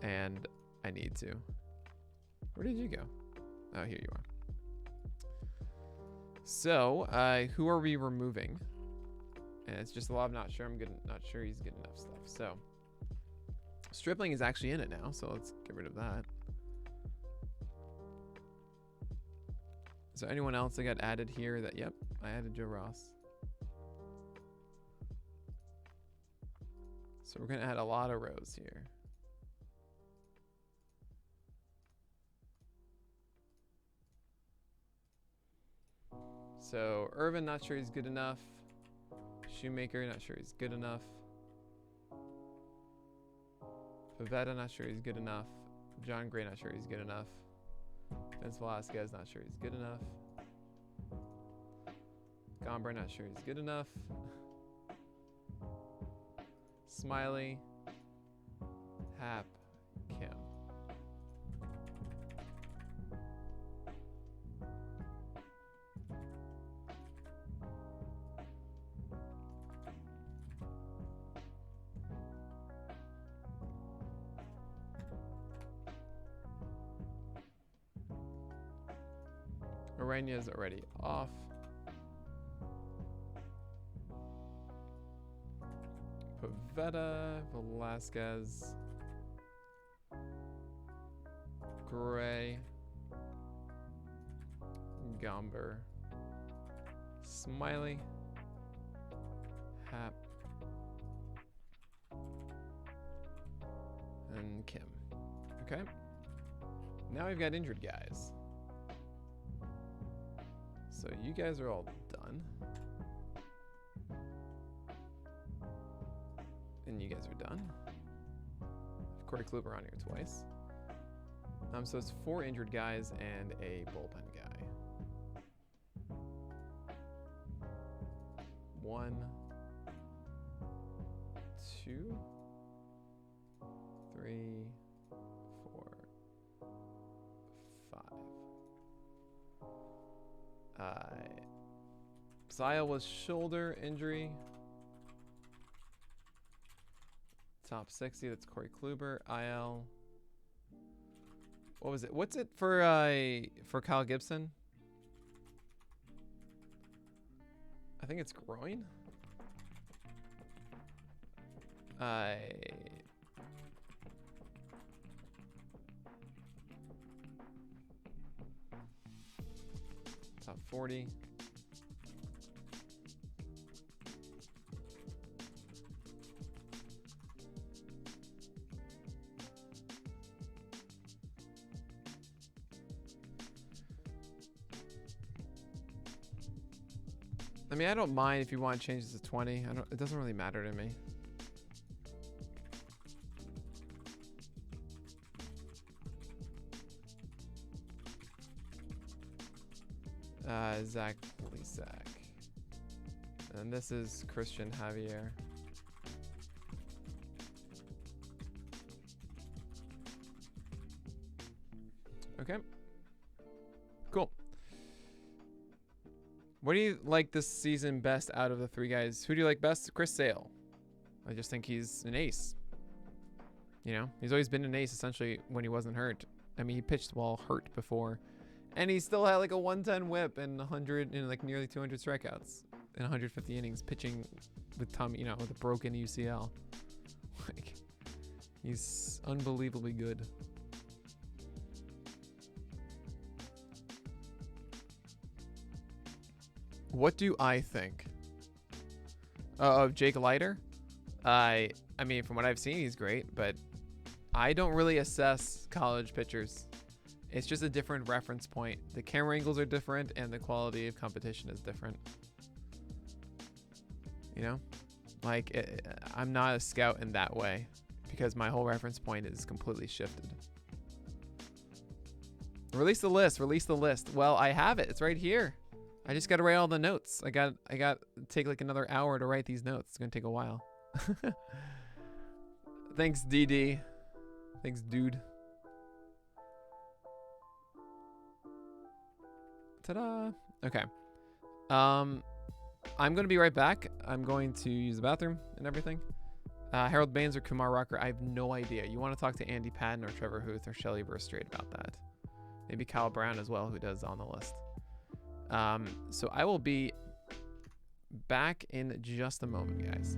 And I need to. Where did you go? Oh, here you are. So, who are we removing? And it's just a lot of not sure he's good enough stuff. So, Stripling is actually in it now, so let's get rid of that. Is there anyone else that got added here that, yep, I added Joe Ross. So we're going to add a lot of rows here. So Irvin, not sure he's good enough. Shoemaker, not sure he's good enough. Pavetta, not sure he's good enough. John Gray, not sure he's good enough. Vince Velasquez, not sure he's good enough. Gomber, not sure he's good enough. Smiley, Hap, Kim. Arena's already off. Veta, Velasquez, Gray, Gomber, Smiley, Hap, and Kim. Okay. Now we've got injured guys. So you guys are all done. And you guys are done. Cory Kluber on here twice. So it's 4 injured guys and a bullpen guy. 1, 2, 3, 4, 5. Zaya was shoulder injury. Top 60, that's Cory Kluber. IL. What was it? What's it for Kyle Gibson? I think it's groin. Top 40. I mean, I don't mind if you want to change this to 20. It doesn't really matter to me. Zach Lisak. And this is Christian Javier. Okay. Cool. What do you like this season best out of the 3 guys? Who do you like best? Chris Sale. I just think he's an ace. You know, he's always been an ace essentially when he wasn't hurt. I mean, he pitched while hurt before. And he still had like a 110 whip and 100 and like nearly 200 strikeouts in 150 innings pitching with Tommy, you know, with a broken UCL. Like, he's unbelievably good. What do I think of Jake Leiter? I mean, from what I've seen, he's great, but I don't really assess college pitchers. It's just a different reference point. The camera angles are different, and the quality of competition is different. You know? Like, I'm not a scout in that way, because my whole reference point is completely shifted. Release the list. Release the list. Well, I have it. It's right here. I just got to write all the notes. I got to take like another hour to write these notes. It's going to take a while. Thanks, DD. Thanks, dude. Ta-da. Okay. I'm going to be right back. I'm going to use the bathroom and everything. Harold Baines or Kumar Rocker, I have no idea. You want to talk to Andy Patton or Trevor Huth or Shelly Burstrade about that. Maybe Kyle Brown as well, who does on the list. So I will be back in just a moment, guys.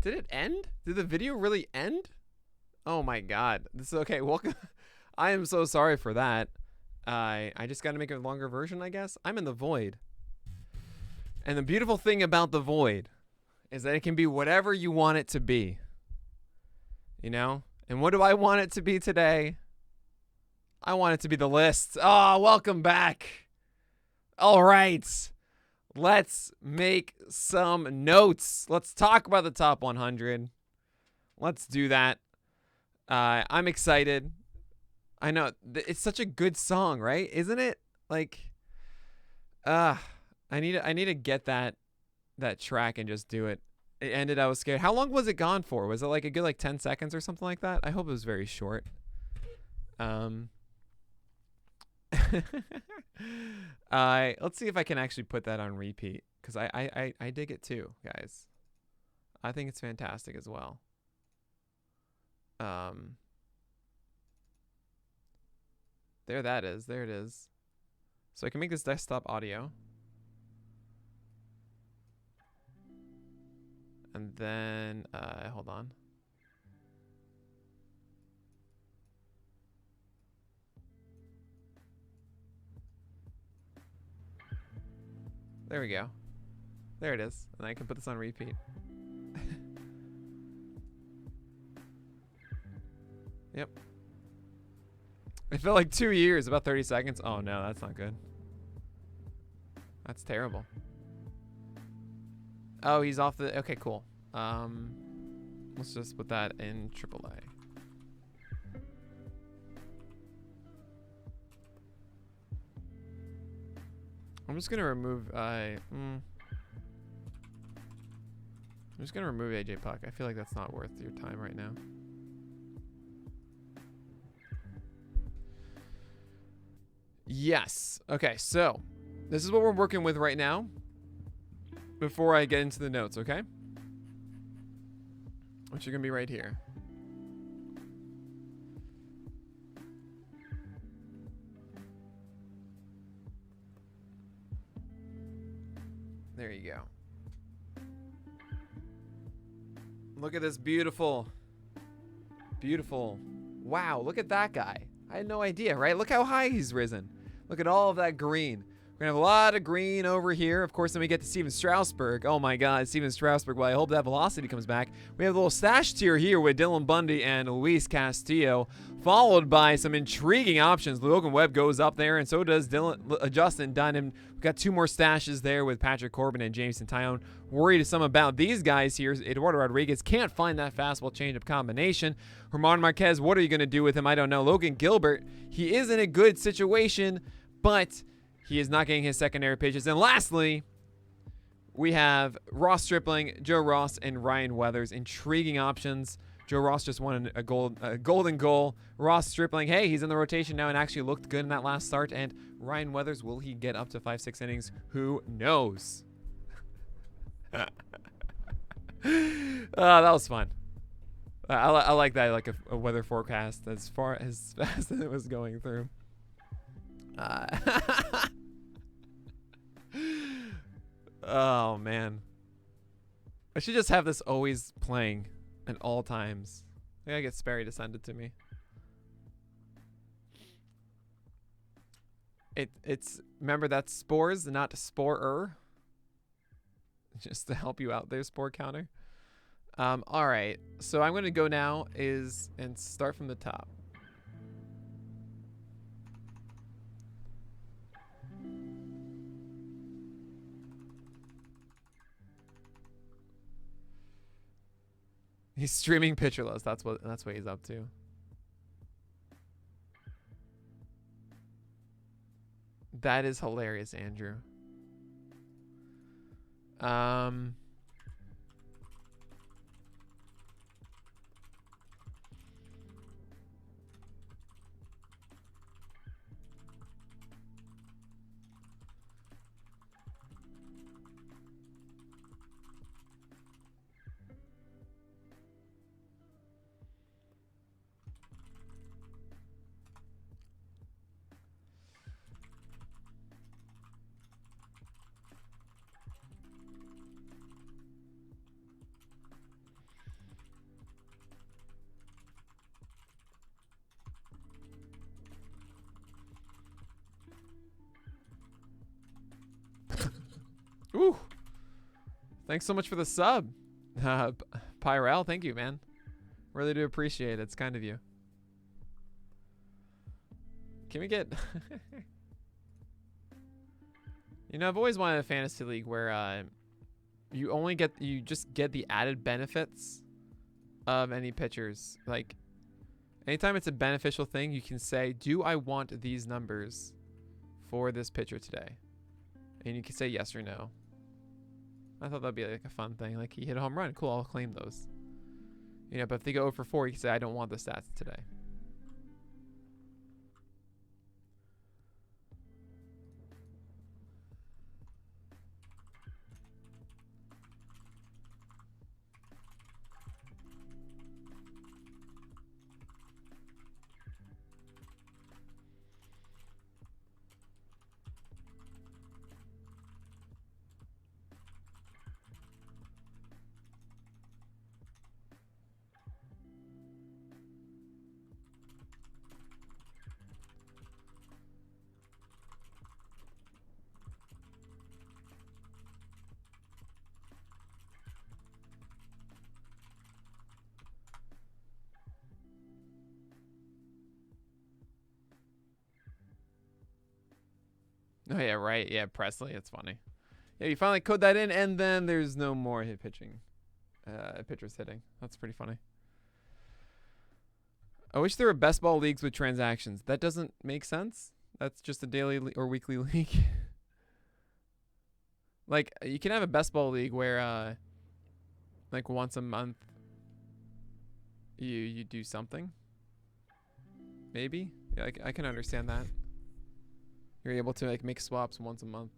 Did it end? Did the video really end? Oh my god. This is okay. Welcome. I am so sorry for that. I just got to make a longer version, I guess. I'm in the void. And the beautiful thing about the void is that it can be whatever you want it to be. You know? And what do I want it to be today? I want it to be the list. Oh, welcome back. All right. Let's make some notes. Let's talk about the top 100. Let's do that. I'm excited. I know it's such a good song, right? Isn't it? Like, I need to get that track and just do it. It ended. I was scared. How long was it gone for? Was it like a good 10 seconds or something like that? I hope it was very short. Let's see if I can actually put that on repeat, because I dig it too, guys. I think it's fantastic as well. There that is. There it is. So I can make this desktop audio. And then hold on. There we go. There it is. And I can put this on repeat. Yep. It felt like 2 years, about 30 seconds. Oh no, that's not good. That's terrible. Oh, he's off the... Okay, cool. Let's just put that in AAA. I'm just gonna remove I'm just gonna remove AJ Puck. I feel like that's not worth your time right now. Yes. Okay, so this is what we're working with right now before I get into the notes, okay? Which are gonna be right here. There you go. Look at this beautiful, beautiful. Wow, look at that guy. I had no idea, right? Look how high he's risen. Look at all of that green. We're going to have a lot of green over here. Of course, then we get to Steven Strasburg. Oh my God, Steven Strasburg. Well, I hope that velocity comes back. We have a little stash tier here with Dylan Bundy and Luis Castillo, followed by some intriguing options. Logan Webb goes up there, and so does Justin Dunn. And we've got two more stashes there with Patrick Corbin and Jameson Tyone. Worried some about these guys here. Eduardo Rodriguez can't find that fastball changeup combination. Herman Marquez, what are you going to do with him? I don't know. Logan Gilbert, he is in a good situation, but he is not getting his secondary pitches. And lastly, we have Ross Stripling, Joe Ross, and Ryan Weathers. Intriguing options. Joe Ross just won a golden goal. Ross Stripling, hey, he's in the rotation now and actually looked good in that last start. And Ryan Weathers, will he get up to 5-6 innings? Who knows? That was fun. I like that, like a weather forecast as fast as it was going through. Oh man, I should just have this always playing at all times. I gotta get Sperry to send it to me. It's remember that's spores, not sporer. Just to help you out there, spore counter. All right, so I'm gonna go now and start from the top. He's streaming pictureless. That's what he's up to. That is hilarious, Andrew. Ooh. Thanks so much for the sub. Pyrel, thank you, man. Really do appreciate it. It's kind of you. Can we get... You know, I've always wanted a fantasy league where you just get the added benefits of any pitchers. Like, anytime it's a beneficial thing, you can say, do I want these numbers for this pitcher today? And you can say yes or no. I thought that'd be like a fun thing. Like, he hit a home run. Cool, I'll claim those. You know, but if they go 0 for 4, you can say, I don't want the stats today. Oh, yeah, right. Yeah, Presley. It's funny. Yeah, you finally code that in, and then there's no more hit pitching. Pitchers hitting. That's pretty funny. I wish there were best ball leagues with transactions. That doesn't make sense. That's just a daily or weekly league. Like, you can have a best ball league where, like, once a month, you do something. Maybe. Yeah, I can understand that. You're able to like make swaps once a month.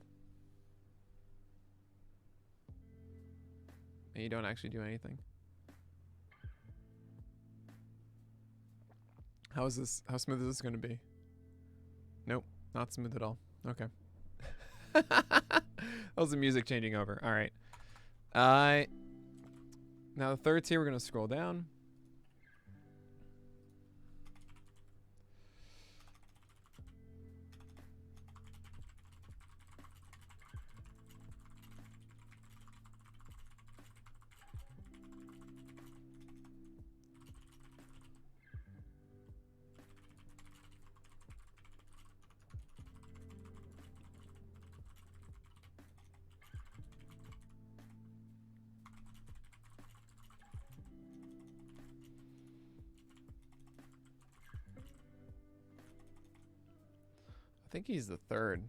And you don't actually do anything. How smooth is this going to be? Nope, not smooth at all. Okay. That was the music changing over. All right. Now the third tier, we're going to scroll down. I think he's the third.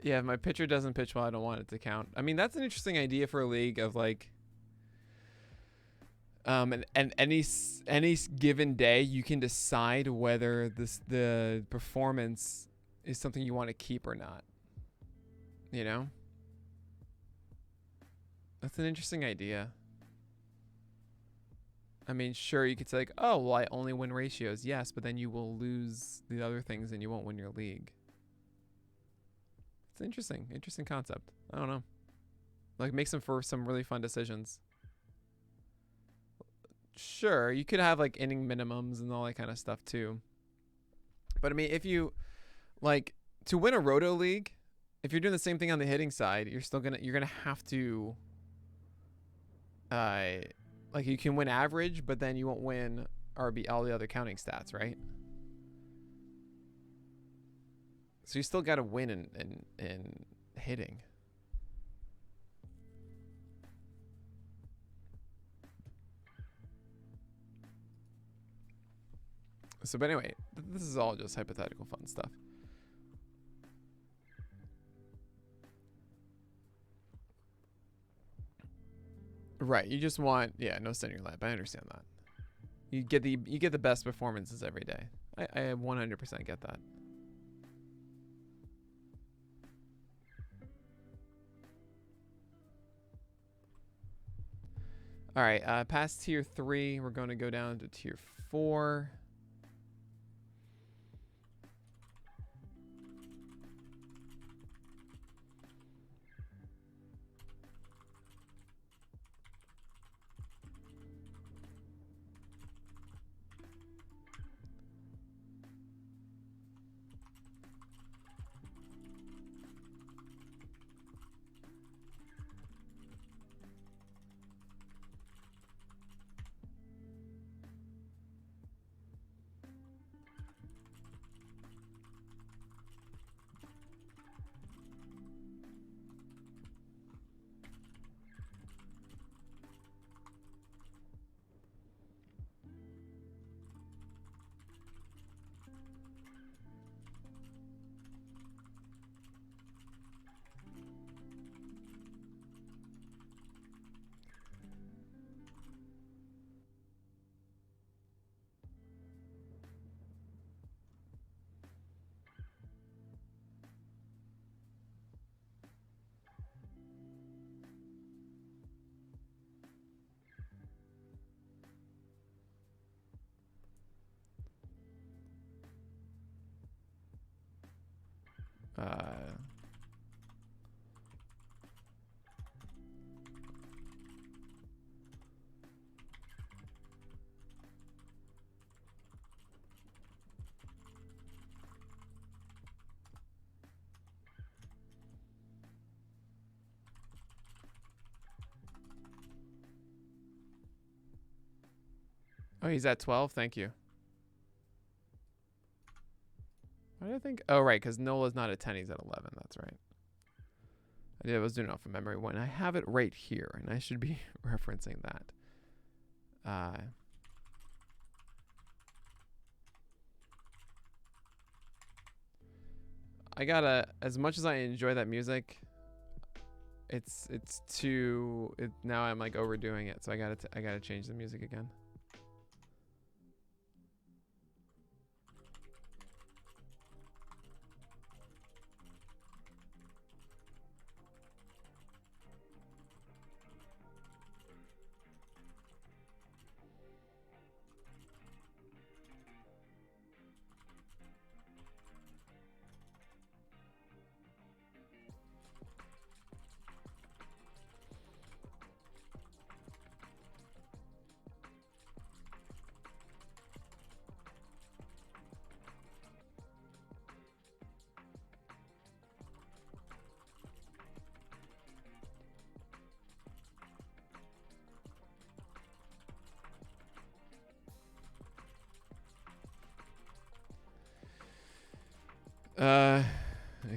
Yeah, if my pitcher doesn't pitch well, I don't want it to count. I mean, that's an interesting idea for a league of like, and any given day you can decide whether the performance is something you want to keep or not. You know, that's an interesting idea. I mean, sure, you could say like, oh, well, I only win ratios, yes, but then you will lose the other things and you won't win your league. It's interesting concept. I don't know. Like, makes them for some really fun decisions. Sure, you could have like inning minimums and all that kind of stuff too. But I mean, if you like to win a roto league, if you're doing the same thing on the hitting side, you're gonna have to like you can win average, but then you won't win RB all the other counting stats, right? So you still got to win in hitting. So, but anyway, this is all just hypothetical fun stuff. Right, you just want, yeah, no center lap. I understand that. You get the best performances every day. I 100% get that. All right, past tier 3, we're going to go down to tier 4. Oh, he's at 12. Thank you. Why did I think? Oh, right, because Nola's not at 10. He's at 11. That's right. I was doing it off of memory when I have it right here, and I should be referencing that. I gotta, as much as I enjoy that music, it's too. Now I'm like overdoing it, so I gotta change the music again.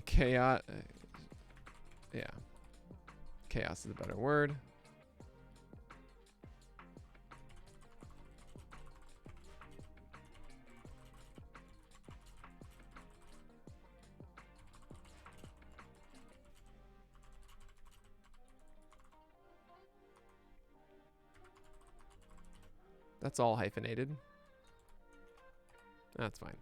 Chaos. Yeah. Chaos is a better word. That's all hyphenated. That's fine.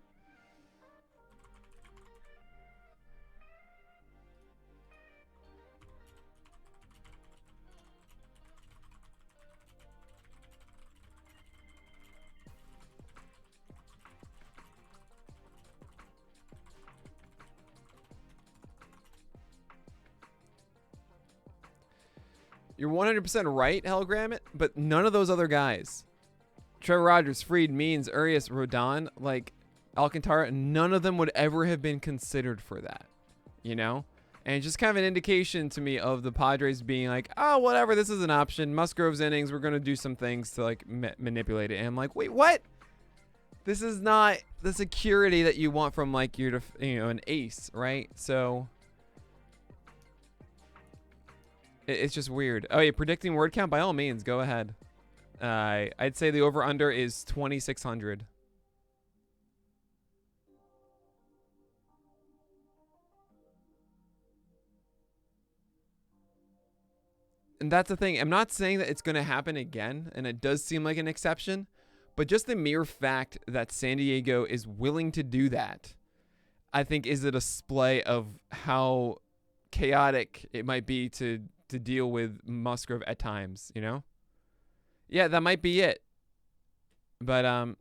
You're 100% right, Hellgrammit, but none of those other guys, Trevor Rogers, Freed, Means, Urias, Rodon, like, Alcantara, none of them would ever have been considered for that, you know? And just kind of an indication to me of the Padres being like, oh, whatever, this is an option. Musgrove's innings, we're going to do some things to like manipulate it. And I'm like, wait, what? This is not the security that you want from like your, an ace, right? So it's just weird. Oh, yeah, predicting word count, by all means, go ahead. I'd say the over-under is 2,600. And that's the thing. I'm not saying that it's going to happen again, and it does seem like an exception, but just the mere fact that San Diego is willing to do that, I think is a display of how chaotic it might be to deal with Musgrove at times, you know? Yeah, that might be it. But, oh,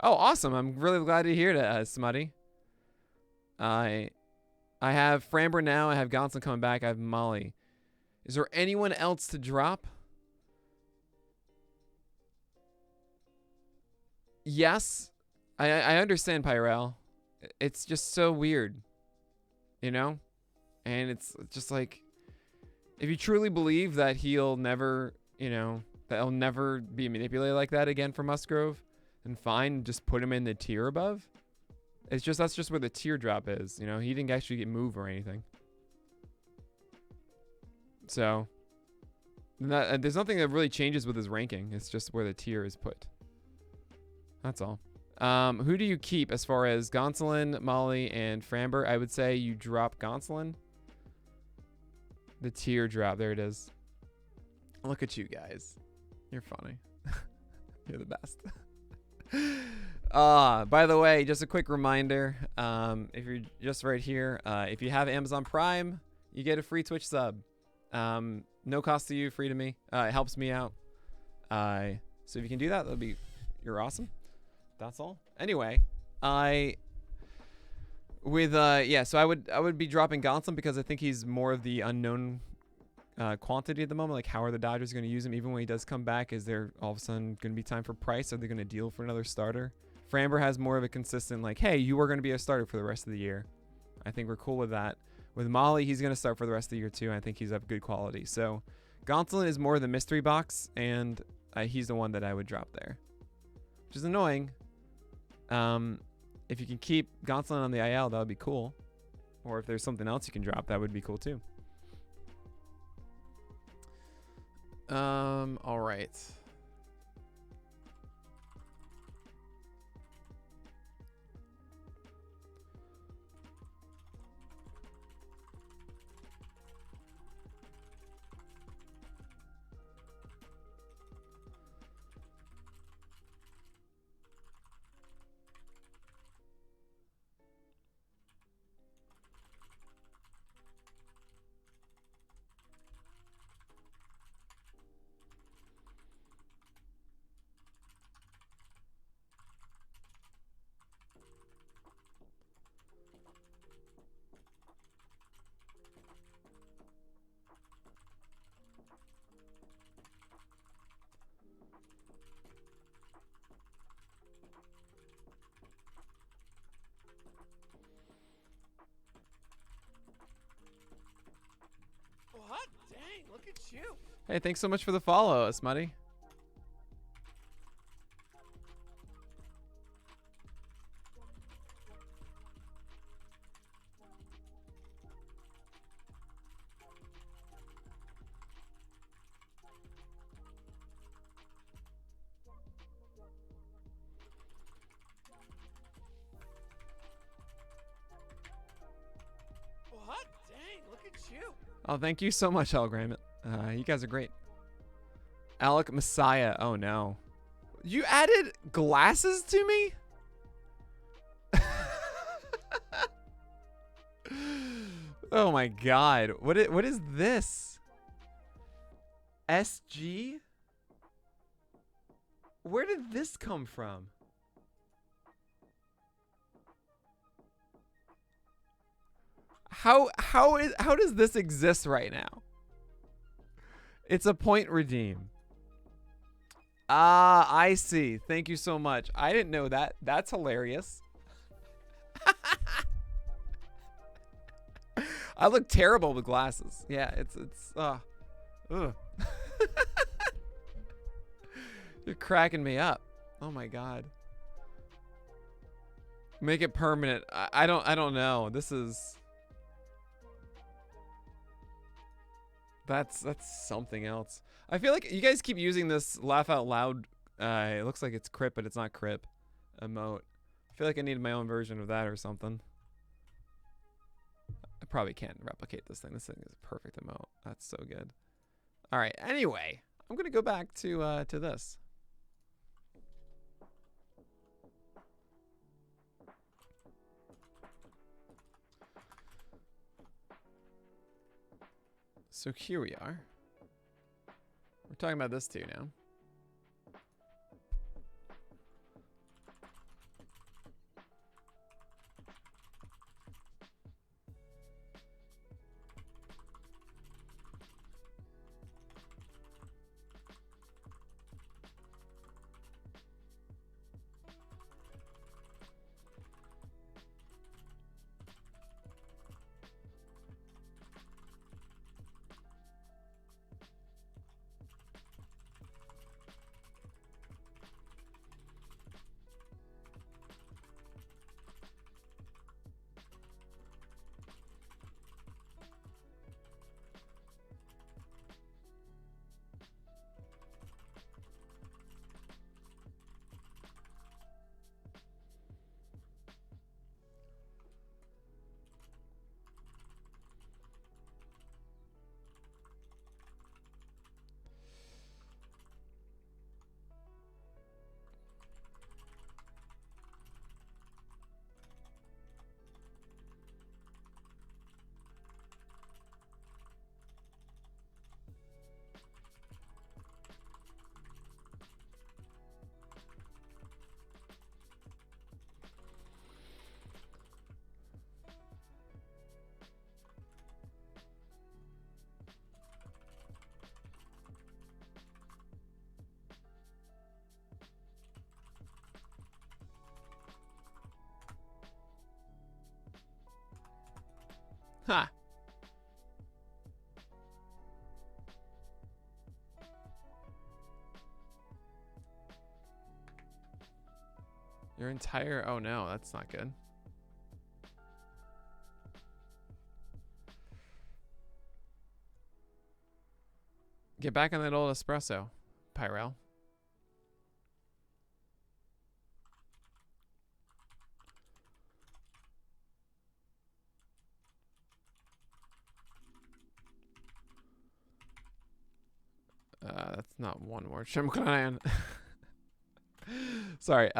awesome. I'm really glad to hear that, Smutty. I have Framber now. I have Gonson coming back. I have Molly. Is there anyone else to drop? Yes. I understand, Pyrel. It's just so weird. You know? And it's just like, if you truly believe that he'll never, that he'll never be manipulated like that again for Musgrove, then fine, just put him in the tier above. It's just, that's just where the teardrop is. He didn't actually get moved or anything. So, there's nothing that really changes with his ranking. It's just where the tier is put. That's all. Who do you keep as far as Gonsolin, Molly, and Framber? I would say you drop Gonsolin. The teardrop. There it is. Look at you guys. You're funny. You're the best. By the way, just a quick reminder. If you're just right here, if you have Amazon Prime, you get a free Twitch sub. No cost to you, free to me. It helps me out. So if you can do that, you're awesome. That's all. Anyway, so I would be dropping Gonsolin because I think he's more of the unknown quantity at the moment. Like, how are the Dodgers going to use him? Even when he does come back, is there all of a sudden going to be time for Price? Are they going to deal for another starter? Framber has more of a consistent, like, hey, you are going to be a starter for the rest of the year. I think we're cool with that. With Molly, he's going to start for the rest of the year, too. And I think he's of good quality. So, Gonsolin is more the mystery box, and he's the one that I would drop there. Which is annoying. If you can keep Gonsolin on the IL, that would be cool. Or if there's something else you can drop, that would be cool, too. All right. Hot dang, look at you. Hey, thanks so much for the follow, Smutty. Hot dang, look at you. Oh, thank you so much, Algram. You guys are great. Alec Messiah. Oh, no. You added glasses to me? Oh, my God. What is this? SG? Where did this come from? How does this exist right now? It's a point redeem. Ah, I see. Thank you so much. I didn't know that. That's hilarious. I look terrible with glasses. Yeah, it's ugh. You're cracking me up. Oh my god. Make it permanent. I don't know. This is that's something else. I feel like you guys keep using this laugh out loud. It looks like it's Crip, but it's not Crip emote. I feel like I need my own version of that or something. I probably can't replicate this thing. This thing is a perfect emote. That's so good. All right. Anyway, I'm gonna go back to this. So here we are. We're talking about this too now. Ha. Your entire... Oh no, that's not good. Get back on that old espresso, Pyrel. That's not one word. Mclennan. Sorry.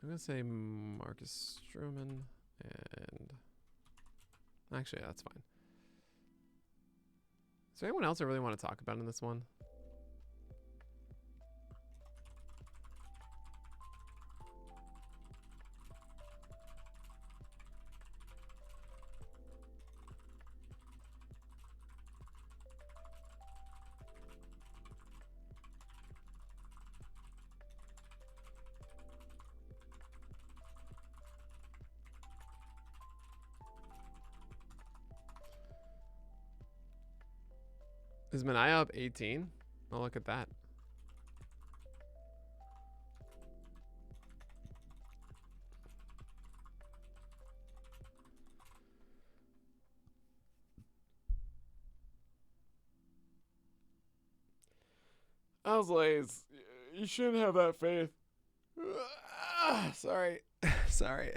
I'm gonna say Marcus Strowman, and actually that's fine. Is there anyone else I really want to talk about in this one? Is Manaya up 18? Oh, look at that. I was like, you shouldn't have that faith. Sorry. Sorry.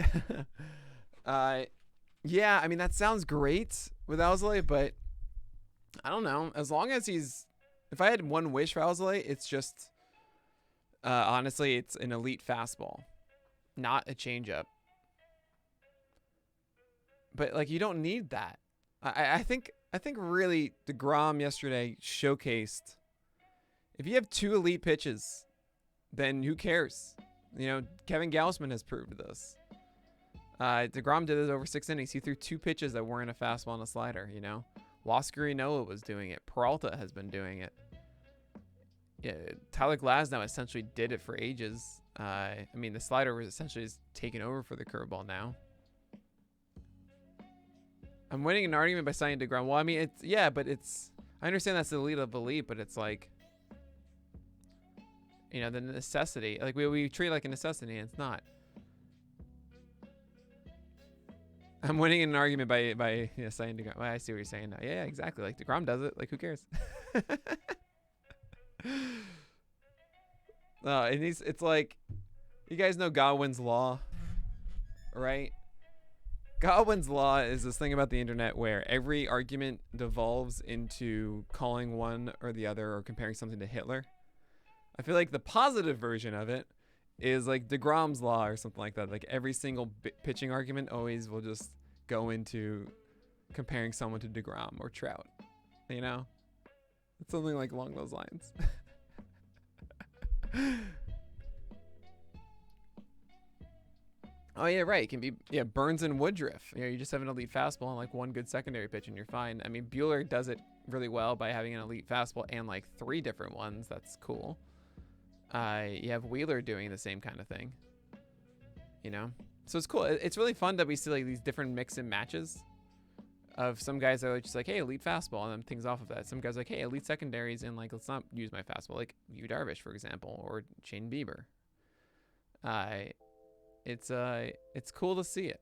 Yeah, I mean, that sounds great with Owsley, but I don't know. As long as if I had one wish for Owsley, it's just, honestly, it's an elite fastball, not a changeup. But like, you don't need that. I think really Degrom yesterday showcased, if you have 2 elite pitches, then who cares? You know, Kevin Gausman has proved this. Degrom did it over 6 innings. He threw 2 pitches that weren't a fastball and a slider, you know? Wascarinoa was doing it. Peralta has been doing it. Yeah, Tyler Glasnow essentially did it for ages. I mean, the slider was essentially just taking over for the curveball now. I'm winning an argument by signing Degrom. Well, I mean, I understand that's the elite of elite, but it's like, you know, the necessity. Like, we treat it like a necessity, and it's not. I'm winning an argument by signing Degrom. Well, I see what you're saying now. Yeah, exactly. Like, Degrom does it. Like, who cares? No, it's like, you guys know Godwin's Law, right? Godwin's Law is this thing about the internet where every argument devolves into calling one or the other or comparing something to Hitler. I feel like the positive version of it is like DeGrom's Law or something like that. Like, every single pitching argument always will just go into comparing someone to DeGrom or Trout. You know? It's something like along those lines. Oh, yeah, right. It can be, Burns and Woodruff. You know, you just have an elite fastball and like one good secondary pitch and you're fine. I mean, Buehler does it really well by having an elite fastball and like 3 different ones. That's cool. You have Wheeler doing the same kind of thing. You know? So it's cool. It's really fun that we see like these different mix and matches of some guys that are just like, hey, elite fastball, and then things off of that. Some guys are like, hey, elite secondaries, and like, let's not use my fastball. Like Yu Darvish, for example, or Shane Bieber. It's cool to see it.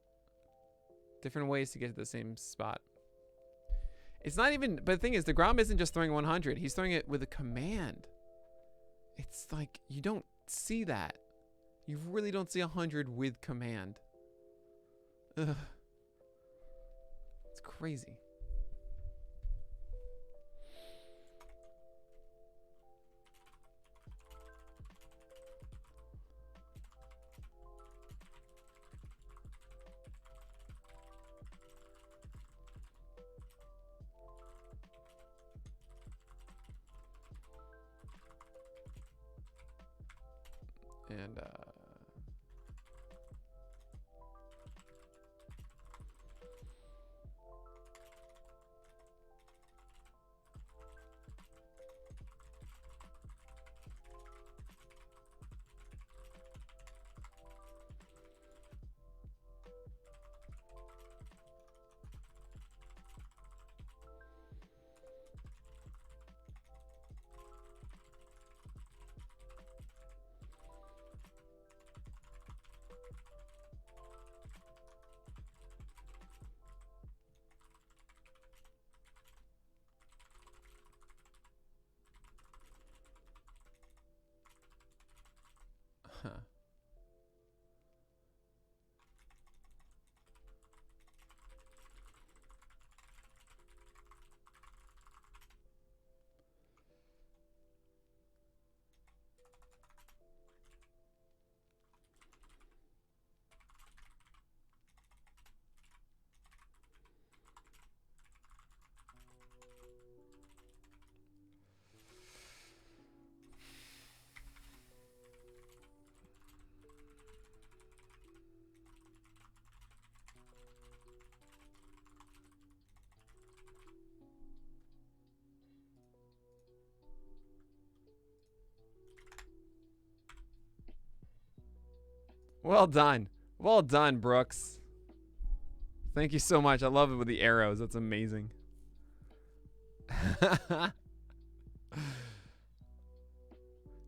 Different ways to get to the same spot. It's not even, but the thing is, DeGrom isn't just throwing 100. He's throwing it with a command. It's like, you don't see that. You really don't see 100 with command. Ugh. It's crazy. And huh. Well done. Well done, Brooks. Thank you so much. I love it with the arrows. That's amazing.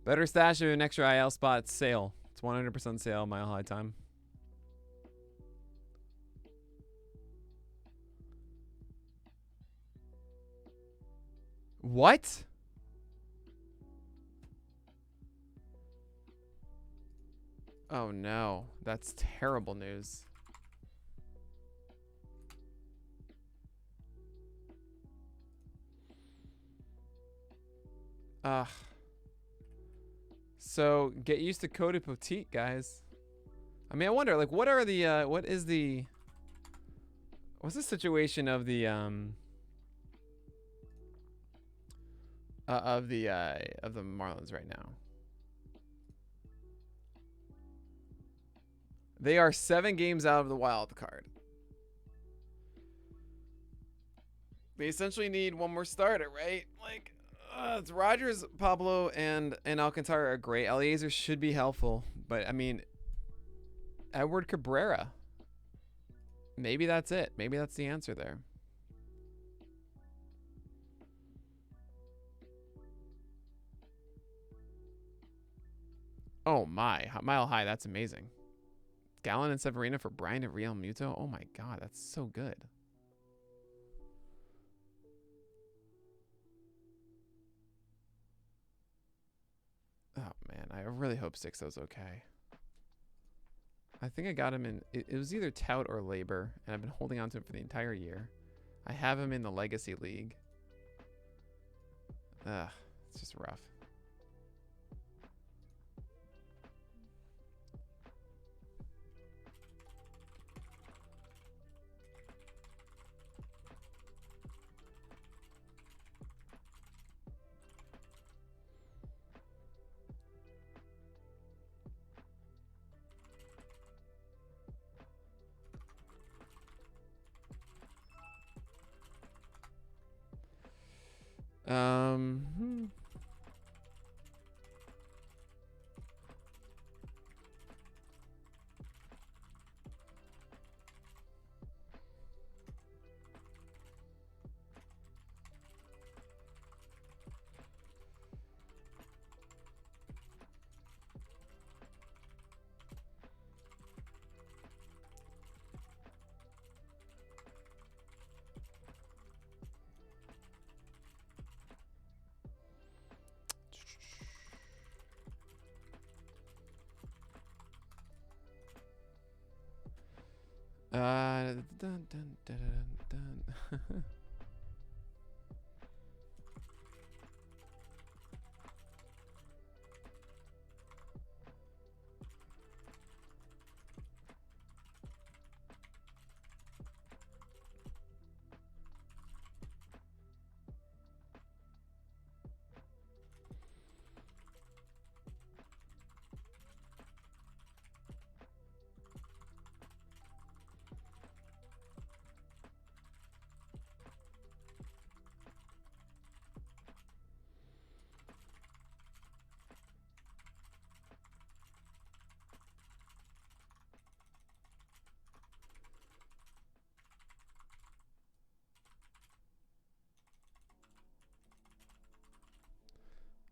Better stash of an extra IL spot sale. It's 100% sale, Mile High Time. What? Oh no, that's terrible news. Ugh. So get used to Cody Poteet, guys. I mean, I wonder, like, what are the what's the situation of the of the Marlins right now? They are 7 games out of the wild card. They essentially need one more starter, right? Like, it's Rogers, Pablo, and Alcantara are great. Eliezer should be helpful, but I mean, Edward Cabrera. Maybe that's it. Maybe that's the answer there. Oh my, Mile High. That's amazing. Gallon and Severino for Brian and Real Muto. Oh my god, that's so good. Oh man, I really hope Sixto's okay. I think I got him in, it was either Tout or Labor, and I've been holding on to him for the entire year. I have him in the Legacy League. Ugh, it's just rough. Hmm. Dun, dun, dun, dun, dun.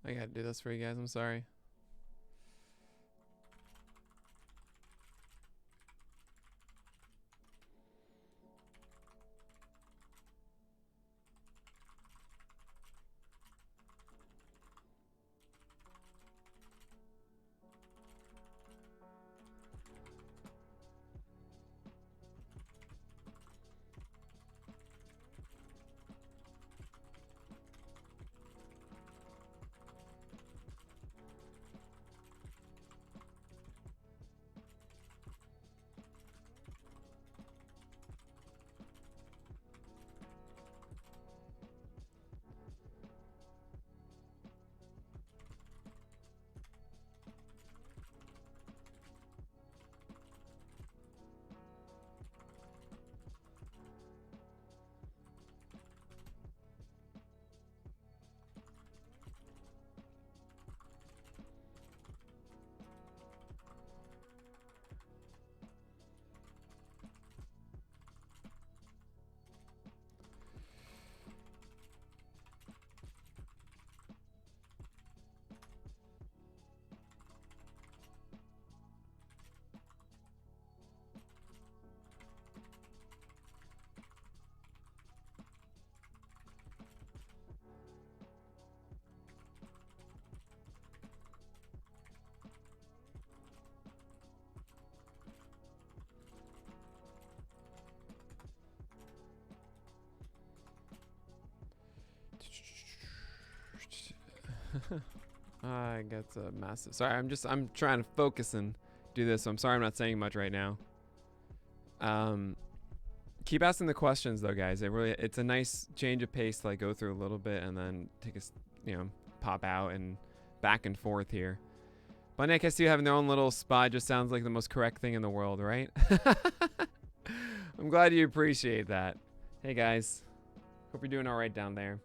I gotta do this for you guys. I'm sorry. I got a massive. Sorry, I'm trying to focus and do this. So I'm sorry I'm not saying much right now. Keep asking the questions though, guys. It's a nice change of pace to like go through a little bit and then take a pop out and back and forth here. But Nick, I see you having their own little spot. Just sounds like the most correct thing in the world, right? I'm glad you appreciate that. Hey guys, hope you're doing all right down there.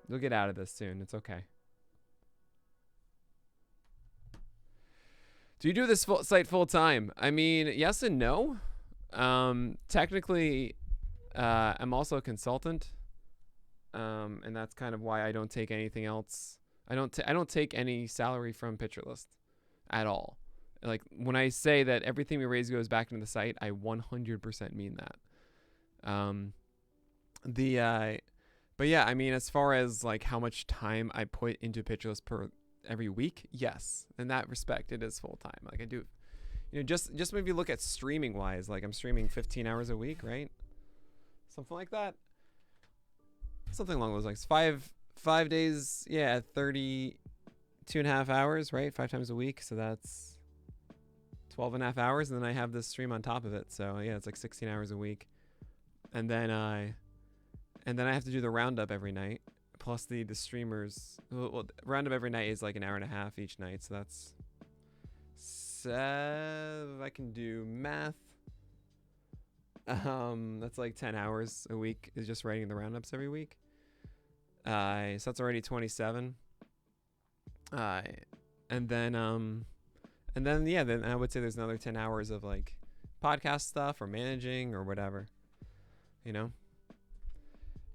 You'll get out of this soon. It's okay. Do you do this site full time? I mean, yes and no. Technically, I'm also a consultant, and that's kind of why I don't take anything else. I don't take any salary from Picture List at all. Like when I say that everything we raise goes back into the site, I 100% mean that. But yeah, I mean, as far as like how much time I put into Picture List every week, yes, in that respect, it is full time. Like I do. Just maybe look at streaming wise, like I'm streaming 15 hours a week, right? Something like that. Something along those lines. Five days, yeah, 32.5 hours, right? 5 times a week. So that's 12.5 hours. And then I have this stream on top of it. So yeah, it's like 16 hours a week. And then I have to do the roundup every night. Plus the streamers, well, roundup every night is like an hour and a half each night. So that's, I can do math. That's like 10 hours a week is just writing the roundups every week. So that's already 27. And then I would say there's another 10 hours of like podcast stuff or managing or whatever,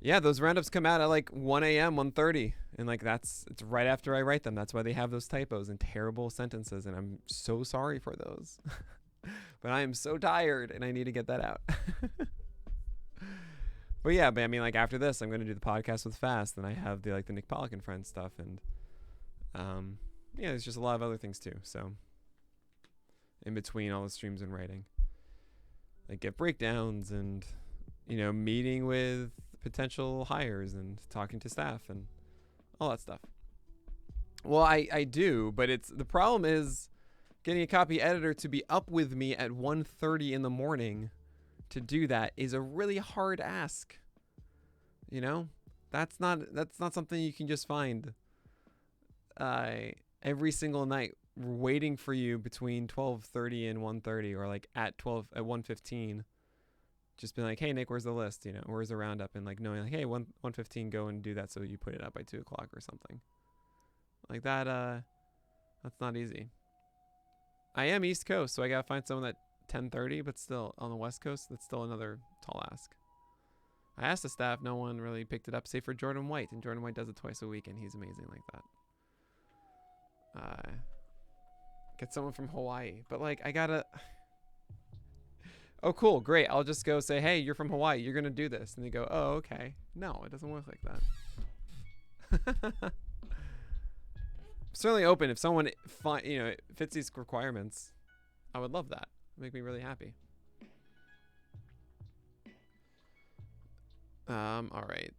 Yeah, those roundups come out at like 1 a.m., 1:30. And like it's right after I write them. That's why they have those typos and terrible sentences. And I'm so sorry for those. But I am so tired and I need to get that out. But I mean, like after this, I'm going to do the podcast with Fast. And I have the Nick Pollack and Friends stuff. And there's just a lot of other things too. So in between all the streams and writing, like get breakdowns and, meeting with potential hires and talking to staff and all that stuff. Well, I do, but the problem is getting a copy editor to be up with me at 1:30 in the morning to do that is a really hard ask. That's not something you can just find every single night waiting for you between 12:30 and 1:30 or like at 1:15. Just being like, hey, Nick, where's the list? Where's the roundup? And like knowing like, hey, 1:15, go and do that so you put it up by 2 o'clock or something. Like that, that's not easy. I am East Coast, so I gotta find someone at 10:30, but still on the West Coast, that's still another tall ask. I asked the staff, no one really picked it up, save for Jordan White, and Jordan White does it twice a week, and he's amazing like that. Get someone from Hawaii, but like I gotta. Oh, cool. Great. I'll just go say, hey, you're from Hawaii. You're going to do this. And they go, oh, okay. No, it doesn't work like that. Certainly open. If someone fits these requirements, I would love that. It'd make me really happy. All right.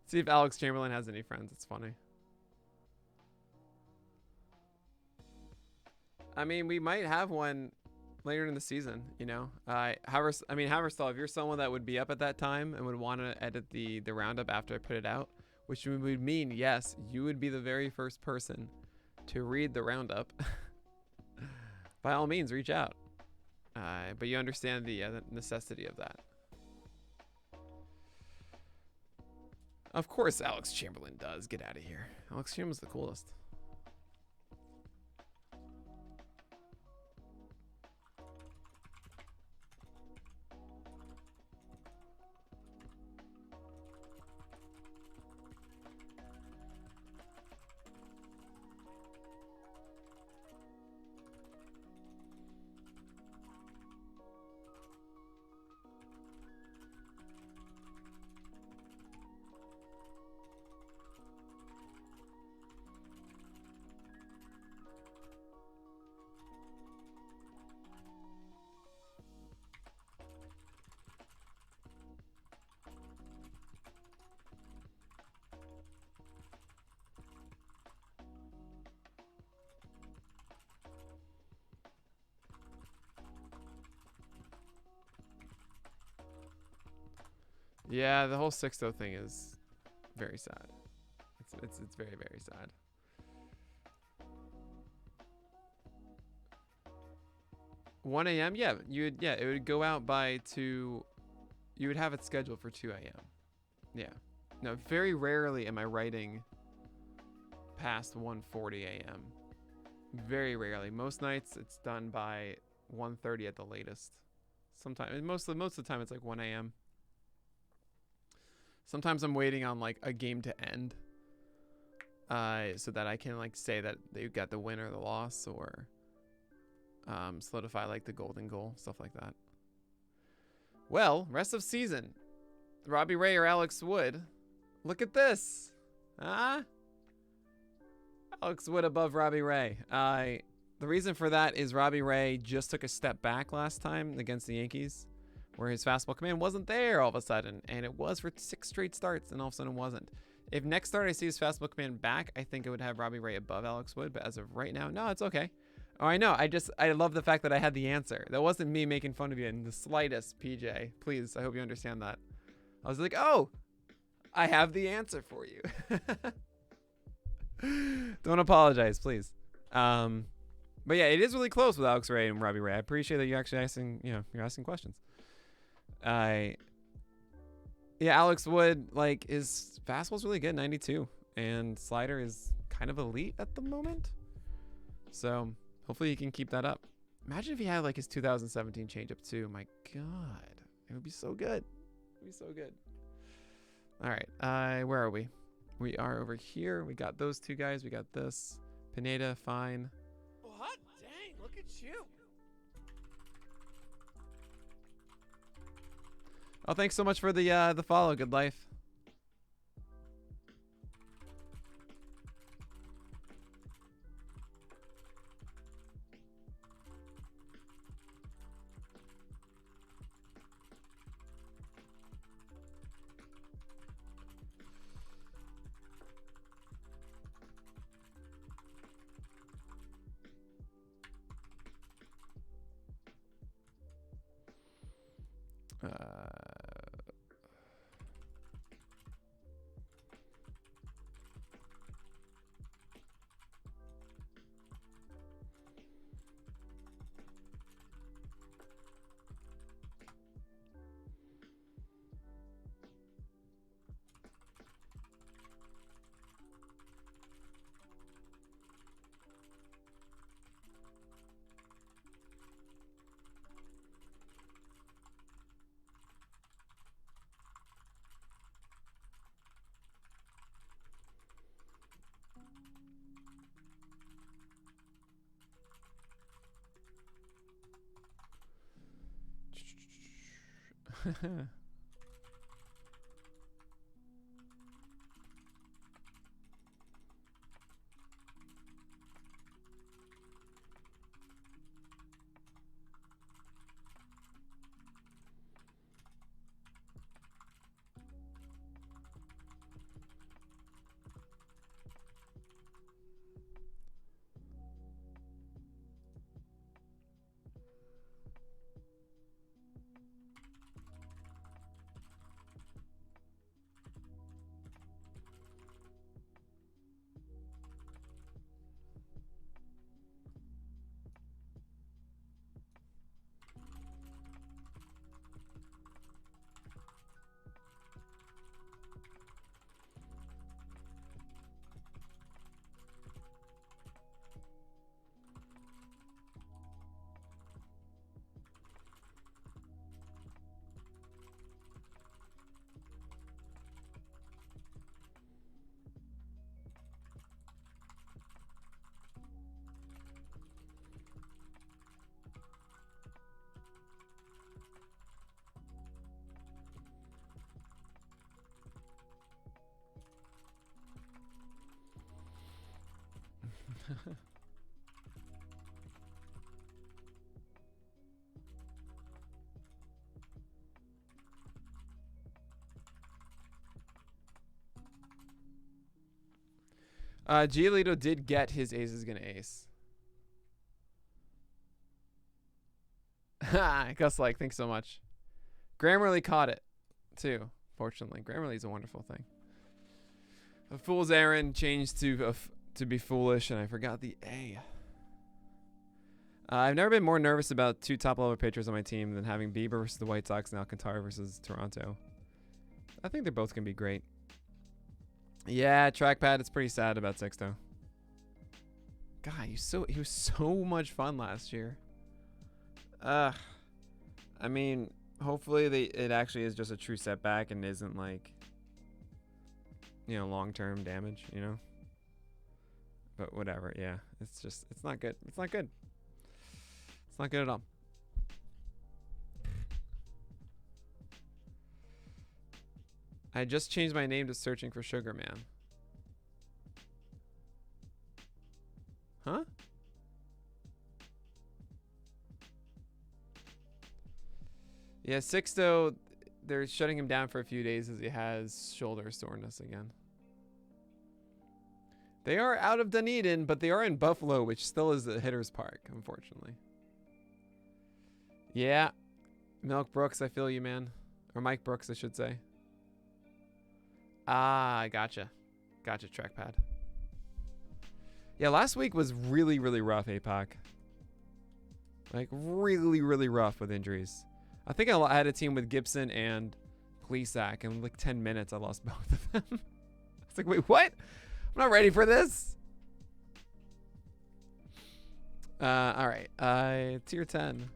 See if Alex Chamberlain has any friends. It's funny. I mean, we might have one later in the season, you know. Haverstall, if you're someone that would be up at that time and would want to edit the roundup after I put it out, which would mean, yes, you would be the very first person to read the roundup. By all means, reach out. But you understand the necessity of that. Of course, Alex Chamberlain does. Get out of here. Alex Chamberlain's the coolest. Yeah, the whole Sixto thing is very sad. It's very, very sad. $1 a.m. Yeah, it would go out by 2. You would have it scheduled for 2 a.m. Yeah. No, very rarely am I writing past 1:40 a.m. Very rarely. Most nights it's done by 1:30 at the latest. Sometimes most of the time it's like 1 a.m. Sometimes I'm waiting on like a game to end, so that I can like say that they got the win or the loss, or solidify like the golden goal, stuff like that. Well, rest of season, Robbie Ray or Alex Wood. Look at this, huh? Alex Wood above Robbie Ray. The reason for that is Robbie Ray just took a step back last time against the Yankees, where his fastball command wasn't there all of a sudden, and it was for 6 straight starts, and all of a sudden it wasn't. If next start I see his fastball command back, I think it would have Robbie Ray above Alex Wood, but as of right now, no, it's okay. Oh, I know. I love the fact that I had the answer. That wasn't me making fun of you in the slightest, PJ. Please, I hope you understand that. I was like, oh, I have the answer for you. Don't apologize, please. But yeah, it is really close with Alex Ray and Robbie Ray. I appreciate that you actually asking, you're asking questions. Yeah, Alex Wood, like, his fastball's really good, 92, and slider is kind of elite at the moment. So hopefully he can keep that up. Imagine if he had like his 2017 changeup too. My God, it would be so good. It would be so good. All right, where are we? We are over here. We got those two guys. We got this. Pineda, fine. Oh, hot dang, look at you. Oh, thanks so much for the follow. Good life. Giolito did get his ace is gonna ace. Gus like, thanks so much. Grammarly caught it too. Fortunately, Grammarly is a wonderful thing. A fool's errand changed to be foolish, and I forgot the A. I've never been more nervous about two top-level pitchers on my team than having Bieber versus the White Sox and Alcantara versus Toronto. I think they're both gonna be great. Yeah, trackpad. It's pretty sad about Sixto. God, he was so much fun last year. I mean, hopefully it actually is just a true setback and isn't like, you know, long-term damage, you know. But whatever, yeah. It's not good. It's not good. It's not good at all. I just changed my name to Searching for Sugar Man. Huh? Yeah, Sixto, they're shutting him down for a few days as he has shoulder soreness again. They are out of Dunedin, but they are in Buffalo, which still is a hitter's park, unfortunately. Yeah. Milk Brooks, I feel you, man. Or Mike Brooks, I should say. Ah, gotcha. Gotcha, trackpad. Yeah, last week was really, really rough, APOC. Like, really, really rough with injuries. I think I had a team with Gibson and Plesac, and in like 10 minutes, I lost both of them. I was like, wait, what? I'm not ready for this. All right. Tier 10.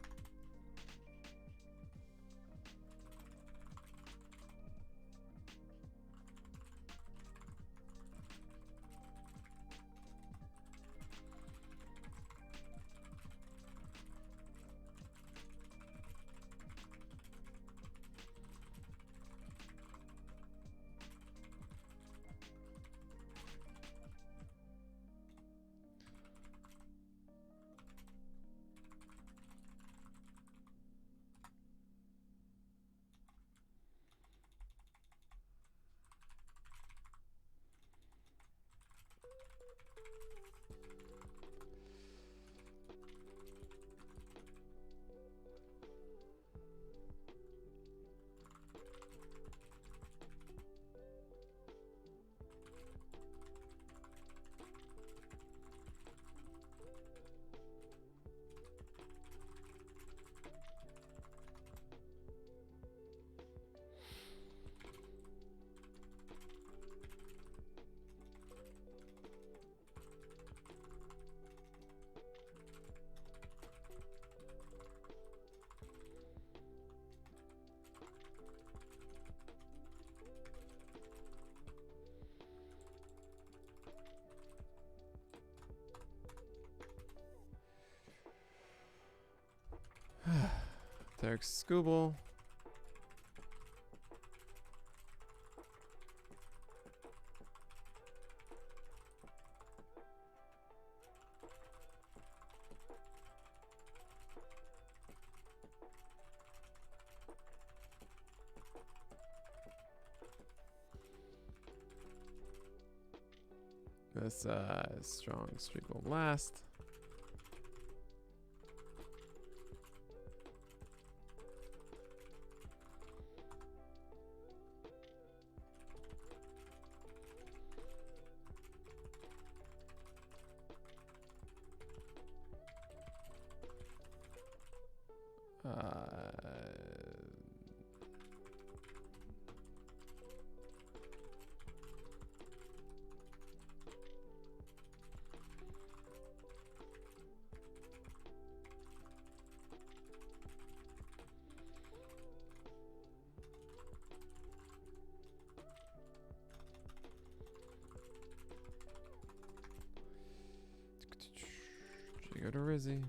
Derek Scooble. This strong streak will last. Go to Rizzy.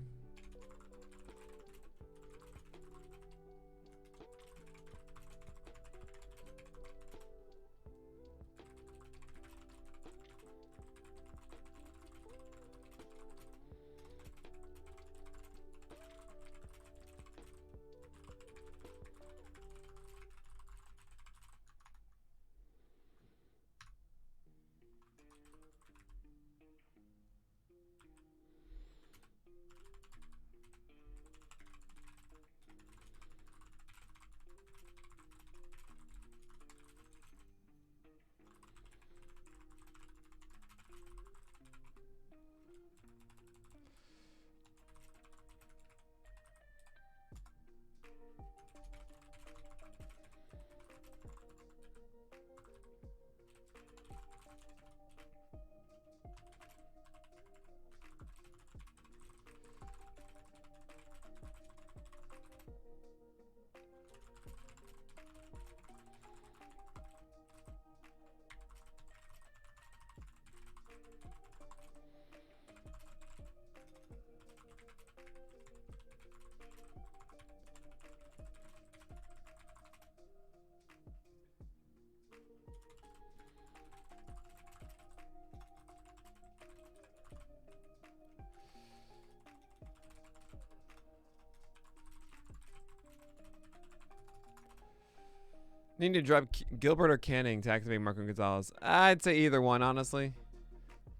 You need to drop Gilbert or Canning to activate Marco Gonzalez. I'd say either one, honestly.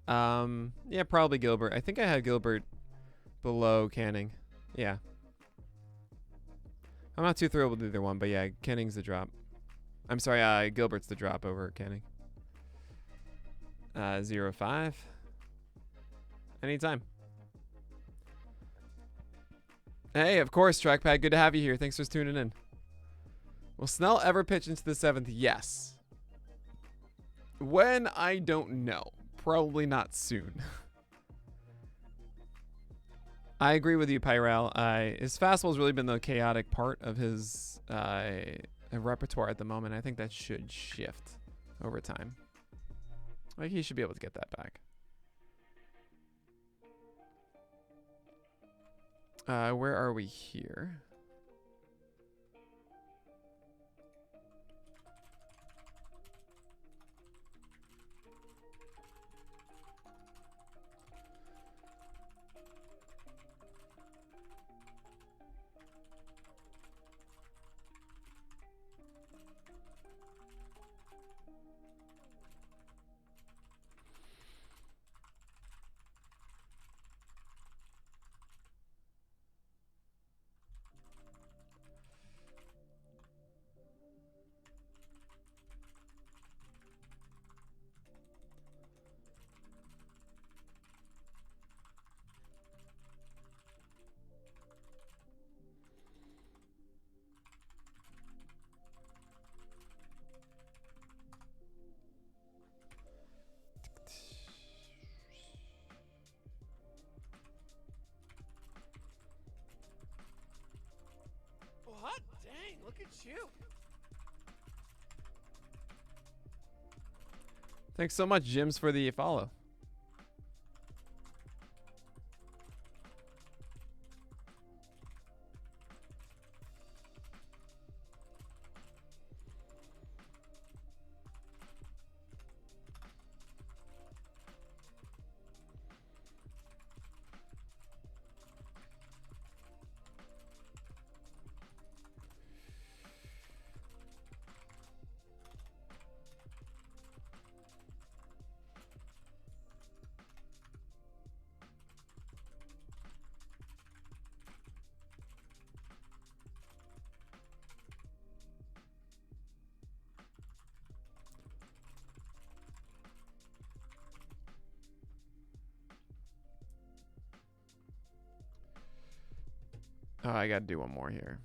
Yeah, probably Gilbert. I think I had Gilbert below Canning. Yeah. I'm not too thrilled with either one, but yeah, Canning's the drop. I'm sorry, Gilbert's the drop over Canning. 0-5. Anytime. Hey, of course, Trackpad. Good to have you here. Thanks for tuning in. Will Snell ever pitch into the 7th? Yes. When? I don't know. Probably not soon. I agree with you, Pyrel. His fastball's really been the chaotic part of his repertoire at the moment. I think that should shift over time. Like, he should be able to get that back. Where are we here? Hot dang, look at you. Thanks so much, Jims, for the follow. Oh, I gotta do one more here.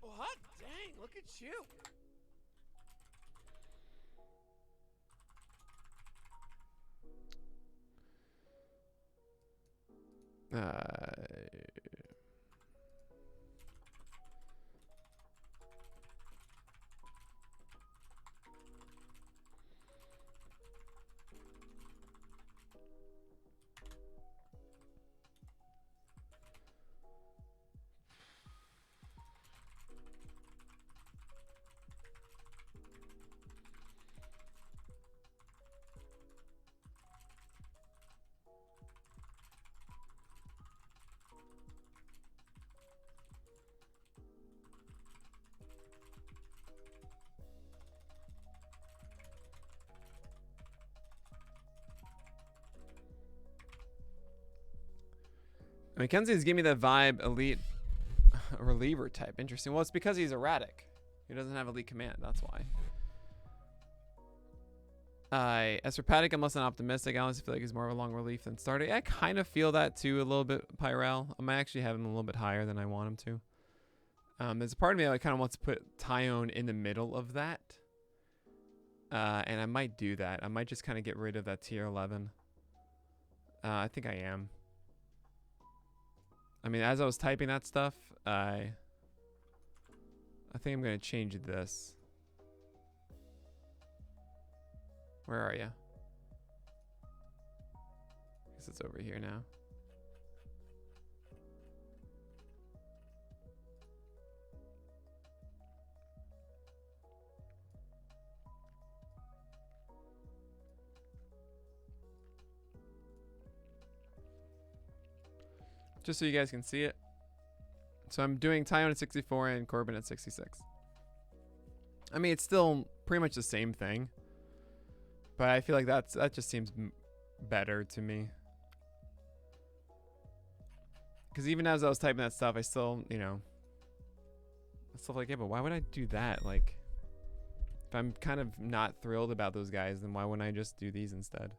Oh, hot dang, look at you. Mackenzie's giving me that vibe, elite reliever type. Interesting. Well, it's because he's erratic. He doesn't have elite command. That's why. As for Paddock, I'm less than optimistic. I honestly feel like he's more of a long relief than starting. I kind of feel that too a little bit, Pyrel. I might actually have him a little bit higher than I want him to. There's a part of me that kind of wants to put Tyone in the middle of that. And I might do that. I might just kind of get rid of that tier 11. I think I am. I mean, as I was typing that stuff, I think I'm going to change this. Where are you? I guess it's over here now. Just so you guys can see it. So I'm doing Tyone at 64 and Corbin at 66. I mean, it's still pretty much the same thing. But I feel like that just seems better to me. Because even as I was typing that stuff, I still, you know, I still like, yeah, but why would I do that? Like, if I'm kind of not thrilled about those guys, then why wouldn't I just do these instead?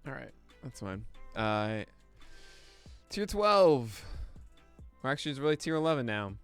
All right, that's fine. Tier 12. Or actually, it's really tier 11 now.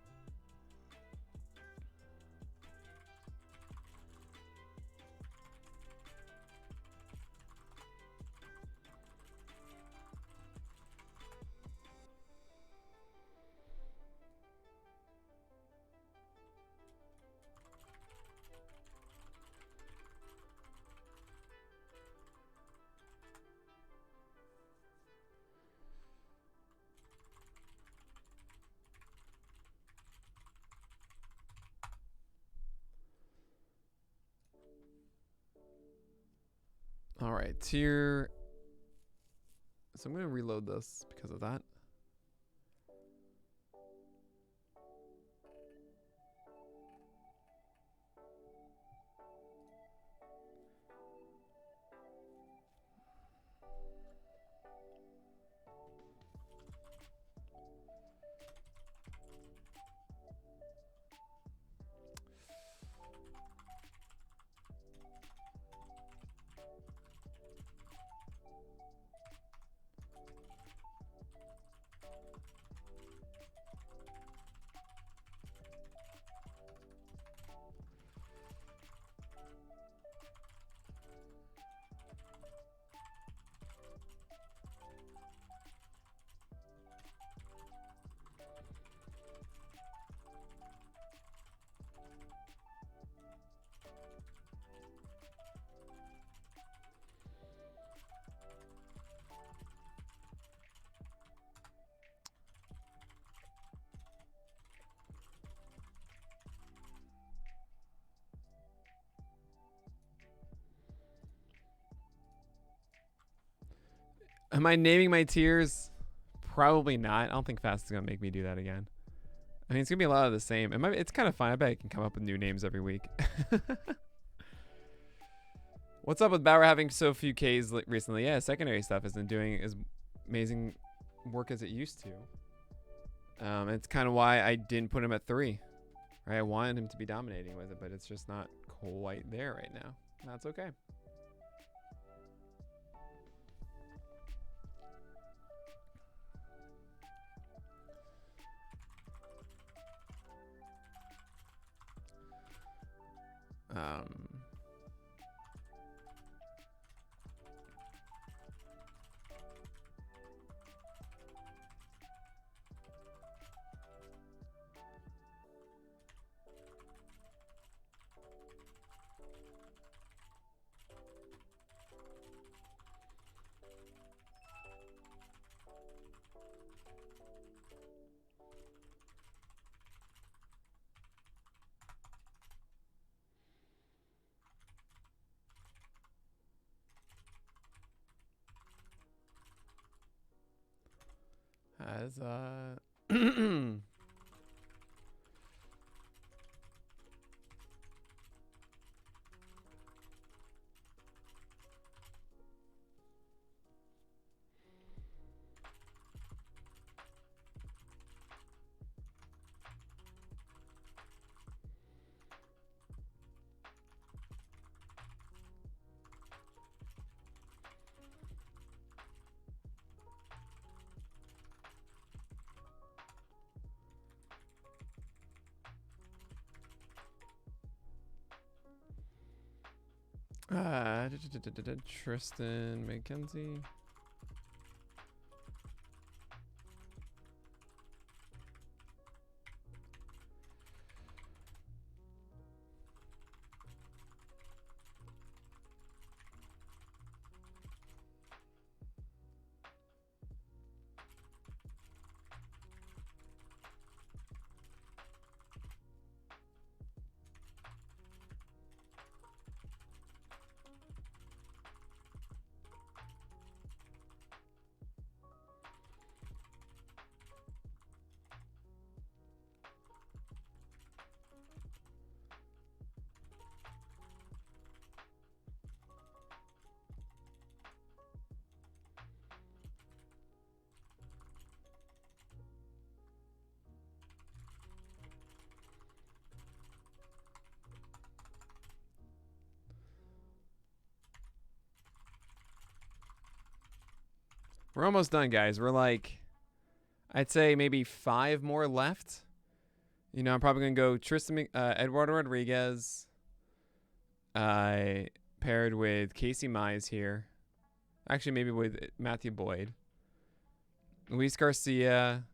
All right, tier. So I'm going to reload this because of that. Am I naming my tiers? Probably not. I don't think Fast is going to make me do that again. I mean, it's going to be a lot of the same. It's kind of fun. I bet I can come up with new names every week. What's up with Bauer having so few Ks recently? Yeah, secondary stuff isn't doing as amazing work as it used to. It's kind of why I didn't put him at 3. Right? I wanted him to be dominating with it, but it's just not quite there right now. That's okay. As Tristan McKenzie. We're almost done, guys. We're like, I'd say maybe 5 more left. You know, I'm probably going to go Tristan, Eduardo Rodriguez, paired with Casey Mize here. Actually, maybe with Matthew Boyd. Luis Garcia,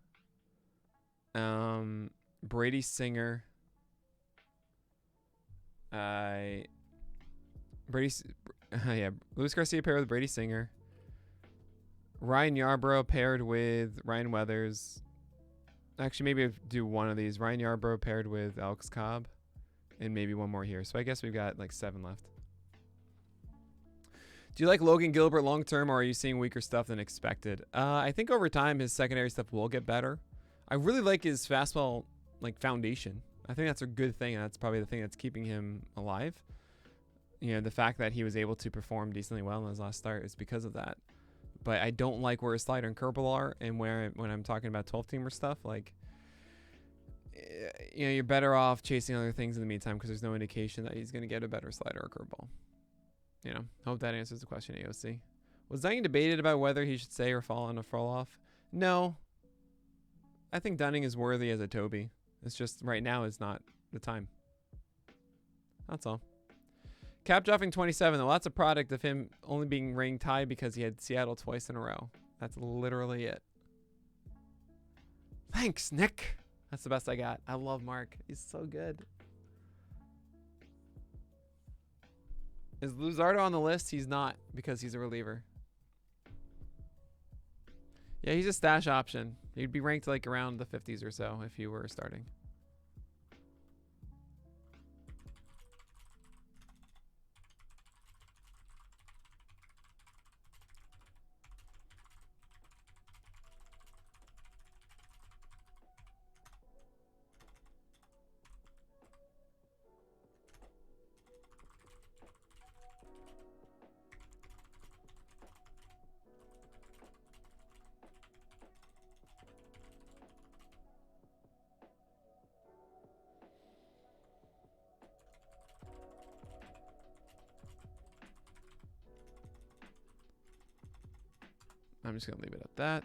Brady Singer, Luis Garcia paired with Brady Singer. Ryan Yarbrough paired with Ryan Weathers. Actually, maybe do one of these. Ryan Yarbrough paired with Alex Cobb. And maybe one more here. So I guess we've got like 7 left. Do you like Logan Gilbert long term, or are you seeing weaker stuff than expected? I think over time his secondary stuff will get better. I really like his fastball like foundation. I think that's a good thing, and that's probably the thing that's keeping him alive. You know, the fact that he was able to perform decently well in his last start is because of that. But I don't like where his slider and curveball are, and when I'm talking about 12-teamer stuff, like, you know, you're better off chasing other things in the meantime because there's no indication that he's going to get a better slider or curveball. You know, hope that answers the question, AOC. Was Dunning debated about whether he should stay or fall on a fall off? No. I think Dunning is worthy as a Toby. It's just right now is not the time. That's all. Cap dropping 27. Lots of product of him only being ranked high because he had Seattle twice in a row. That's literally it. Thanks, Nick. That's the best I got. I love Mark. He's so good. Is Luzardo on the list? He's not because he's a reliever. Yeah, he's a stash option. He'd be ranked like around the 50s or so if you were starting. I'm just going to leave it at that.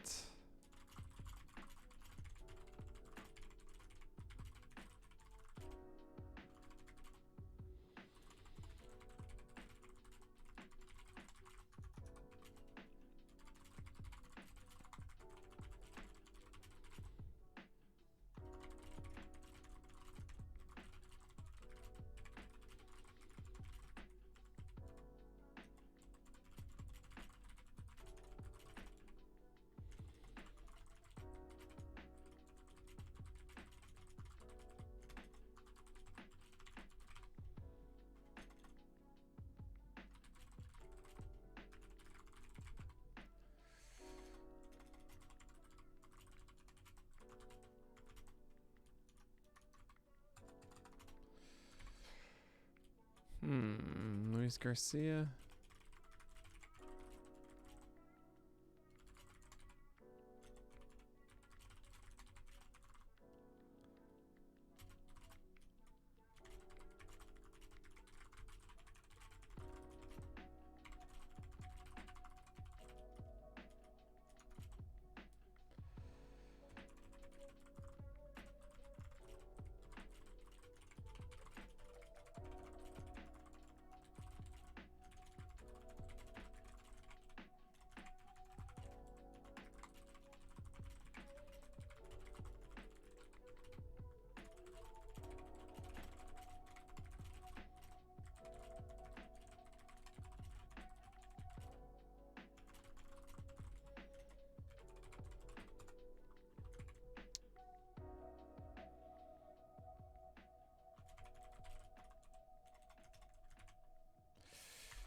Luis Garcia.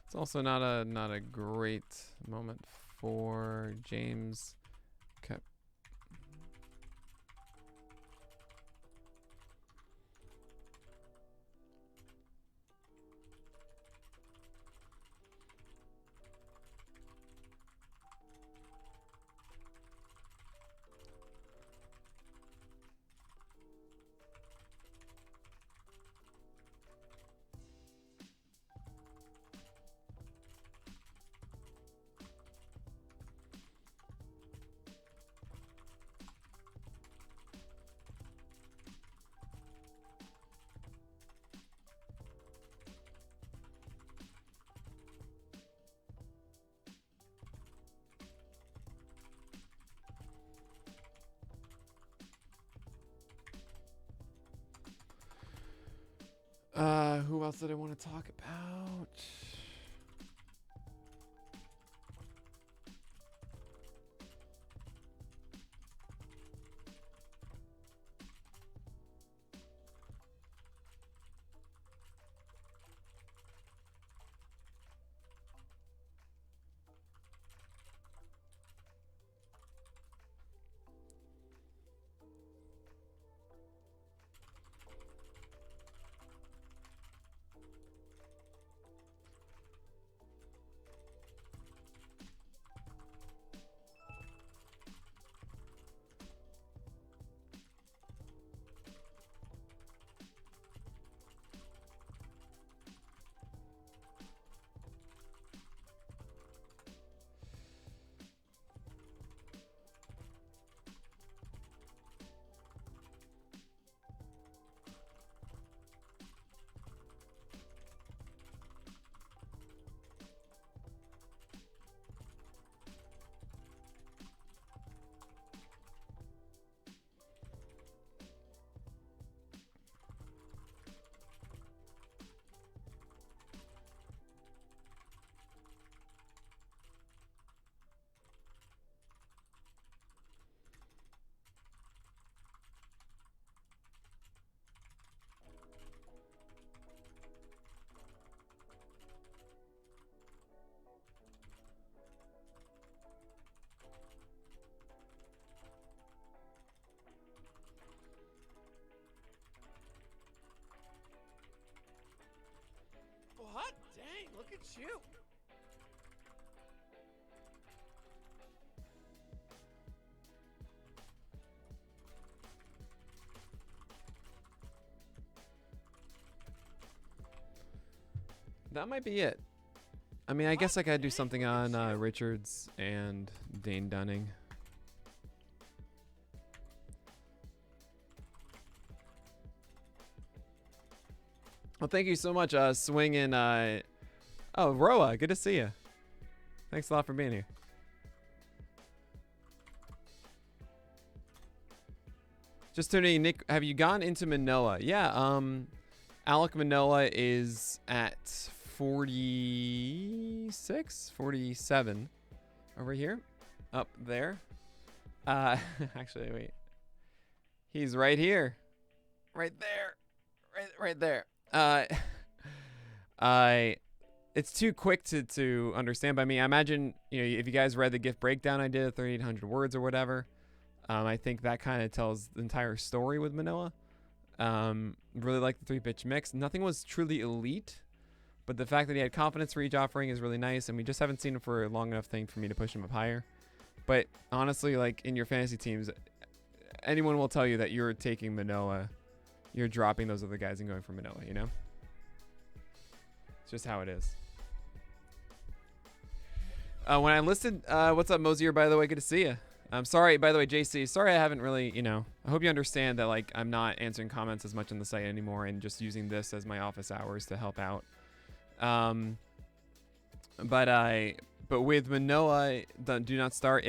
It's also not a great moment for James. Who else did I want to talk about? Well, hot dang, look at you. That might be it. I mean, I guess I gotta do something on Richards and Dane Dunning. Well, thank you so much, swinging. Oh, Roa, good to see you. Thanks a lot for being here. Just tuning in, Nick. Have you gone into Manoa? Yeah. Alec Manoa is at 46, 47 over here, up there. Actually, wait. He's right here, right there, right there. It's too quick to understand by me. I imagine, you know, if you guys read the gift breakdown I did, 3,800 words or whatever. I think that kind of tells the entire story with Manoa. Really like the 3-pitch mix. Nothing was truly elite, but the fact that he had confidence for each offering is really nice, and we just haven't seen him for a long enough thing for me to push him up higher. But honestly, like in your fantasy teams, anyone will tell you that you're taking Manoa, you're dropping those other guys and going for Manoa, you know? It's just how it is. When I listed, what's up, Mosier, by the way? Good to see you. I'm sorry, by the way, JC, sorry I haven't really, you know, I hope you understand that, like, I'm not answering comments as much on the site anymore and just using this as my office hours to help out. But with Manoa, the do not start,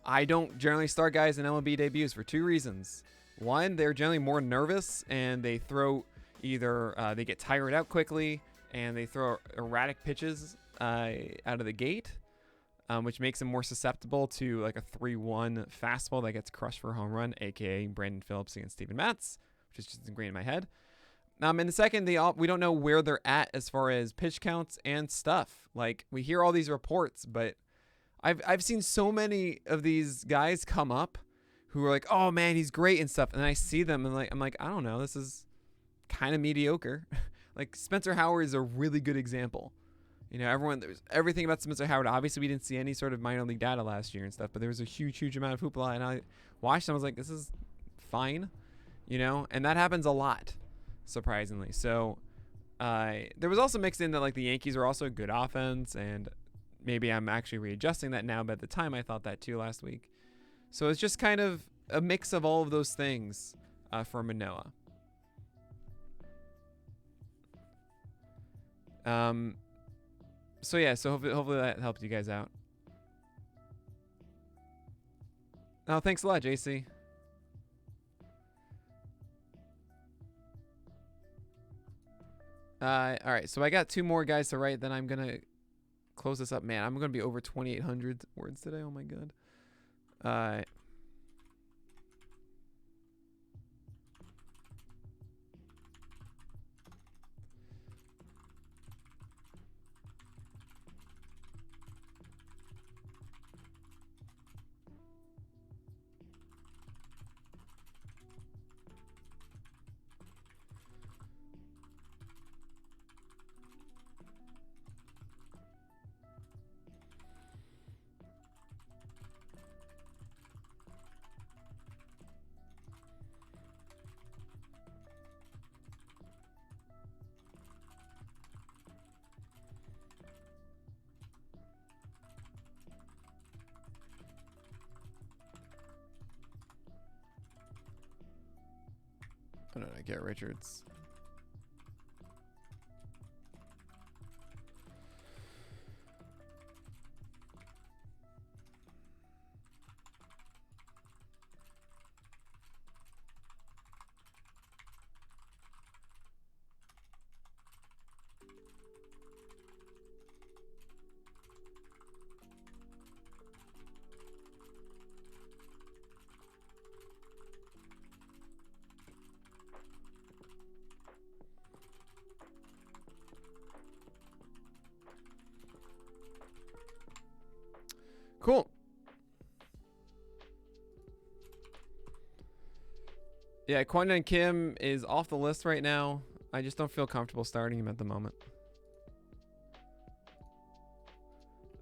I don't generally start guys in MLB debuts for 2 reasons. One, they're generally more nervous and they throw either, they get tired out quickly and they throw erratic pitches out of the gate. Which makes him more susceptible to like a 3-1 fastball that gets crushed for a home run, aka Brandon Phillips against Steven Matz, which is just ingrained in my head. And the second, we don't know where they're at as far as pitch counts and stuff. Like, we hear all these reports, but I've seen so many of these guys come up who are like, oh man, he's great and stuff, and I see them and I'm like, I don't know, this is kind of mediocre. Like, Spencer Howard is a really good example. You know, there's everything about Spencer Howard. Obviously, we didn't see any sort of minor league data last year and stuff, but there was a huge amount of hoopla, and I watched them. I was like, this is fine, you know, and that happens a lot, surprisingly. So there was also mixed in that, like, the Yankees are also a good offense, and maybe I'm actually readjusting that now, but at the time I thought that too last week. So it's just kind of a mix of all of those things for Manoa. So yeah, so hopefully that helped you guys out. Oh, thanks a lot, JC. All right, so I got 2 more guys to write, then I'm gonna close this up. Man, I'm gonna be over 2,800 words today. Oh my god. Oh, no, I get Richards. Cool. Yeah, Kwon Kim is off the list right now. I just don't feel comfortable starting him at the moment.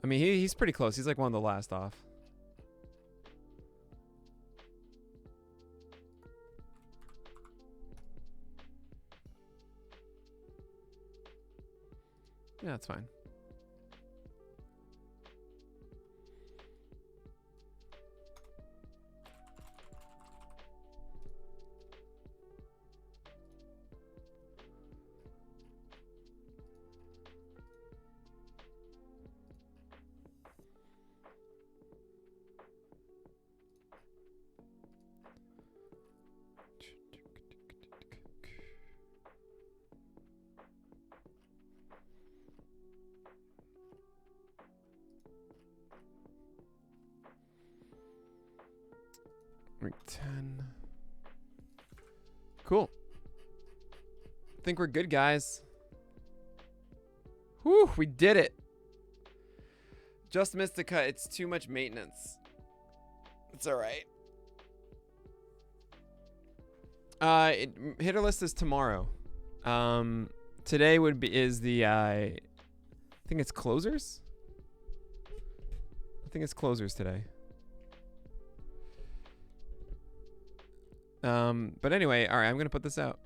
I mean, he's pretty close. He's like one of the last off. Yeah, that's fine. Week 10. Cool. I think we're good, guys. Whew, we did it. Just missed the cut. It's too much maintenance. It's all right. Hitter list is tomorrow. Today is the I think it's closers. I think it's closers today. But anyway, all right, I'm gonna put this out.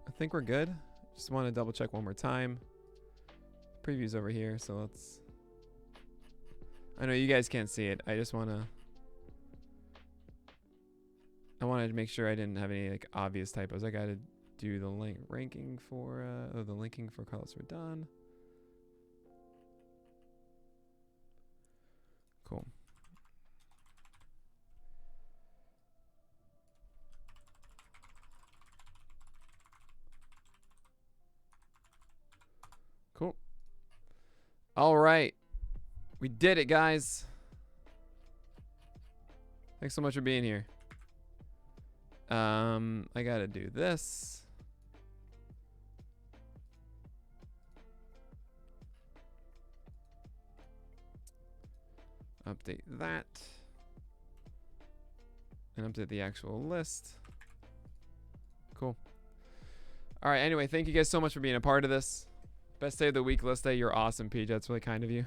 I think we're good. Just want to double check one more time. Preview's over here, so let's. I know you guys can't see it. I just wanted to make sure I didn't have any like obvious typos. I gotta do the ranking for the linking for Carlos Rodon. Cool. Cool. All right. We did it, guys. Thanks so much for being here. I gotta do this. Update that. And update the actual list. Cool. All right, anyway, thank you guys so much for being a part of this. Best day of the week, list day. You're awesome, PJ. That's really kind of you.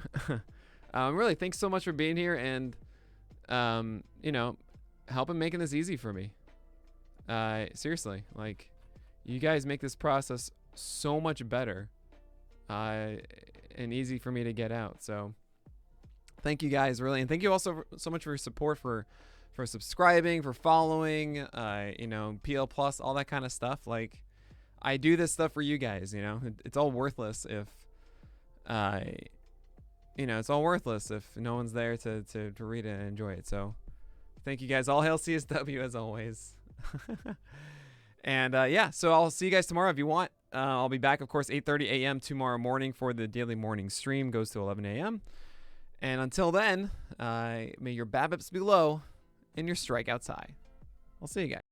Really, thanks so much for being here and, helping making this easy for me. Seriously, like, you guys make this process so much better and easy for me to get out. So thank you guys, really. And thank you also so much for your support, for subscribing, for following, PL Plus, all that kind of stuff. Like, I do this stuff for you guys, It's all worthless if, it's all worthless if no one's there to read it and enjoy it. So thank you guys. All hail CSW as always. And so I'll see you guys tomorrow if you want. I'll be back, of course, 8:30 a.m. tomorrow morning for the daily morning stream. Goes to 11 a.m. And until then, may your BABIPs be low and your strikeouts high. I'll see you guys.